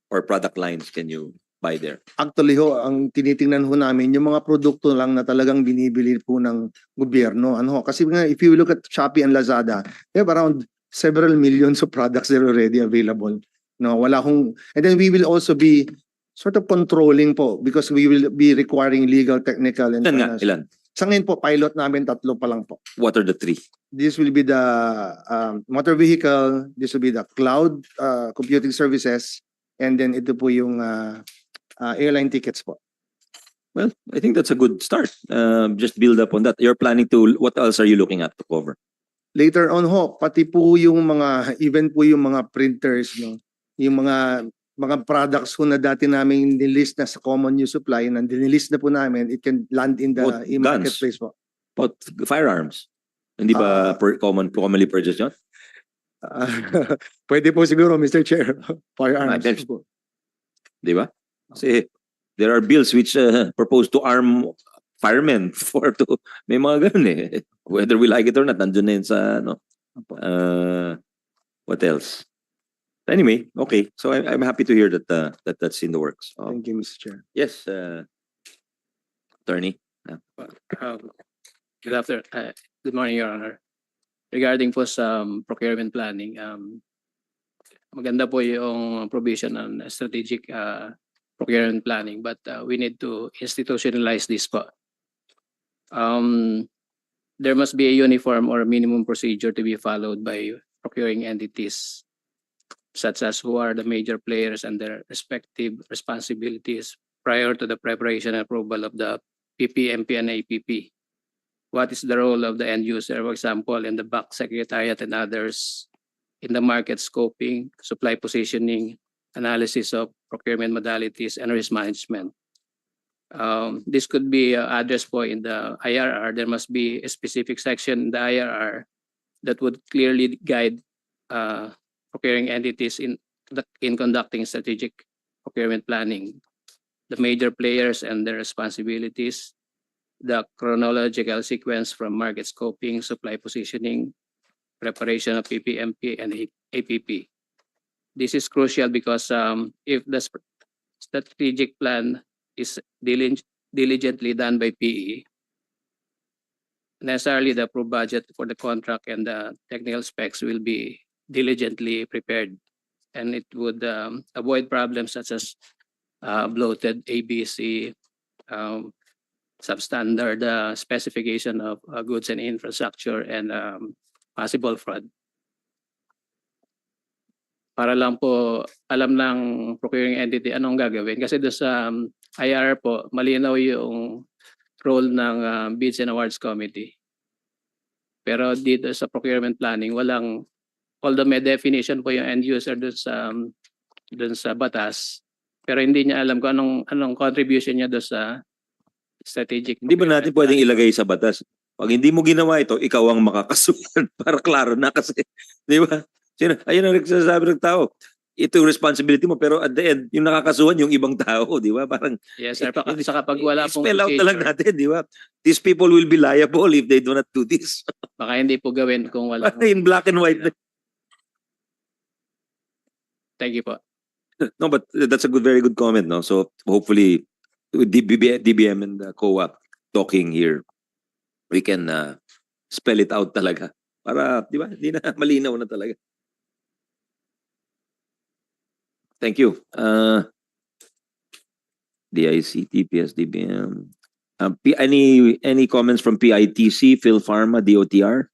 or product lines can you buy there? Actually ang tinitingnan namin yung mga produkto lang na talagang binibili po ng gobyerno. Kasi if you look at Shopee and Lazada, they have around several millions of products that are already available. And then we will also be sort of controlling po because we will be requiring legal, technical, and Ilan? Sa ngayon po, pilot namin 3 pa lang po. What are the 3? This will be the motor vehicle, this will be the cloud computing services, and then ito po yung airline tickets po. Well, I think that's a good start. Just build up on that. You're planning what else are you looking at to cover? Later on pati po yung even po yung mga printers, yung mga products na dati namin nilist na sa common use supply, na nilist na po namin, it can land in the e-marketplace po. But firearms, hindi ba commonly purchased yun? Pwede po siguro, Mr. Chair. Firearms. Di ba? Kasi there are bills which propose to arm firemen may mga ganun eh. Whether we like it or not, nandun na yun sa what else? Anyway, okay. So I'm happy to hear that that's in the works. Thank you, Mr. Chair. Yes, Attorney. Good afternoon. Good morning, Your Honor. Regarding po sa procurement planning, maganda po yung provision ng strategic procurement planning, but we need to institutionalize this po. There must be a uniform or minimum procedure to be followed by procuring entities, such as who are the major players and their respective responsibilities prior to the preparation and approval of the PPMP and APP. What is the role of the end user, for example, in the back secretariat and others, in the market scoping, supply positioning, analysis of procurement modalities, and risk management. This could be addressed po in the IRR. There must be a specific section in the IRR that would clearly guide procuring entities in conducting strategic procurement planning, the major players and their responsibilities, the chronological sequence from market scoping, supply positioning, preparation of PPMP and APP. This is crucial because if the strategic plan is diligently done by PE, necessarily the approved budget for the contract and the technical specs will be diligently prepared, and it would avoid problems such as bloated ABC, substandard specification of goods and infrastructure and possible fraud. Para lang po alam ng procuring entity anong gagawin. Kasi doon sa IR po, malinaw yung role ng Bids and Awards Committee. Pero dito sa procurement planning, walang, although may definition po yung end user doon sa batas, pero hindi niya alam kung anong contribution niya doon sa strategic. Hindi ba natin pwedeng ilagay sa batas? Pag hindi mo ginawa ito, ikaw ang makakasuhan para klaro na kasi. Di ba? Ayun ang nagsasabi ng tao. Ito yung responsibility mo pero at the end, yung nakakasuhan yung ibang tao, di ba? Parang yes, sir. Saka pag wala pong spell out na lang procedure, natin, di ba? These people will be liable if they do not do this. baka hindi po gawin kung wala. In black and white. Thank you po. No, but that's a very good comment, no? So hopefully with DBM and COA talking here, we can spell it out talaga. Para, di ba? Hindi na malinaw na talaga. Thank you. DICT, PS, DBM. Any comments from PITC, PhilPharma, DOTR?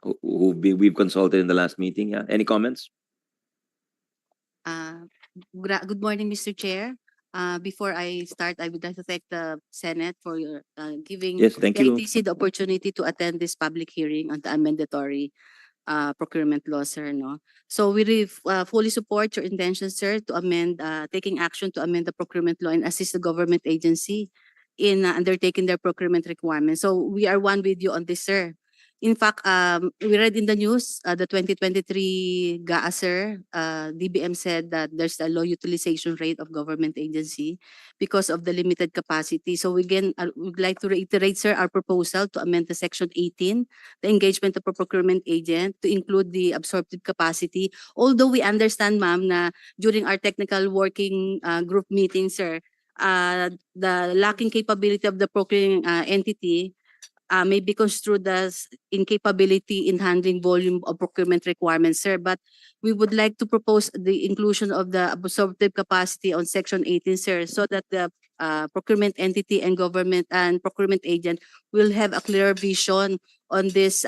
Who we've consulted in the last meeting. Yeah. Any comments? Good morning, Mr. Chair. Before I start, I would like to thank the Senate for your giving Yes, thank you. PITC the opportunity to attend this public hearing on the mandatory procurement law, sir. No? So we fully support your intention, sir, to amend, taking action to amend the procurement law and assist the government agency in undertaking their procurement requirements. So we are one with you on this, sir. In fact, we read in the news, the 2023 GAA, sir, DBM said that there's a low utilization rate of government agency because of the limited capacity. So again, we'd like to reiterate, sir, our proposal to amend the Section 18, the engagement of a procurement agent to include the absorptive capacity. Although we understand, ma'am, na during our technical working group meeting, sir, the lacking capability of the procuring entity may be construed as incapability in handling volume of procurement requirements, sir. But we would like to propose the inclusion of the absorptive capacity on Section 18, sir, so that the procurement entity and government and procurement agent will have a clear vision on this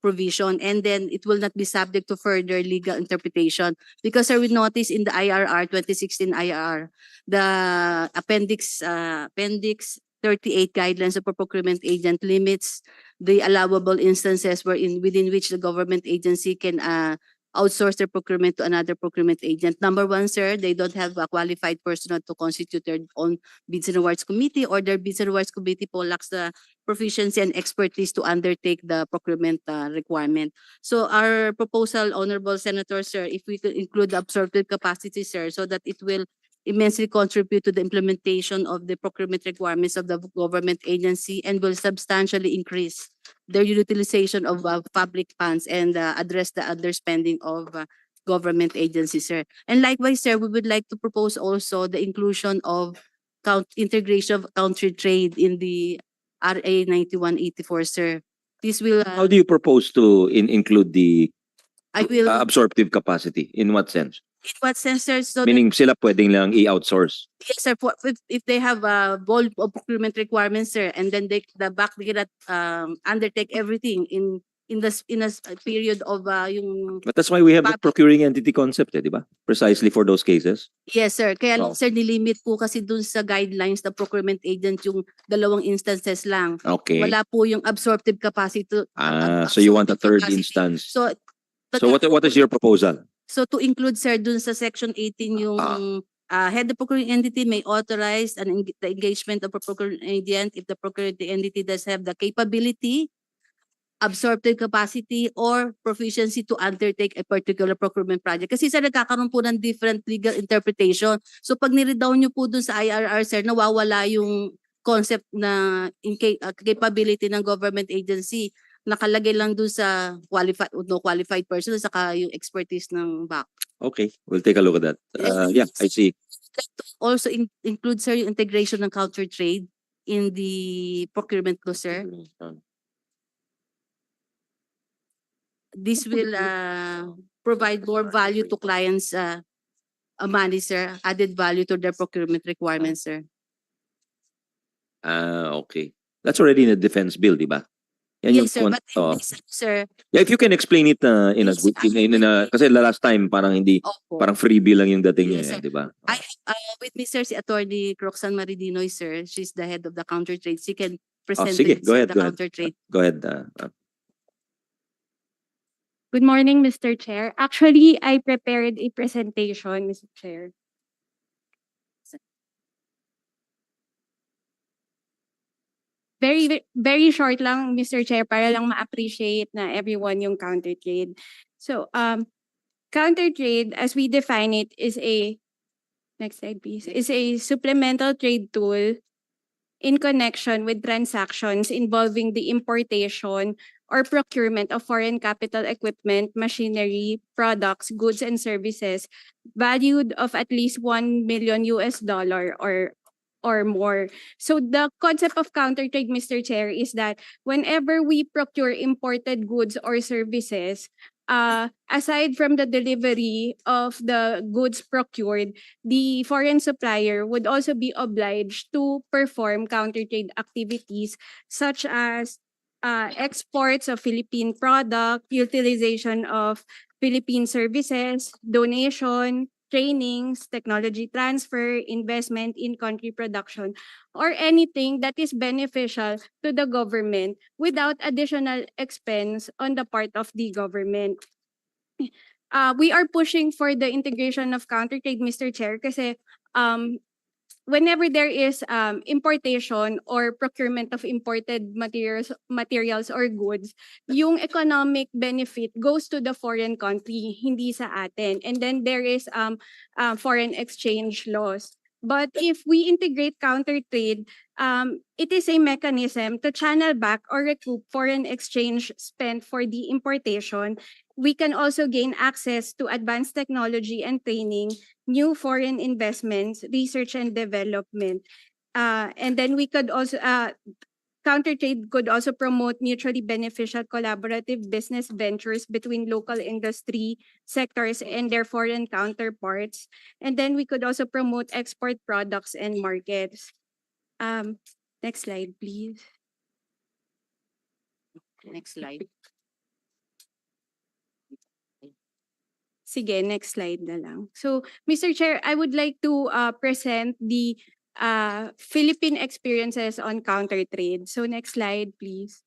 provision, and then it will not be subject to further legal interpretation. Because, sir, we noticed in the IRR, 2016 IRR, the Appendix 38 guidelines of a procurement agent limits the allowable instances within which the government agency can outsource their procurement to another procurement agent. Number one, sir, they don't have a qualified personnel to constitute their own Bids and Awards Committee, or their Bids and Awards Committee po lacks the proficiency and expertise to undertake the procurement requirement. So our proposal, Honorable Senator, sir, if we could include the absorptive capacity, sir, so that it will immensely contribute to the implementation of the procurement requirements of the government agency and will substantially increase their utilization of public funds and address the underspending of government agencies, sir. And likewise, sir, we would like to propose also the inclusion of integration of country trade in the RA 9184, sir. This will How do you propose to include the I will absorptive capacity? In what sense? in what sense, sir? So Meaning sila pwedeng lang i-outsource. yes, sir. If they have a bulk of procurement requirements, sir, and then they cannot undertake everything in a period of yung. But that's why we have the procuring entity concept, di ba? Precisely for those cases. Yes, sir. Kaya lang, Oh. sir, nilimit po kasi dun sa guidelines na procurement agent yung 2 instances lang. Okay. Wala po yung absorptive capacity. So you want a third capacity. instance. So what is your proposal? So to include, sir, dun sa Section 18 yung head of procuring entity may authorize the engagement of a procuring agent if the procuring entity does have the capability, absorptive capacity, or proficiency to undertake a particular procurement project. Kasi sir, nagkakaroon po ng different legal interpretation. So pag niredown nyo po dun sa IRR, sir, nawawala yung concept na capability ng government agency. Nakalagay lang dun sa qualified no qualified person saka yung expertise ng back. Okay, we'll take a look at that. Yeah, I see. Also include, sir, yung integration ng counter trade in the procurement law, sir. This will provide more value to clients money, sir, added value to their procurement requirements, sir. Okay. That's already in the defense bill, di ba? Yan yung Yes, sir, but oh. sir, Yeah, if you can explain it in a Yes, good in a kasi last time parang hindi opo. parang freebie lang yung dating niya, Yes, sir. di ba? I with me, sir, si Attorney Roxanne Maridinoy, sir. She's the head of the counter trade. She can present sige, the, go ahead, the go ahead. counter trade. Go ahead. Good morning, Mr. Chair. Actually, I prepared a presentation, Mr. Chair. Very short lang, Mr. Chair, para lang ma-appreciate na everyone yung counter trade. So, counter trade, as we define it, is a, next slide please, is a supplemental trade tool in connection with transactions involving the importation or procurement of foreign capital equipment, machinery, products, goods, and services valued of at least $1 million or more. So the concept of counter trade, Mr. Chair, is that whenever we procure imported goods or services, aside from the delivery of the goods procured, the foreign supplier would also be obliged to perform counter trade activities such as exports of Philippine product, utilization of Philippine services, donation, trainings, technology transfer, investment in country production, or anything that is beneficial to the government without additional expense on the part of the government. We are pushing for the integration of counter trade, Mr. Chair, kasi whenever there is importation or procurement of imported materials or goods, yung economic benefit goes to the foreign country, hindi sa atin. And then there is foreign exchange laws. But if we integrate counter trade, it is a mechanism to channel back or recoup foreign exchange spent for the importation. We can also gain access to advanced technology and training, new foreign investments, research and development. And then we could also, counter trade could also promote mutually beneficial collaborative business ventures between local industry sectors and their foreign counterparts. And then we could also promote export products and markets. Next slide, please. Next slide. Sige, next slide na lang. So, Mr. Chair, I would like to present the Philippine experiences on counter trade. So, next slide, please.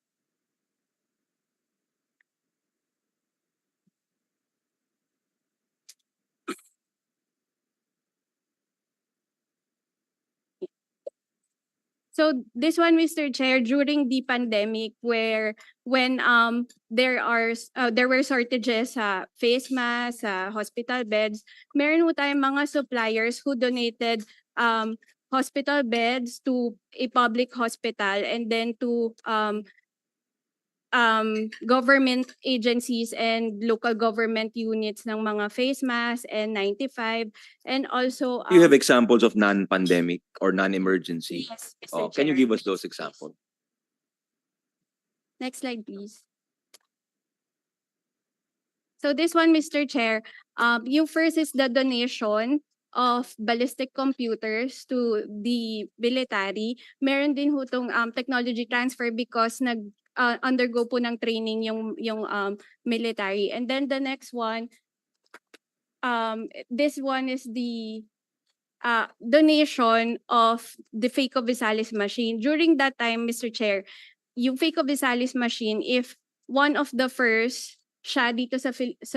So this one, Mr. Chair, during the pandemic, when there were shortages sa face masks, hospital beds, meron po tayong mga suppliers who donated hospital beds to a public hospital and then to government agencies and local government units ng mga face masks and 95 and also Do you have examples of non-pandemic or non-emergency? Yes, Mr. Can you Chair. give us those examples? Next slide, please. So this one, Mr. Chair, yung first is the donation of ballistic computers to the military. Meron din ho tong technology transfer because undergo po ng training yung military. And then the next one, this one is the donation of the Fake Visalis machine. During that time, Mr. Chair, yung Fake Visalis machine, if one of the first siya dito sa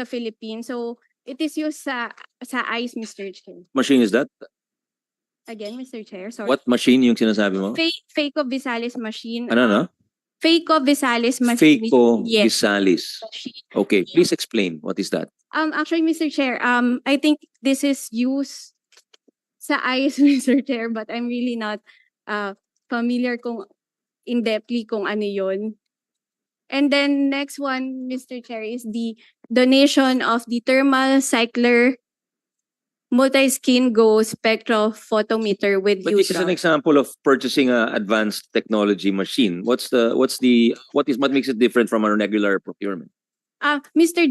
Philippines, so it is used sa ICE, Mr. Chair. Machine is that? Again, Mr. Chair, sorry. What machine yung sinasabi mo? Fake Visalis machine. Ano? Fake Visalis machine. Yes. Visalis. Okay, please explain. What is that? Actually, Mr. Chair, I think this is used sa ICE, Mr. Chair, but I'm really not familiar kung in-depthly kung ano yun. And then next one, Mr. Chair, is the donation of the thermal cycler multi-skin go spectrophotometer with But this is an example of purchasing a advanced technology machine. What makes it different from a regular procurement? Mr.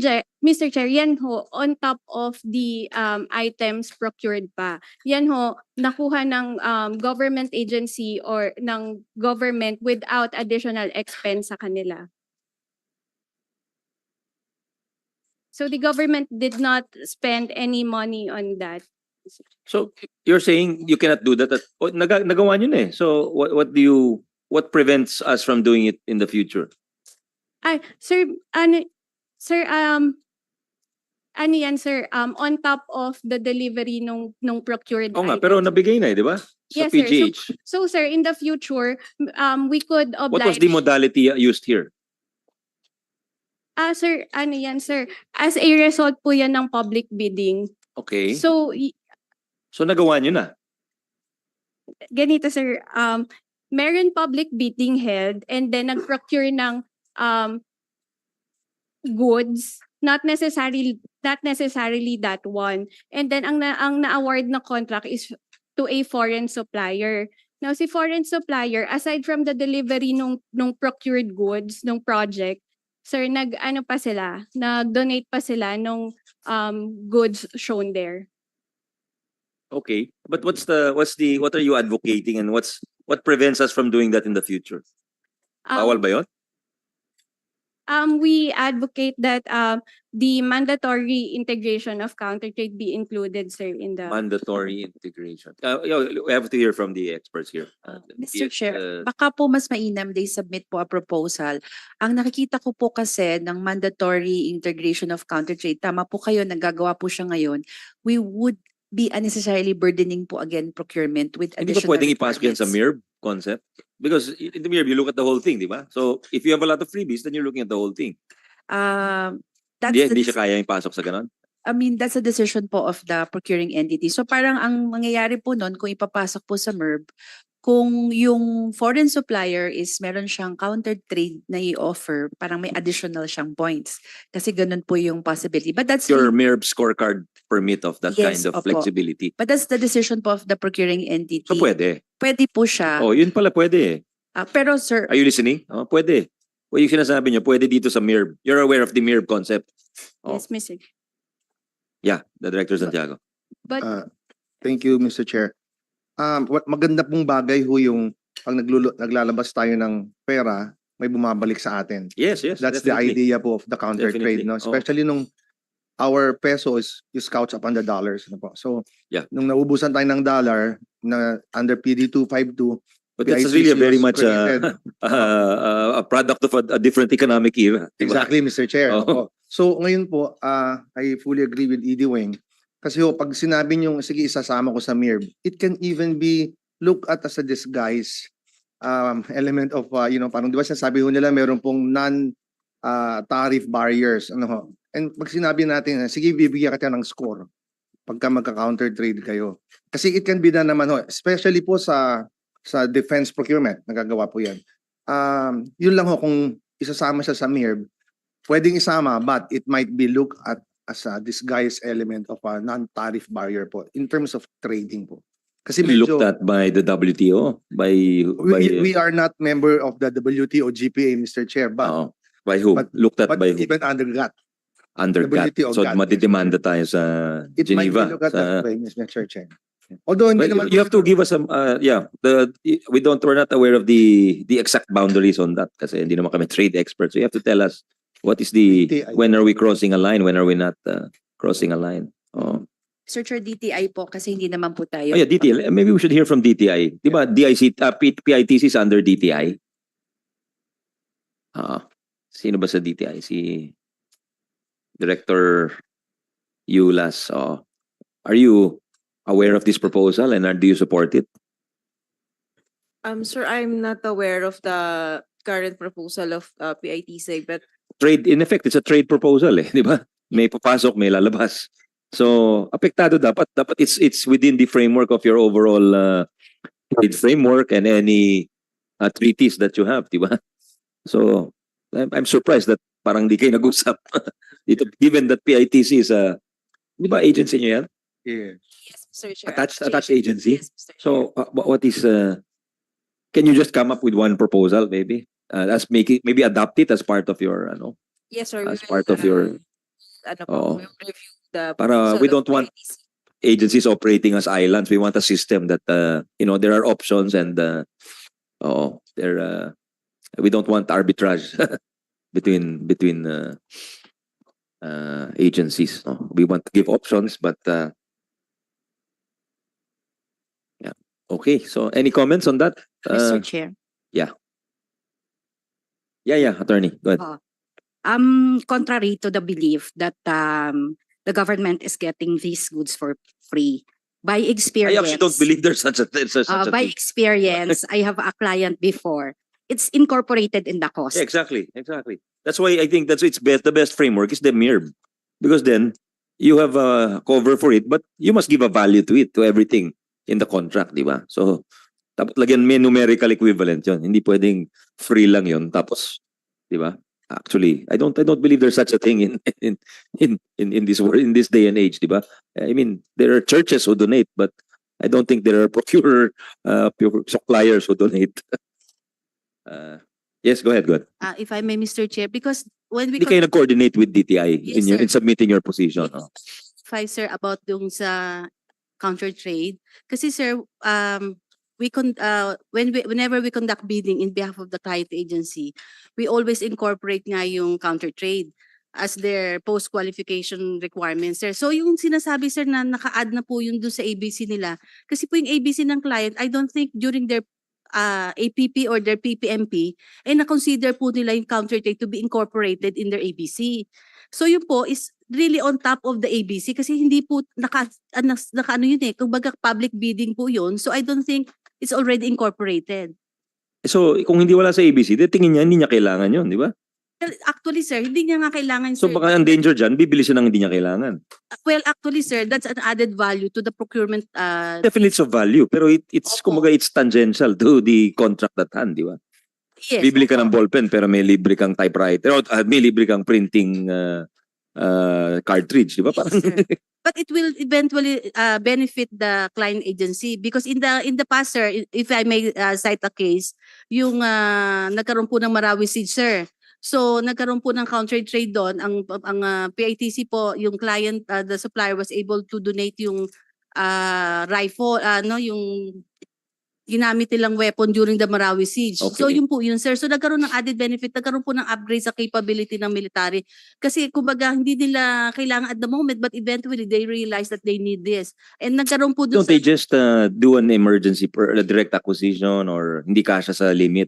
Chair, yan ho, on top of the items procured pa. Yan ho, nakuha ng government agency or ng government without additional expense sa kanila. So the government did not spend any money on that. So you're saying you cannot do that? Nagawa nyo na eh. So what prevents us from doing it in the future? Ay, sir, ano yan, sir, on top of the delivery nung procured Oo nga, items. pero nabigay na eh, di ba? Sa Yes, sir. PGH. So, sir, in the future, we could What was oblige. the modality used here? Sir, ano yan, sir? As a result po yan ng public bidding. Okay. So, So nagawa nyo na? ganito, sir, meron public bidding held and then nag-procure ng goods, not necessarily that one. And then ang na-award na contract is to a foreign supplier. Now, si foreign supplier, aside from the delivery nung procured goods, nung project, sir, nag-donate pa sila nung goods shown there. Okay. But what are you advocating and what prevents us from doing that in the future? Bawal ba yun? We advocate that the mandatory integration of countertrade be included, sir, in the Mandatory integration. We have to hear from the experts here. Mr. Chair, baka po mas mainam they submit po a proposal. Ang nakikita ko po kasi ng mandatory integration of countertrade, tama po kayo, nagagawa po siya ngayon, we would be unnecessarily burdening po again procurement with Hindi additional ba pwedeng ipasok yan sa requirements. MIRB concept? Because in the MIRB, you look at the whole thing, di ba? So if you have a lot of freebies, then you're looking at the whole thing. That's Hindi the siya kaya ipasok sa ganon? I mean, that's a decision po of the procuring entity. So parang ang mangyayari po nun, kung ipapasok po sa MIRB, kung yung foreign supplier is meron siyang counter trade na i-offer, parang may additional siyang points. Kasi ganun po yung possibility. But that's Your MIRB scorecard permit of that Yes, kind of opo. flexibility. But that's the decision po of the procuring entity. So pwede. Pwede po siya. Oh, yun pala pwede eh. Pero sir, Are you listening? Oh, pwede. Well, yung sinasabi niyo, pwede dito sa MIRB. You're aware of the MIRB concept. Oh. yes, Mr. Yeah, the Director Santiago. But Thank you, Mr. Chair. Maganda pong bagay ho yung pag naglalabas tayo ng pera, may bumabalik sa atin. Yes, yes. That's definitely. the idea po of the counter Definitely. trade, no? Oh. Especially nung our peso is couched upon the dollars, no po. So, Yeah. nung naubusan tayo ng dollar na under PD 252, But that's PICC really a very was much created. a product of a different economic era. diba? Exactly, Mr. Chair. Oo. Opo. So ngayon po, I fully agree with ED Wing. Kasi ho, pag sinabi nyo, sige, isasama ko sa MIRB, it can even be looked at as a disguise element of, parang di ba sinasabi ho nila, meron pong non-tariff barriers. Ano ho? And pag sinabi natin, sige, bibigyan ka ng score pagka magka-counter trade kayo. Kasi it can be done naman ho, especially po sa defense procurement, nagagawa po yan. Yun lang ho, kung isasama siya sa MIRB, pwedeng isama, but it might be looked at as a disguised element of a non-tariff barrier po in terms of trading po. Kasi medyo, Looked at by the WTO, we are not member of the WTO GPA, Mr. Chair, but by who? Looked at but by who? even under GATT, Under GATT. WTO So GATT. madidemanda tayo sa it might be Geneva. looked at Sa, that way, Mr. Chair. Although hindi well, naman you have to give us some we're not aware of the exact boundaries on that kasi hindi naman kami trade experts. So you have to tell us what is when are we crossing a line, when are we not crossing a line. Oh. Sir Chair, DTI po kasi hindi naman po tayo. Oh yeah, DTI. Maybe we should hear from DTI. Di ba PITC is under DTI? Sino ba sa DTI? Si Director Yulas. Are you aware of this proposal and do you support it? Sir, I'm not aware of the current proposal of PITC, but Trade, in effect, it's a trade proposal eh, di ba? May papasok, may lalabas. So, apektado dapat it's within the framework of your overall trade framework and any treaties that you have, di ba? So, I'm surprised that parang di kayo nag-usap. Given that PITC is di ba agency niyo yan? Yeah. Yes, Mr. Chair. Attached agency? Yes, Mr. Chair. So, what is, can you just come up with one proposal maybe? Maybe adopt it as part of your, Yes, sir. We as will, part of your ano po, Oo. we will review the para proposal we of don't want ITC. agencies operating as islands. We want a system that there are options and we don't want arbitrage between agencies. No? We want to give options, but yeah. Okay. So any comments on that? Mr. Chair. Yeah, attorney. Go ahead. Contrary to the belief that the government is getting these goods for free, by I experience, actually don't believe there's such a by thing. experience, I have a client before. It's incorporated in the cost. Yeah, exactly. That's why I think the best framework is the MIRB, because then you have a cover for it, but you must give a value to it, to everything in the contract, di ba? So dapat lagyan may numerical equivalent yon. Hindi pwedeng free lang yon tapos, di ba? Actually, I don't believe there's such a thing in this world, in this day and age, di ba? I mean, there are churches who donate, but I don't think there are pure suppliers who donate. Yes, go ahead. If I may, Mr. Chair, because when we Hindi kayo nag-coordinate with DTI Yes, in sir. submitting your position. No? Sir, about yung sa counter trade, kasi sir, whenever we conduct bidding in behalf of the client agency, we always incorporate nga yung counter trade as their post-qualification requirements, sir. So yung sinasabi, sir, na naka-add na po yun doon sa ABC nila, kasi po yung ABC ng client, I don't think during their APP or their PPMP, na-consider po nila yung counter trade to be incorporated in their ABC. So yun po is really on top of the ABC kasi hindi po naka ano yun kumbaga public bidding po yun. So I don't think it's already incorporated. So kung hindi wala sa ABC, tingin niya hindi niya kailangan yun, di ba? Well, actually, sir, hindi niya nga kailangan, So sir. baka ang danger dyan, bibili siya ng hindi niya kailangan. Well, actually, sir, that's an added value to the procurement. Definitely it's of value, pero it's kumbaga it's tangential to the contract at hand, di ba? Yes. Bibili ka ng ballpen pero may libre kang typewriter o may libre kang printing cartridge, di ba? Parang But it will eventually benefit the client agency because in the past, sir, if I may cite a case, yung nagkaroon po ng Marawi siege, sir. So nagkaroon po ng counter trade doon. Ang PITC po, yung client, the supplier was able to donate yung rifle, yung ginamit nilang weapon during the Marawi siege. Okay. So yun po yun, sir. So nagkaroon ng added benefit, nagkaroon po ng upgrade sa capability ng military. Kasi kumbaga hindi nila kailangan at the moment but eventually they realize that they need this. And nagkaroon po dun don't they just do an emergency direct acquisition or hindi kasya sa limit?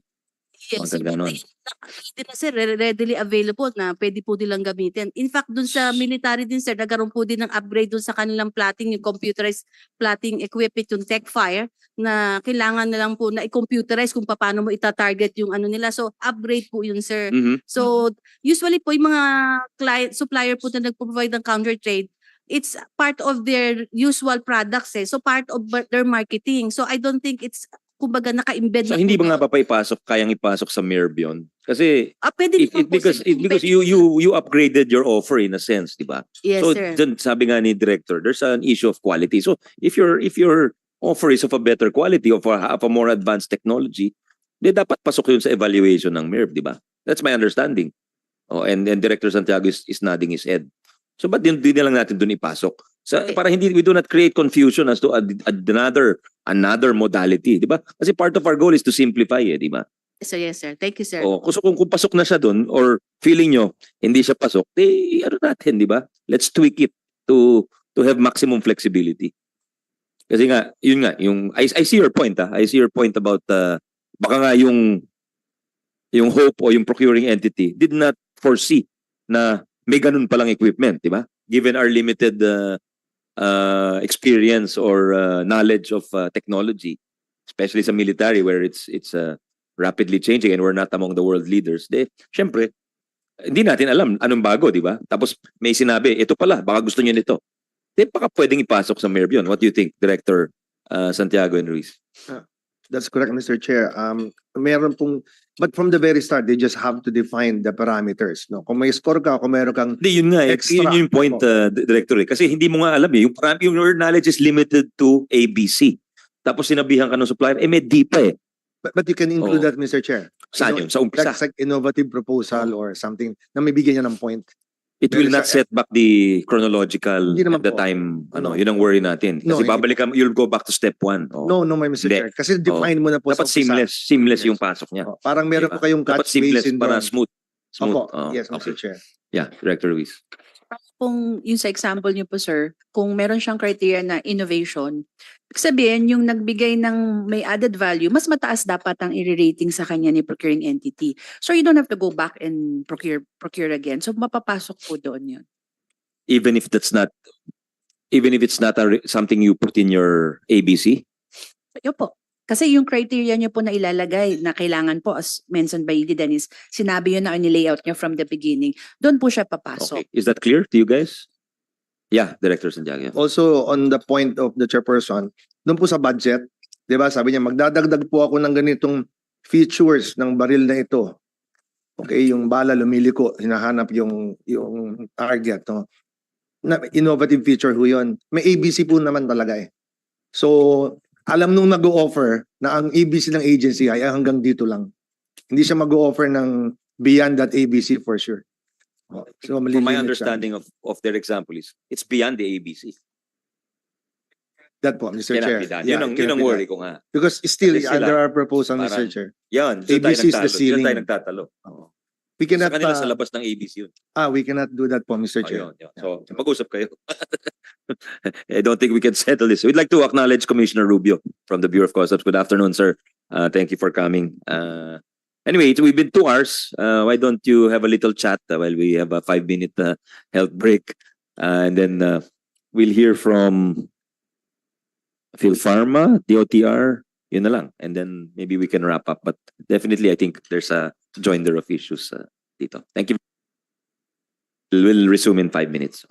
Yes, Mga ganon. hindi na, sir, readily available na pwede po nilang gamitin. In fact, dun sa military din, sir, nagkaroon po din ng upgrade dun sa kanilang plotting, yung computerized plotting equipment, yung TechFire, na kailangan na lang po na i-computerize kung paano mo ita-target yung ano nila. So, upgrade po yun, sir. Mhm. So, usually po yung mga supplier po na nag-provide ng counter trade, it's part of their usual products So, part of their marketing. So, I don't think it's kumbaga naka-embed So na hindi po ba nga papaipasok, kayang ipasok sa MIRB yun? Kasi pwede because you upgraded your offer in a sense, di ba? Yes, So sir. dun, sabi nga ni director, there's an issue of quality. So if your offer is of a better quality, of a more advanced technology, di dapat pasok yun sa evaluation ng MIRB, di ba? That's my understanding. Oh, and Director Santiago is nodding his head. So ba't di na lang natin dun ipasok? Para we do not create confusion as to another modality, di ba? Kasi part of our goal is to simplify, di ba? So yes, sir. Thank you, sir. O kung pasok na siya doon or feeling nyo hindi siya pasok, ano natin, di ba? Let's tweak it to have maximum flexibility. Kasi nga, I see your point, I see your point about baka nga yung hope o yung procuring entity did not foresee na may ganun palang equipment, di ba? Given our limited experience or knowledge of technology, especially sa military where it's rapidly changing and we're not among the world leaders, syempre, hindi natin alam anong bago, di ba? Tapos may sinabi, ito pala, baka gusto niyo nito. Baka pwedeng ipasok sa MIRB yun. What do you think, Director Santiago and Ruiz? That's correct, Mr. Chair. Meron pong, but from the very start, they just have to define the parameters. No? Kung may score ka, kung meron kang Hindi, yun nga. extra. Yun yung point, Director. Kasi hindi mo nga alam your knowledge is limited to ABC. Tapos sinabihan ka ng supplier, may D pa . But you can include that, Mr. Chair. Saan yun? Sa umpisa? Like innovative proposal or something na may bigyan niya ng point. It will Meron not sa- set back the chronological Hindi naman at the po. time. Ano, No. yun ang worry natin. No, Kasi hindi babalik ka, you'll go back to step 1. Oh. No, my Mr. Hindi. Chair. Kasi define mo na po Dapat sa umpisa. seamless yung pasok niya. Parang meron Diba? po kayong Dapat catch seamless basin para doon. smooth. Opo, Oh, yes, Mr. okay. Chair. Yeah, Director Ruiz. Kung yung sa example niyo po sir, kung meron siyang criteria na innovation, ibig sabihin yung nagbigay ng may added value, mas mataas dapat ang i-rating sa kanya ni procuring entity. So you don't have to go back and procure again. So mapapasok po doon yun. Even if it's not something you put in your ABC. Yun po. Kasi yung criteria niyo po na ilalagay na kailangan po as mentioned by Dennis, sinabi yun na ni-layout niyo from the beginning. Doon po siya papasok. Okay. Is that clear to you guys? Yeah, Director Santiago. Also, on the point of the chairperson, doon po sa budget, di ba, sabi niya, magdadagdag po ako ng ganitong features ng baril na ito. Okay, yung bala lumiliko, hinahanap yung target. No? Na, innovative feature ho yun. May ABC po naman talaga eh. So, alam nung nag-o-offer na ang ABC ng agency ay hanggang dito lang. Hindi siya mag-o-offer ng beyond that ABC for sure. So, From my malilimit siya. understanding of their example is, it's beyond the ABC. That po, Mr. Cannot Chair. be done. Yeah, yun cannot ang be worry done. ko nga. Because still, Kasi sila, under our proposal, Mr. parang- Chair, Yan, dyan tayo ABC is the nagtalo. Dyan ceiling. tayo nagtatalo. We Sa cannot, kanila sa labas ng ABC yun. we cannot do that po, Mr. Chair. Yun. So, mag-usap kayo. I don't think we can settle this. We'd like to acknowledge Commissioner Rubio from the Bureau of Customs. Good afternoon, sir. Thank you for coming. Anyway, we've been 2 hours. Why don't you have a little chat while we have a 5-minute health break? And then we'll hear from PhilPharma, DOTR, yun na lang. And then maybe we can wrap up. But definitely, I think there's a joinder of issues dito. Thank you. We'll resume in 5 minutes.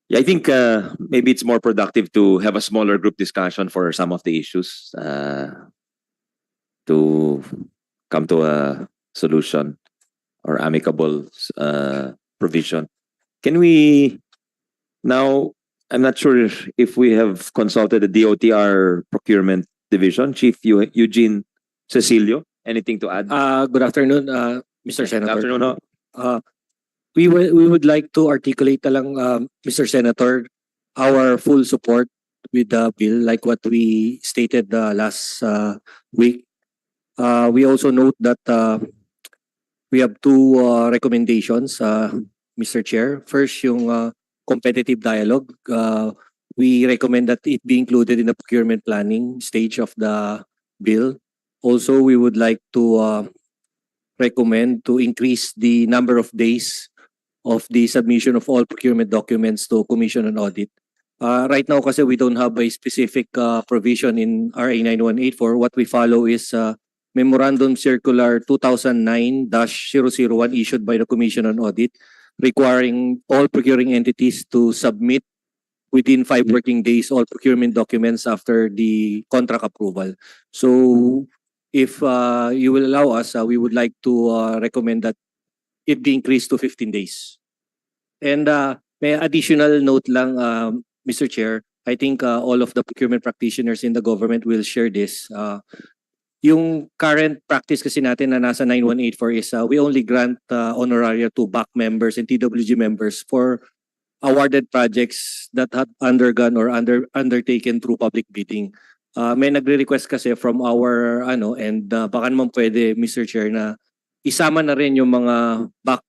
Yeah, I think maybe it's more productive to have a smaller group discussion for some of the issues to come to a solution or amicable provision. Can we now? I'm not sure if we have consulted the DOTR procurement division, Chief Eugene Cecilio. Anything to add? Good afternoon, Mr. Good Senator. afternoon. Ho. We would like to articulate lang, Mr. Senator, our full support with the bill, like what we stated last week. We also note that we have two recommendations, Mr. Chair. First, yung competitive dialogue. We recommend that it be included in the procurement planning stage of the bill. Also, we would like to recommend to increase the number of days of the submission of all procurement documents to Commission on Audit. Right now, kasi we don't have a specific provision in RA 9184. What we follow is Memorandum Circular 2009-001 issued by the Commission on Audit, requiring all procuring entities to submit within 5 working days all procurement documents after the contract approval. So, if you will allow us, we would like to recommend that it be increased to 15 days. And may additional note lang, Mr. Chair, I think all of the procurement practitioners in the government will share this. Yung current practice kasi natin na nasa 9184 is we only grant honoraria to back members and TWG members for awarded projects that have undergone or undertaken through public bidding. May nagre-request kasi from our and baka naman pwede, Mr. Chair, na isama na rin yung mga back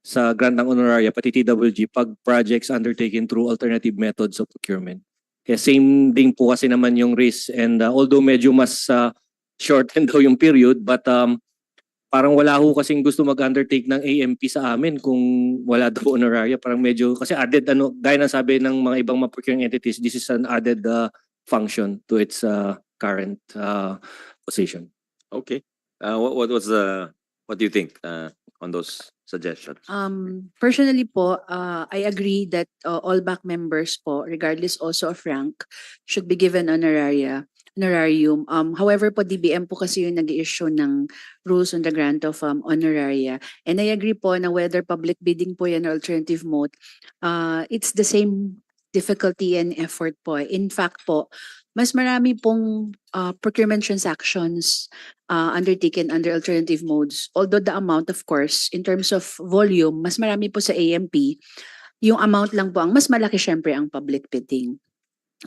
sa grant ng honoraria pati TWG pag projects undertaken through alternative methods of procurement. Kaya same din po kasi naman yung risk, and although medyo mas shorten daw yung period, but parang wala ho kasing gusto mag-undertake ng AMP sa amin kung wala daw honoraria. Parang medyo, kasi added, gaya ng sabi ng mga ibang procuring entities, this is an added function to its current position. Okay. What do you think on those suggestions? Personally po, I agree that all back members po, regardless also of rank, should be given honorarium. However po, DBM po kasi yung nag-issue ng rules on the grant of honoraria. And I agree po na whether public bidding po yan or alternative mode, it's the same difficulty and effort po. In fact po, mas marami pong procurement transactions undertaken under alternative modes. Although the amount, of course, in terms of volume, mas marami po sa AMP. Yung amount lang po ang mas malaki syempre ang public bidding.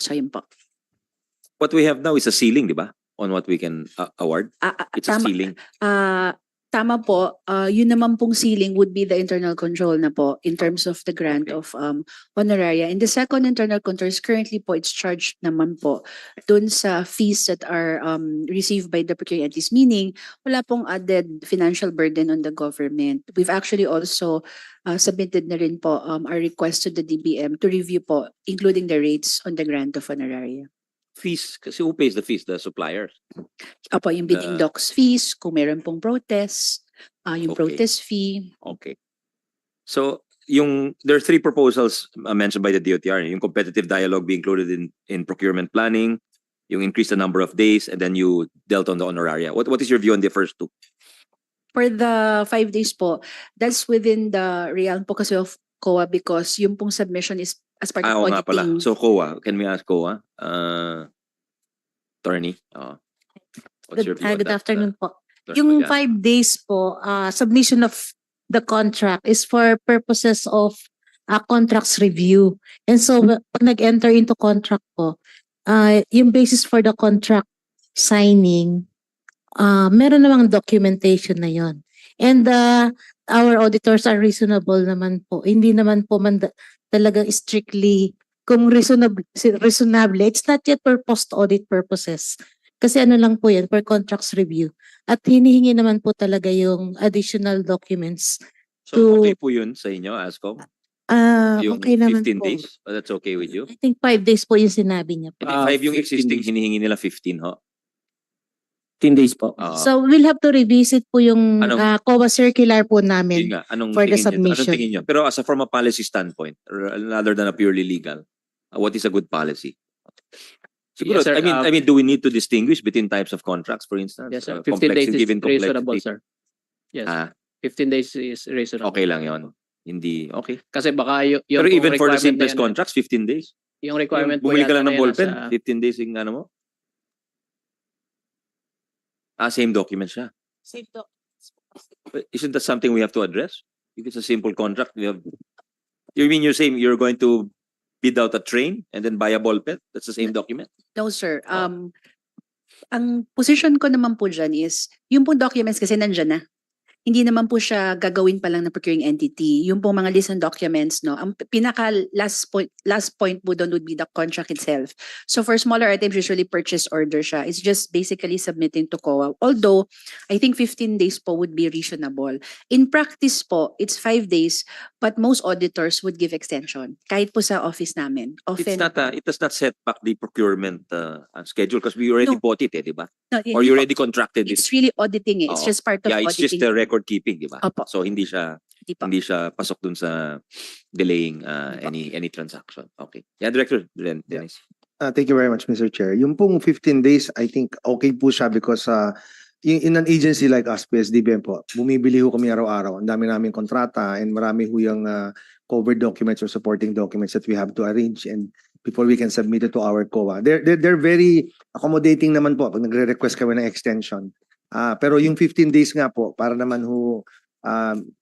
So yun po. What we have now is a ceiling, di ba? On what we can award. It's a ceiling. Tama po. Yun naman pong ceiling would be the internal control na po in terms of the grant of honoraria. And the second internal control is currently po, it's charged naman po dun sa fees that are received by the procuring entities. Meaning, wala pong added financial burden on the government. We've actually also submitted na rin po our request to the DBM to review po, including the rates on the grant of honoraria. Fees, kasi who pays the fees? The suppliers? Apo, yung bidding docs fees, kung meron pong protest, yung protest fee. Okay. So, there are 3 proposals mentioned by the DOTR. Yung competitive dialogue be included in procurement planning, yung increase the number of days, and then you dealt on the honoraria. What is your view on the first 2? For the 5 days po, that's within the realm po kasi of COA because yung pong submission is as part of Oo nga pala. auditing. So, COA. Can we ask COA? Attorney? What's your view on Good that? afternoon po. Dr. Yung Pagan? 5 days po, submission of the contract is for purposes of contracts review. And so, pag nag-enter into contract po, yung basis for the contract signing, meron namang documentation na yon. And our auditors are reasonable naman po. Hindi naman po talaga strictly kung reasonable, it's not yet for post-audit purposes. Kasi lang po yan, for contracts review. At hinihingi naman po talaga yung additional documents. So, okay po yun sa inyo, ASCOM? Yung Okay naman 15 po. days? That's okay with you? I think 5 days po yung sinabi niya po. 5 yung existing, hinihingi nila 15, ho? 10 days po. So we'll have to revisit po yung Anong- COA circular po Yun namin nga, anong for the tingin niyo? Anong submission. tingin niyo? Pero from a policy standpoint, rather than a purely legal, what is a good policy? Siguro, Yes, sir. I mean, do we need to distinguish between types of contracts, for instance? Yes, sir. 15 days is given reasonable, complexity. sir. Yes. Ah, 15 days is reasonable. okay lang yon. Hindi, okay. Kasi baka yung Pero even for the requirement na simplest yan, contracts, 15 days? yung requirement po Bumili ka yata lang na ng yan ballpen, nasa- 15 days yung ano mo? Same document siya. Same doc. But isn't that something we have to address? If it's a simple contract, we have... You mean you're saying you're going to bid out a train and then buy a ball pen? That's the same document? No, sir. Ang position ko naman po dyan is, yung pong documents kasi nandyan na. Hindi naman po siya gagawin pa lang ng procuring entity. Yung pong mga list and documents, no, ang pinaka last point po doon would be the contract itself. So for smaller items, usually purchase order siya. It's just basically submitting to COA. Although, I think 15 days po would be reasonable. In practice po, it's 5 days, but most auditors would give extension. Kahit po sa office namin. Often, It does not set back the procurement schedule because we already No. bought it, di ba? No, Or you already contracted it. it's really auditing eh. It's Oo. just part of Yeah, it's just auditing. record keeping, di ba? Opo. So hindi siya pasok dun sa delaying any transaction. Okay. Yeah, Director Dennis. Thank you very much, Mr. Chair. Yung pong 15 days, I think okay po siya because in an agency like us, DBM po, bumibili ho kami araw-araw. Ang dami namin kontrata and marami ho yung covered documents or supporting documents that we have to arrange and before we can submit it to our COA. They're very accommodating naman po pag nagre-request kami ng extension. Pero yung 15 days nga po, para naman ho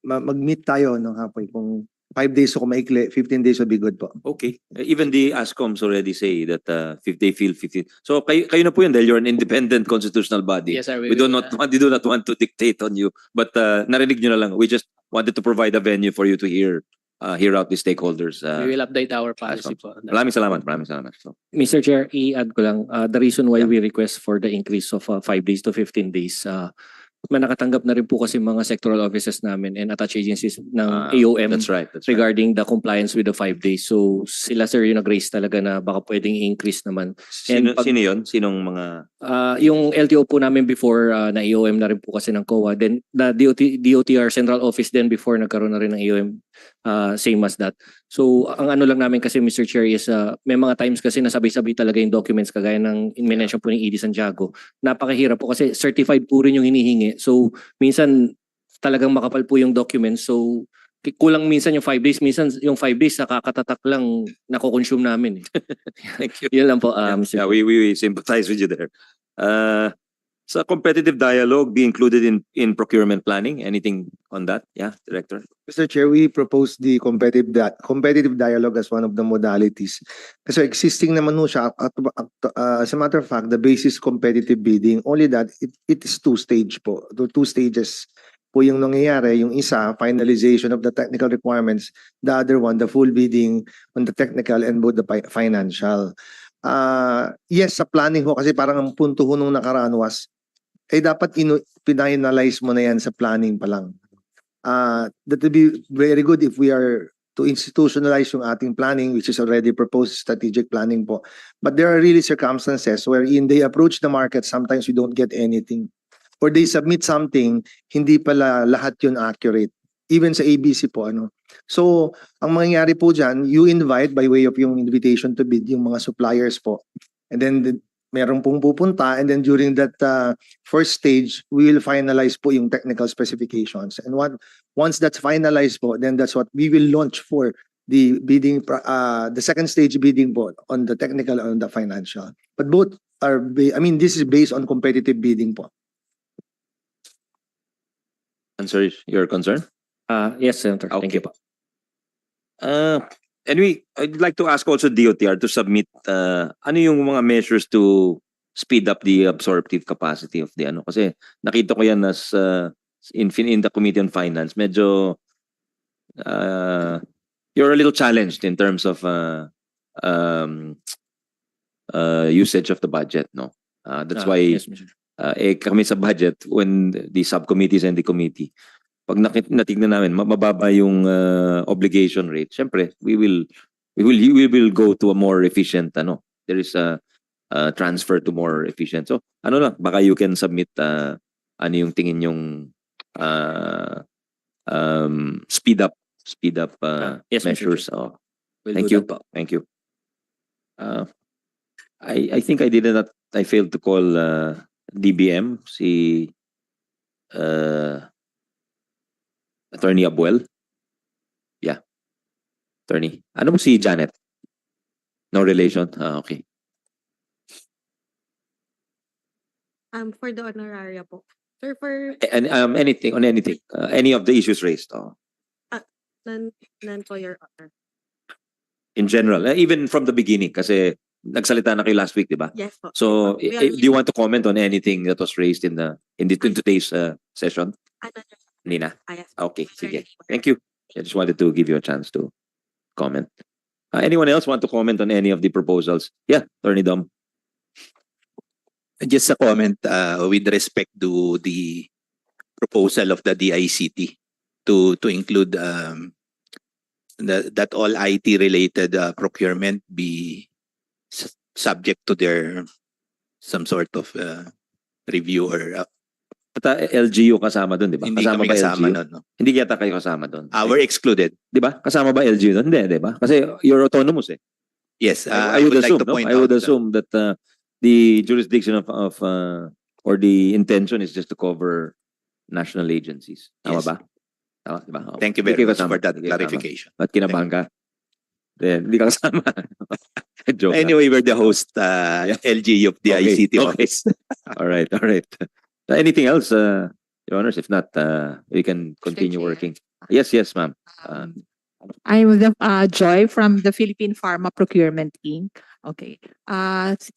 mag-meet tayo no hapoy kung 5 days o kung maikli, 15 days would be good po. Okay. Even the ASCOMs already say that if they feel 15. So kayo na po yun dahil you're an independent constitutional body. Yes, sir. We do not want to dictate on you. But narinig nyo na lang. We just wanted to provide a venue for you to hear out the stakeholders. We will update our policy po. Maraming salamat. So, Mr. Chair, i-add ko lang, the reason why we request for the increase of 5 days to 15 days, may nakatanggap na rin po kasi mga sectoral offices namin and attached agencies ng AOM that's right. regarding the compliance with the 5 days. So sila sir yung nag-raise talaga na baka pwedeng i-increase naman. Sino pag- yun? Sinong mga... Yung LTO po namin before na AOM na rin po kasi ng COA. Then the DOTR Central Office din before nagkaroon na rin ng AOM, same as that. So ang ano lang namin kasi Mr. Chair is may mga times kasi nasabay-sabay talaga yung documents kagaya ng mention po ng ED Santiago. Napakahirap po kasi certified po rin yung hinihingi. So minsan talagang makapal po yung documents. So kulang minsan yung 5 days, minsan yung 5 days sa kakatatak lang nako-consume namin. Thank you. Yun lang po, Mr. Yeah, we sympathize with you there. Sa competitive dialogue, be included in procurement planning. Anything on that? Yeah, Director. Mr. Chair, we propose the competitive dialogue as one of the modalities. Kasi existing naman ho siya. As a matter of fact, the basis competitive bidding, only that it is two-stage po. Two stages po yung nangyayari. Yung isa, finalization of the technical requirements. The other one, the full bidding on the technical and both the financial. Yes, sa planning ho, kasi parang ang punto ho nung nakaraan was, dapat pinanalyze mo na yan sa planning pa lang. That would be very good if we are to institutionalize yung ating planning, which is already proposed strategic planning po. But there are really circumstances wherein they approach the market, sometimes we don't get anything. Or they submit something, hindi pala lahat yun accurate. Even sa ABC po, ano. So, ang mangyayari po dyan, you invite by way of yung invitation to bid yung mga suppliers po. And then, meron pong pupunta and then during that first stage, we will finalize po yung technical specifications. And once that's finalized po, then that's what we will launch for the bidding, the second stage bidding po on the technical and the financial. But both are, this is based on competitive bidding po. Answer your concern? Yes, Senator. Okay. Thank you po. Anyway, I'd like to ask also DOTR to submit ano yung mga measures to speed up the absorptive capacity of the ano kasi nakita ko yan as in the Committee on Finance medyo you're a little challenged in terms of usage of the budget, no? That's why Yes, Mr. kami sa budget when the subcommittees and the committee pag natignan namin mababa yung obligation rate, syempre we will go to a more efficient ano. There is transfer to more efficient. So ano lang, baka you can submit ano yung tingin yung speed up yes, Mr. measures. Chair. Oh, We'll thank do you. that po. Thank you. I think I failed to call DBM si Attorney Abuel. Yeah. Attorney. Ano mo si Janet? No relation? Okay. For the honoraria po. Sir, for And anything on anything, any of the issues raised. none po, Your Honor. In general, even from the beginning, kasi nagsalita na kayo last week, di ba? Yes po. So, We are- do you want to comment on anything that was raised in today's session? Nina? Yes. Okay, sige. Thank you. I just wanted to give you a chance to comment. Anyone else want to comment on any of the proposals? Yeah, Attorney Dom. Just a comment with respect to the proposal of the DICT to include that all IT related procurement be subject to their some sort of review or LGU kasama doon, di ba? Hindi kami ba kasama LGU? nun, no? Hindi yata kayo kasama doon. We're excluded. Di ba? Kasama ba LGU doon? Hindi, di ba? Kasi you're autonomous eh. Yes, I would like assume, to no? point I would out assume that the jurisdiction of or the intention is just to cover national agencies. Tama Yes. ba? Tama, di ba? Oh. Thank you Hindi very kayo much kasama. for that Hindi kayo kasama. clarification. Ba't kinabahan ka? Hindi ka kasama. Joke lang. Anyway, we're the host LG of the Okay, ICT okay. office. All right. Anything else, Your Honors? If not, we can continue Chair. working. Yes, ma'am. I'm Joy from the Philippine Pharma Procurement Inc. Okay.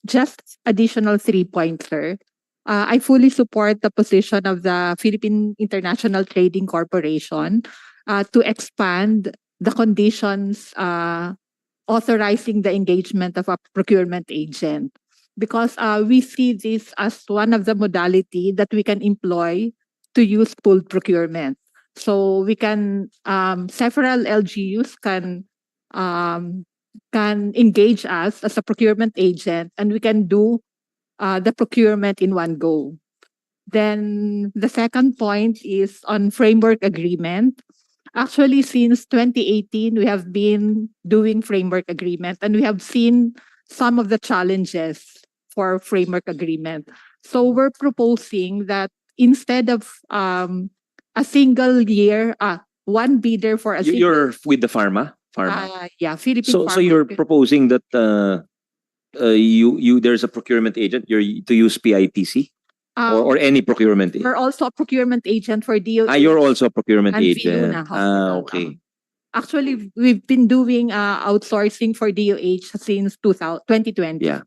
Just additional 3 points, sir. I fully support the position of the Philippine International Trading Corporation to expand the conditions authorizing the engagement of a procurement agent, because we see this as one of the modality that we can employ to use pooled procurement. So we can several LGUs can engage us as a procurement agent, and we can do the procurement in one go. Then the second point is on framework agreement. Actually, since 2018, we have been doing framework agreement, and we have seen some of the challenges for framework agreement. So we're proposing that instead of a single year, one bidder for a single. You're with the pharma? Yeah, Philippine So Pharma. you're proposing that there's a procurement agent to use PITC or any procurement agent? We're also a procurement agent for DOH. You're also a procurement and agent. Viluna Hospital. Okay. Actually, we've been doing outsourcing for DOH since 2020. Yeah.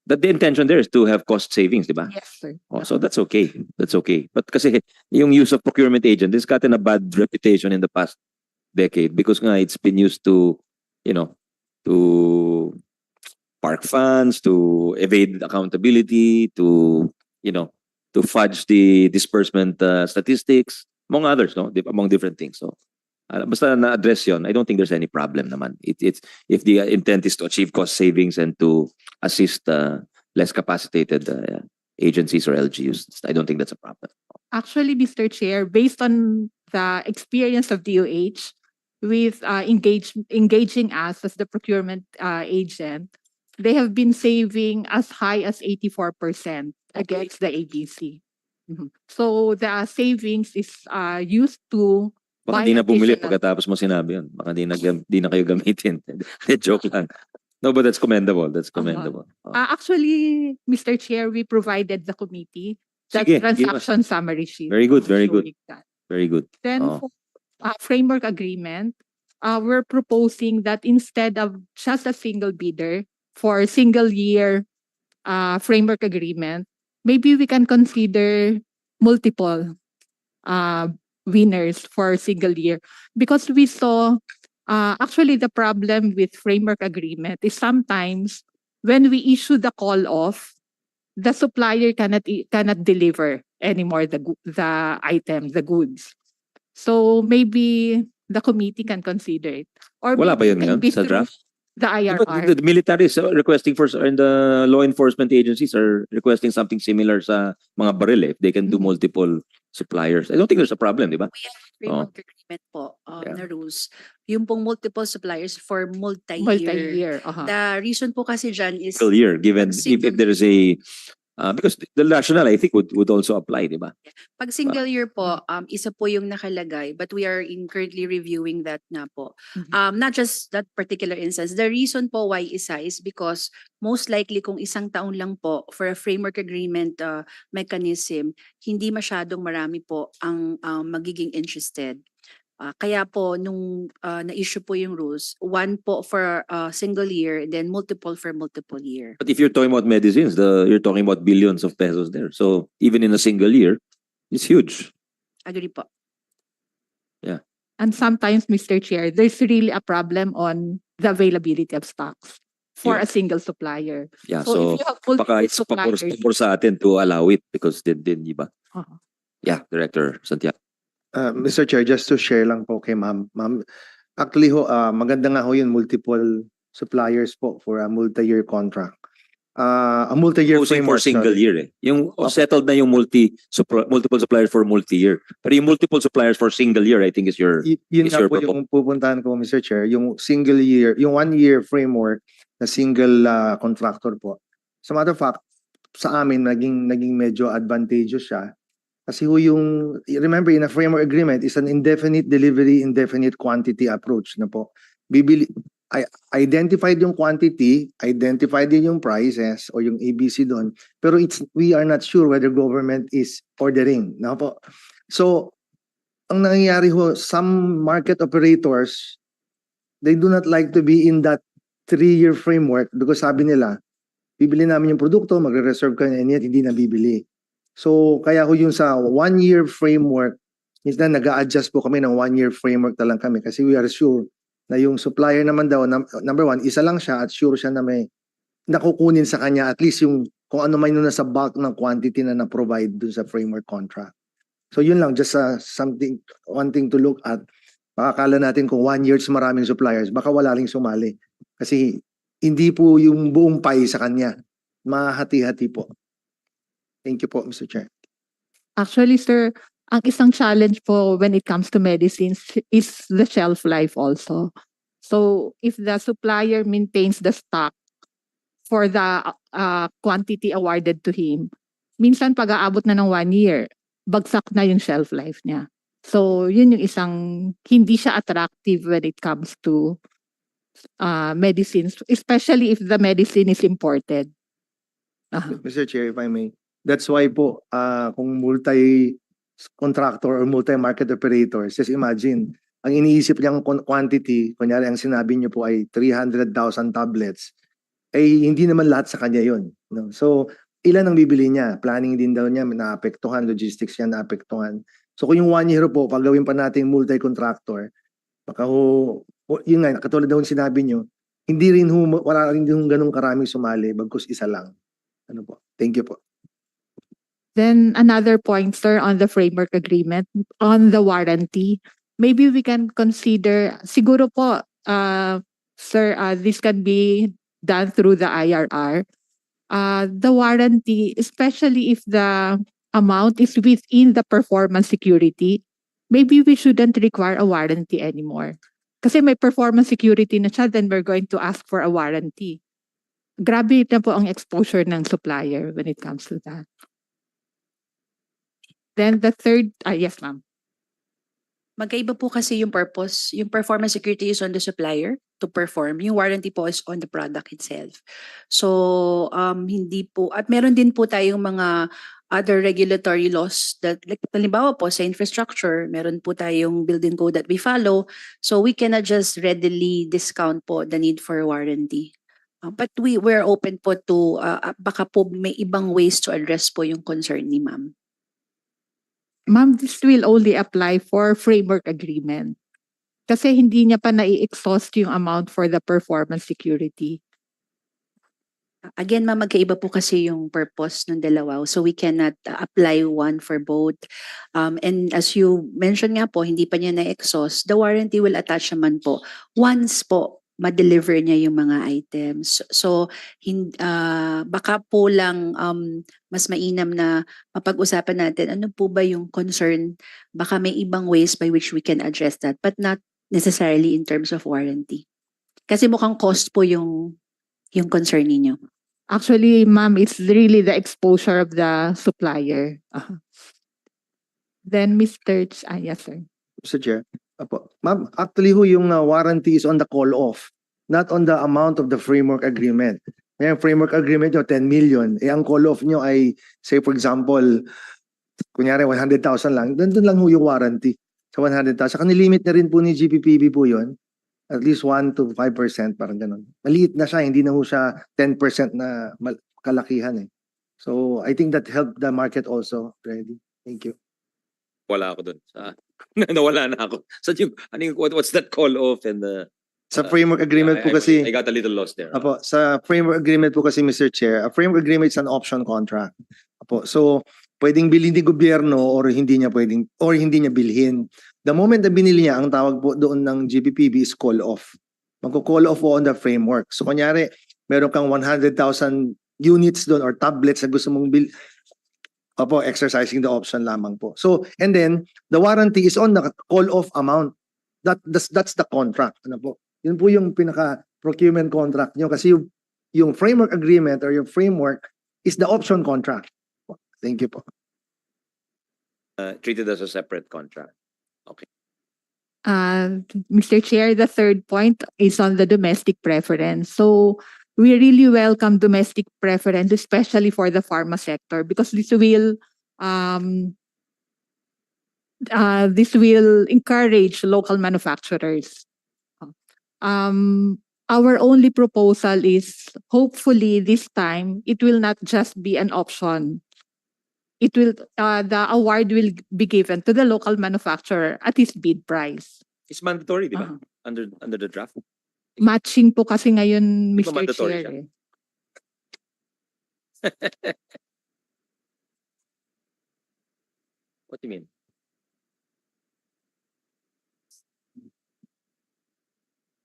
But the intention there is to have cost savings, di ba? Yes, sir. Oh, so that's okay. That's okay. But kasi yung use of procurement agent has gotten a bad reputation in the past decade because nga it's been used to, to park funds, to evade accountability, to fudge the disbursement statistics, among others, no? Among different things. So, basta na-address yun, I don't think there's any problem naman. It's if the intent is to achieve cost savings and to assist less capacitated agencies or LGUs, I don't think that's a problem. Actually, Mr. Chair, based on the experience of DOH with engaging us as the procurement agent, they have been saving as high as 84% against the ABC. So the savings is used to Baka buy di na bumili additional. pagkatapos mo sinabi yun. Baka di na kayo gamitin. Joke lang. No, but that's commendable. That's commendable. Actually, Mr. Chair, we provided the committee that Sige, give us. transaction summary sheet. Very good, very good. showing that. Very good. Then Oh. for framework agreement, we're proposing that instead of just a single bidder for a single year framework agreement, maybe we can consider multiple winners for a single year, because we saw actually the problem with framework agreement is sometimes when we issue the call off, the supplier cannot deliver anymore the item, the goods. So maybe the committee can consider it. Or Wala ba maybe yun it can ngayon be sa through- draft? The But IRR. the military is requesting for, and the law enforcement agencies are requesting something similar sa mga baril eh. They can do multiple suppliers. I don't think there's a problem, di ba? Framework agreement po Yeah. na rules. Yung pong multiple suppliers for multi-year. Multi-year. The reason po kasi dyan is Single year, given if there is a because the rationale I think would also apply, di ba? pag single year po, isa po yung nakalagay, but we are currently reviewing that na po. Not just that particular instance. The reason po why isa is because most likely kung isang taon lang po for a framework agreement mechanism, hindi masyadong marami po ang magiging interested. Kaya po nung na-issue po yung rules, one po for single year, then multiple for multiple year. But if you're talking about medicines, you're talking about billions of pesos there. So even in a single year, it's huge. Agree po. Yeah. And sometimes, Mr. Chair, there's really a problem on the availability of stocks for Yeah. a single supplier. Yeah, So if so you have multiple baka it's suppliers, papor sa atin to allow it because di ba? Uh-huh. Yeah, Director Santiago. Mr. Chair, just to share lang po kay ma'am. Ma'am, actually ho, maganda nga ho yun, multiple suppliers po for a multi-year contract. A multi-year Proposing for framework. single year eh. Yung settled na yung multiple suppliers for multi-year. Pero yung multiple suppliers for single year, I think is your Yun is nga your po yung pupuntahan ko, Mr. Chair, yung single year, yung 1 year framework na single contractor po. As a matter of fact, sa amin, naging medyo advantageous siya. Kasi remember, in a framework agreement, is an indefinite delivery, indefinite quantity approach na po. Identified yung quantity, identified din yung prices or yung ABC doon, pero we are not sure whether government is ordering. Na po. So, ang nangyayari ho, some market operators, they do not like to be in that 3-year framework because sabi nila, bibili namin yung produkto, magre-reserve ka na, and yet hindi na bibili. So, kaya ko yung sa 1-year framework, minsan nag-a-adjust po kami ng 1-year framework na lang kami kasi we are sure na yung supplier naman daw, number one, isa lang siya at sure siya na may nakukunin sa kanya at least yung kung ano man yung nasa bulk ng quantity na na-provide dun sa framework contract. So, yun lang, just one thing to look at. Makakala natin kung 1 year sa maraming suppliers, baka wala ring sumali. Kasi hindi po yung buong pie sa kanya. Mahati-hati po. Thank you po, Mr. Chair. actually, sir, ang isang challenge po when it comes to medicines is the shelf life also. So if the supplier maintains the stock for the quantity awarded to him, minsan pag-aabot na ng 1 year, bagsak na yung shelf life niya. So yun yung isang hindi siya attractive when it comes to medicines, especially if the medicine is imported. Mr. Chair, if I may. That's why po, kung multi-contractor or multi-market operators, just imagine, ang iniisip niyang quantity, kunyari ang sinabi niyo po ay 300,000 tablets, ay hindi naman lahat sa kanya yun. No? So, ilan ang bibili niya? Planning din daw niya, naapektuhan, logistics niya naapektuhan. So, kung yung 1 year po, pag gawin pa natin multi-contractor, baka yun nga, katulad daw sinabi niyo, wala rin din ganun karaming sumali, bagkus isa lang. Ano po? Thank you po. Then another point, sir, on the framework agreement, on the warranty, maybe we can consider, siguro po, sir, this can be done through the IRR. The warranty, especially if the amount is within the performance security, maybe we shouldn't require a warranty anymore. Kasi may performance security na siya, then we're going to ask for a warranty. Grabe na po ang exposure ng supplier when it comes to that. Then the third, yes ma'am. Magkaiba po kasi yung purpose. Yung performance security is on the supplier to perform. Yung warranty po is on the product itself. So, hindi po, at meron din po tayong mga other regulatory laws that, like, halimbawa po sa infrastructure, meron po tayong building code that we follow. So, we cannot just readily discount po the need for warranty. But we're open po to, baka po may ibang ways to address po yung concern ni ma'am. Ma'am, this will only apply for framework agreement. Kasi hindi niya pa na-exhaust yung amount for the performance security. Again, ma'am, magkaiba po kasi yung purpose ng dalawa. So we cannot apply one for both. And as you mentioned nga po, hindi pa niya na-exhaust, the warranty will attach naman po once po ma-deliver niya yung mga items. So baka po lang mas mainam na mapag-usapan natin ano po ba yung concern. Baka may ibang ways by which we can address that, but not necessarily in terms of warranty. Kasi mukhang cost po yung concern ninyo. Actually, ma'am, it's really the exposure of the supplier. Then, yes, sir. Mr. Chair. Apo. Ma'am, actually yung warranty is on the call-off, not on the amount of the framework agreement. Yung framework agreement nyo, 10 million. Ang call-off nyo ay, say for example, kunyari 100,000 lang, doon lang yung warranty sa 100,000. Saka nilimit na rin po ni GPPB po yun. At least 1 to 5%, parang ganun. Maliit na siya, hindi na ho siya 10% na kalakihan eh. So I think that helped the market also already. Thank you. Wala ako dun. Nawala na ako. What's that call off and the... Sa framework agreement po kasi... I got a little lost there. Apo, sa framework agreement po kasi, Mr. Chair, a framework agreement is an option contract. Apo, so pwedeng bilhin ni gobyerno or hindi niya bilhin. The moment na binili niya, ang tawag po doon ng GPPB is call off. Magko-call off po on the framework. So kunyari, meron kang 100,000 units doon or tablets na gusto mong Opo, exercising the option lamang po. So, and then, the warranty is on the call-off amount. That's the contract. Ano po? Yun po yung pinaka-procurement contract nyo kasi yung framework agreement or yung framework is the option contract. Thank you po. Treated as a separate contract. Okay. Mr. Chair, the third point is on the domestic preference. So we really welcome domestic preference, especially for the pharma sector, because this will encourage local manufacturers. Our only proposal is hopefully this time it will not just be an option. It will the award will be given to the local manufacturer at his bid price. It's mandatory, di ba? Under the draft. Matching po kasi ngayon, Di ba Mr. mandatory Chair. siya? What do you mean?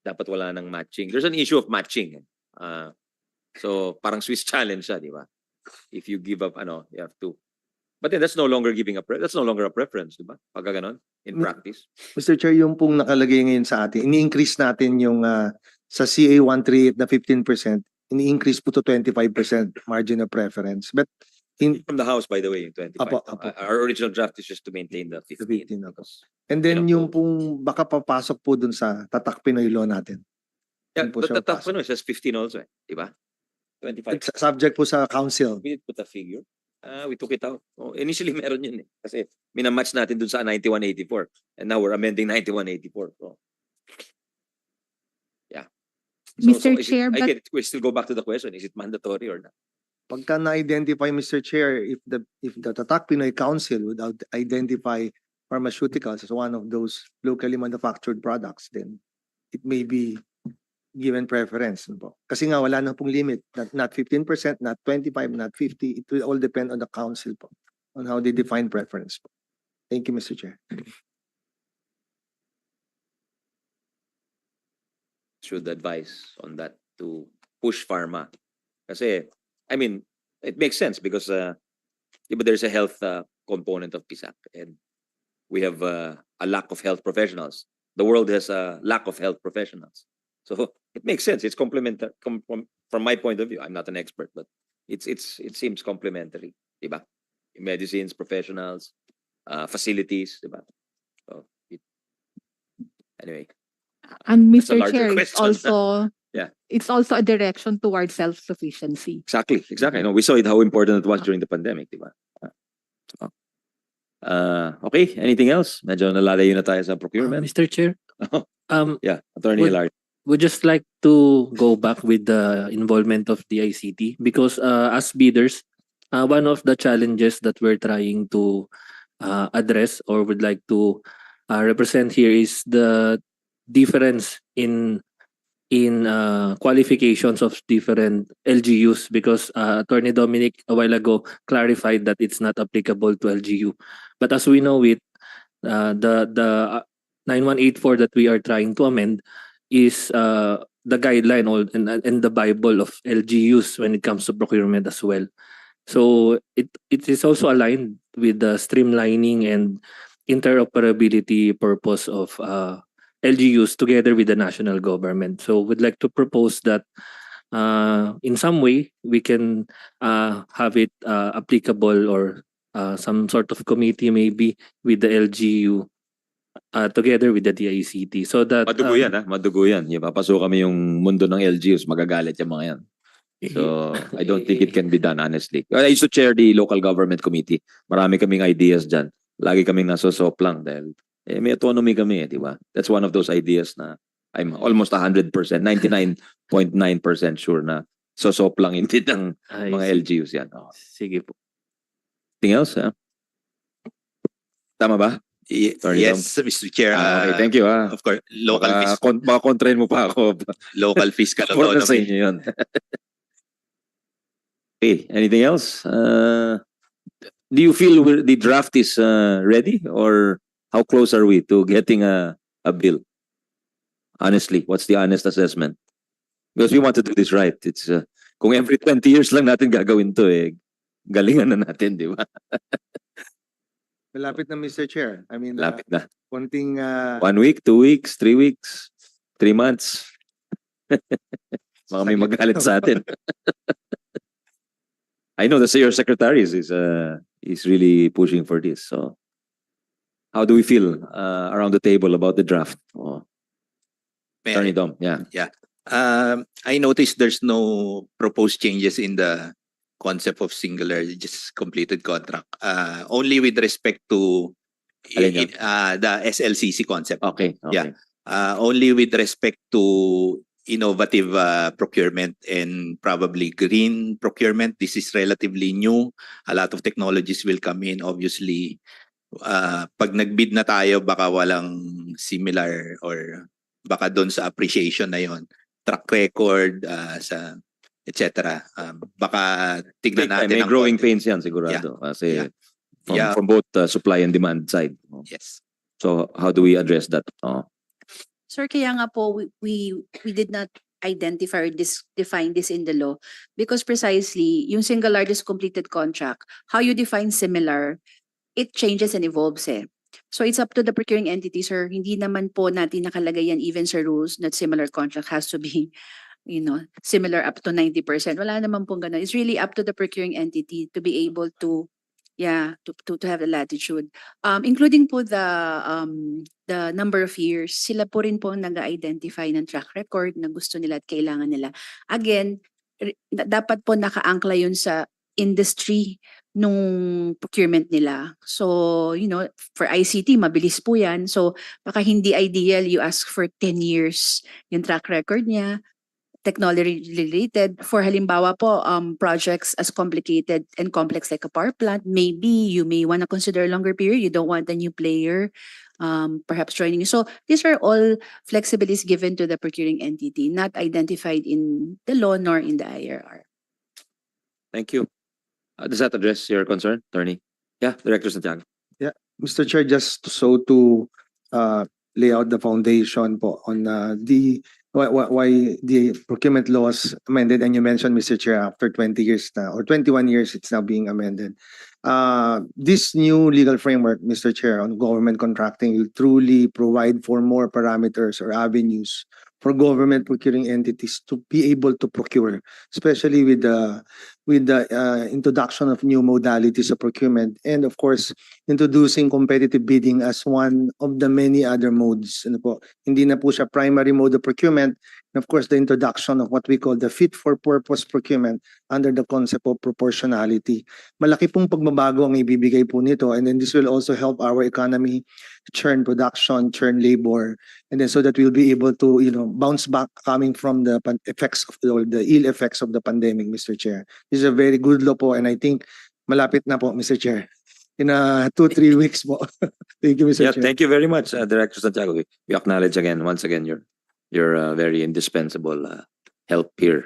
Dapat wala nang matching. There's an issue of matching. So parang Swiss challenge siya, di ba? If you give up, you have to. But then that's no longer that's no longer a preference, di ba? Pagka ganon, in practice. Mr. Chair, yung pong nakalagay ngayon sa atin, ini-increase natin yung sa CA 138 na 15%, ini-increase po to 25% margin of preference. But from the House, by the way, 25. Apo. Our original draft is just to maintain the 15. And then yung pong baka papasok po dun sa Tatak Pinoy law natin. Yeah, Yun po but siya the one says 15 also, di ba? 25. It's subject po sa council. We did put a figure. We took it out. Initially meron yun eh. Kasi minamatch natin dun sa 9184. And now we're amending 9184. So, yeah. Mr. Chair, we still go back to the question, is it mandatory or not? Pagka na-identify, Mr. Chair, if the Tatak Pinoy Council would identify pharmaceuticals as one of those locally manufactured products, then it may be given preference. Kasi nga wala na pong limit, not 15%, not 25%, not 50%. It will all depend on the council po, on how they define preference po. Thank you, Mr. Chair. Should advise on that to push pharma. Kasi, I mean, it makes sense because there's a health component of PSAC and we have a lack of health professionals. The world has a lack of health professionals. So it makes sense. It's complementary from my point of view. I'm not an expert, but it seems complementary, diba? Medicines, professionals, facilities, diba? So anyway. And That's a Mr. larger Chair, it's question. also Yeah. it's also a direction towards self-sufficiency. Exactly. I know. We saw it how important it was during the pandemic, diba? Okay, anything else? Medyo nalalayo na tayo sa procurement. Mr. Chair, yeah, Attorney Larry. would just like to go back with the involvement of the ICT because as bidders, one of the challenges that we're trying to address or would like to represent here is the difference in qualifications of different LGUs because Attorney Dominic a while ago clarified that it's not applicable to LGU. But as we know it, the 9184 that we are trying to amend is the guideline and the Bible of LGUs when it comes to procurement as well. So it is also aligned with the streamlining and interoperability purpose of LGUs together with the national government. So we'd like to propose that in some way we can have it applicable or some sort of committee maybe with the LGU together with the DICT so that Madugo yan, ha? Madugo yan. Papasok kami yung mundo ng LGUs, magagalit yung mga yan. So, I don't think it can be done, honestly. I used to chair the local government committee. Marami kaming ideas dyan. Lagi kaming nasosop lang dahil may autonomy kami, di ba? That's one of those ideas na I'm almost 100%, 99.9% sure na sosop lang hindi ng mga LGUs yan. Oh. Sige po. Anything else? Ha? Tama ba? Yes, Mr. Chair. Okay, thank you. Of course, local fiscal. Baka kontrahin mo pa ako. Local fiscal For sa autonomy. inyo yun. Okay, anything else? Do you feel the draft is ready or how close are we to getting a bill? Honestly, what's the honest assessment? Because we want to do this right. It's kung every 20 years lang natin gagawin to galingan na natin, di ba? Malapit na, Mr. Chair. I mean, Lapit na. konting 1 week, 2 weeks, 3 weeks, 3 months. Mga may magalit sa atin. I know that your secretary is really pushing for this. So, how do we feel around the table about the draft? Oh. Attorney Dom, yeah. Yeah. I noticed there's no proposed changes in the concept of singular just completed contract. Only with respect to the SLCC concept. Okay. Yeah. Only with respect to innovative procurement and probably green procurement. This is relatively new. A lot of technologies will come in. Obviously, pag nagbid na tayo, baka walang similar or baka doon sa appreciation na yon, track record, sa etc. Baka tignan natin. May growing pains yan sigurado. Kasi from both supply and demand side. Yes. So how do we address that? Sir, kaya nga po we did not identify or define this in the law because precisely yung single largest completed contract, how you define similar, it changes and evolves eh. So it's up to the procuring entity, sir. Hindi naman po natin nakalagay yan even sa rules that similar contract has to be similar up to 90%. Wala naman pong ganun. It's really up to the procuring entity to be able to have the latitude. Including po the number of years, sila po rin po nag-identify ng track record na gusto nila at kailangan nila. Again, dapat po nakaangkla yun sa industry nung procurement nila. So, for ICT, mabilis po yan. So, baka hindi ideal you ask for 10 years yung track record niya. Technology related. For halimbawa po, projects as complicated and complex like a power plant, maybe you may want to consider a longer period. You don't want a new player perhaps joining you. So these are all flexibilities given to the procuring entity, not identified in the law nor in the IRR. Thank you. Does that address your concern, Attorney? Yeah, Director Santiago. Yeah, Mr. Chair, just to lay out the foundation po on why the procurement laws amended, and you mentioned, Mr. Chair, after 20 years now, or 21 years, it's now being amended. This new legal framework, Mr. Chair, on government contracting will truly provide for more parameters or avenues for government procuring entities to be able to procure, especially with the introduction of new modalities of procurement, and of course, introducing competitive bidding as one of the many other modes. Hindi na po siya primary mode of procurement, and of course, the introduction of what we call the fit-for-purpose procurement under the concept of proportionality. Malaki pong pagbabago ang ibibigay po nito, and then this will also help our economy churn production, churn labor, and then so that we'll be able to bounce back coming from the effects of the ill effects of the pandemic, Mr. Chair. This is a very good law po, and I think malapit na po, Mr. Chair. In 2-3 weeks po. Thank you, Mr. Chair. Thank you very much, Director Santiago. We acknowledge once again your very indispensable help here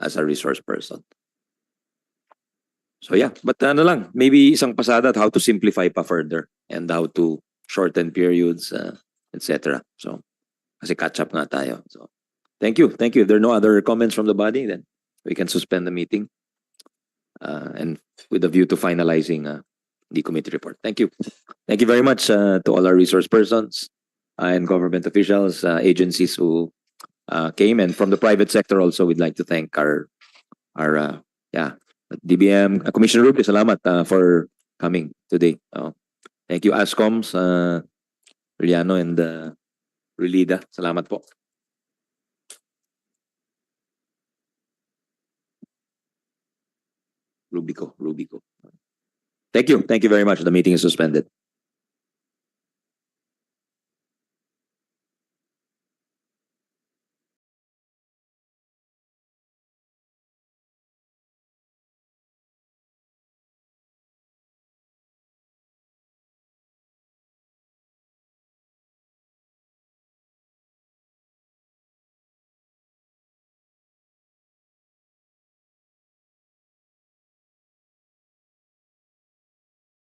as a resource person. So yeah, but maybe isang pasada at how to simplify pa further and how to shorten periods, etc. So kasi catch up nga tayo. So Thank you. Thank you. If there are no other comments from the body, then we can suspend the meeting. And with a view to finalizing the committee report. Thank you. Thank you very much to all our resource persons and government officials, agencies who came, and from the private sector also. We'd like to thank our DBM Commissioner Ruby. Salamat for coming today. Thank you, ASCOMs, Riano and Relida. Salamat po. Rubico. Thank you. Thank you very much. The meeting is suspended.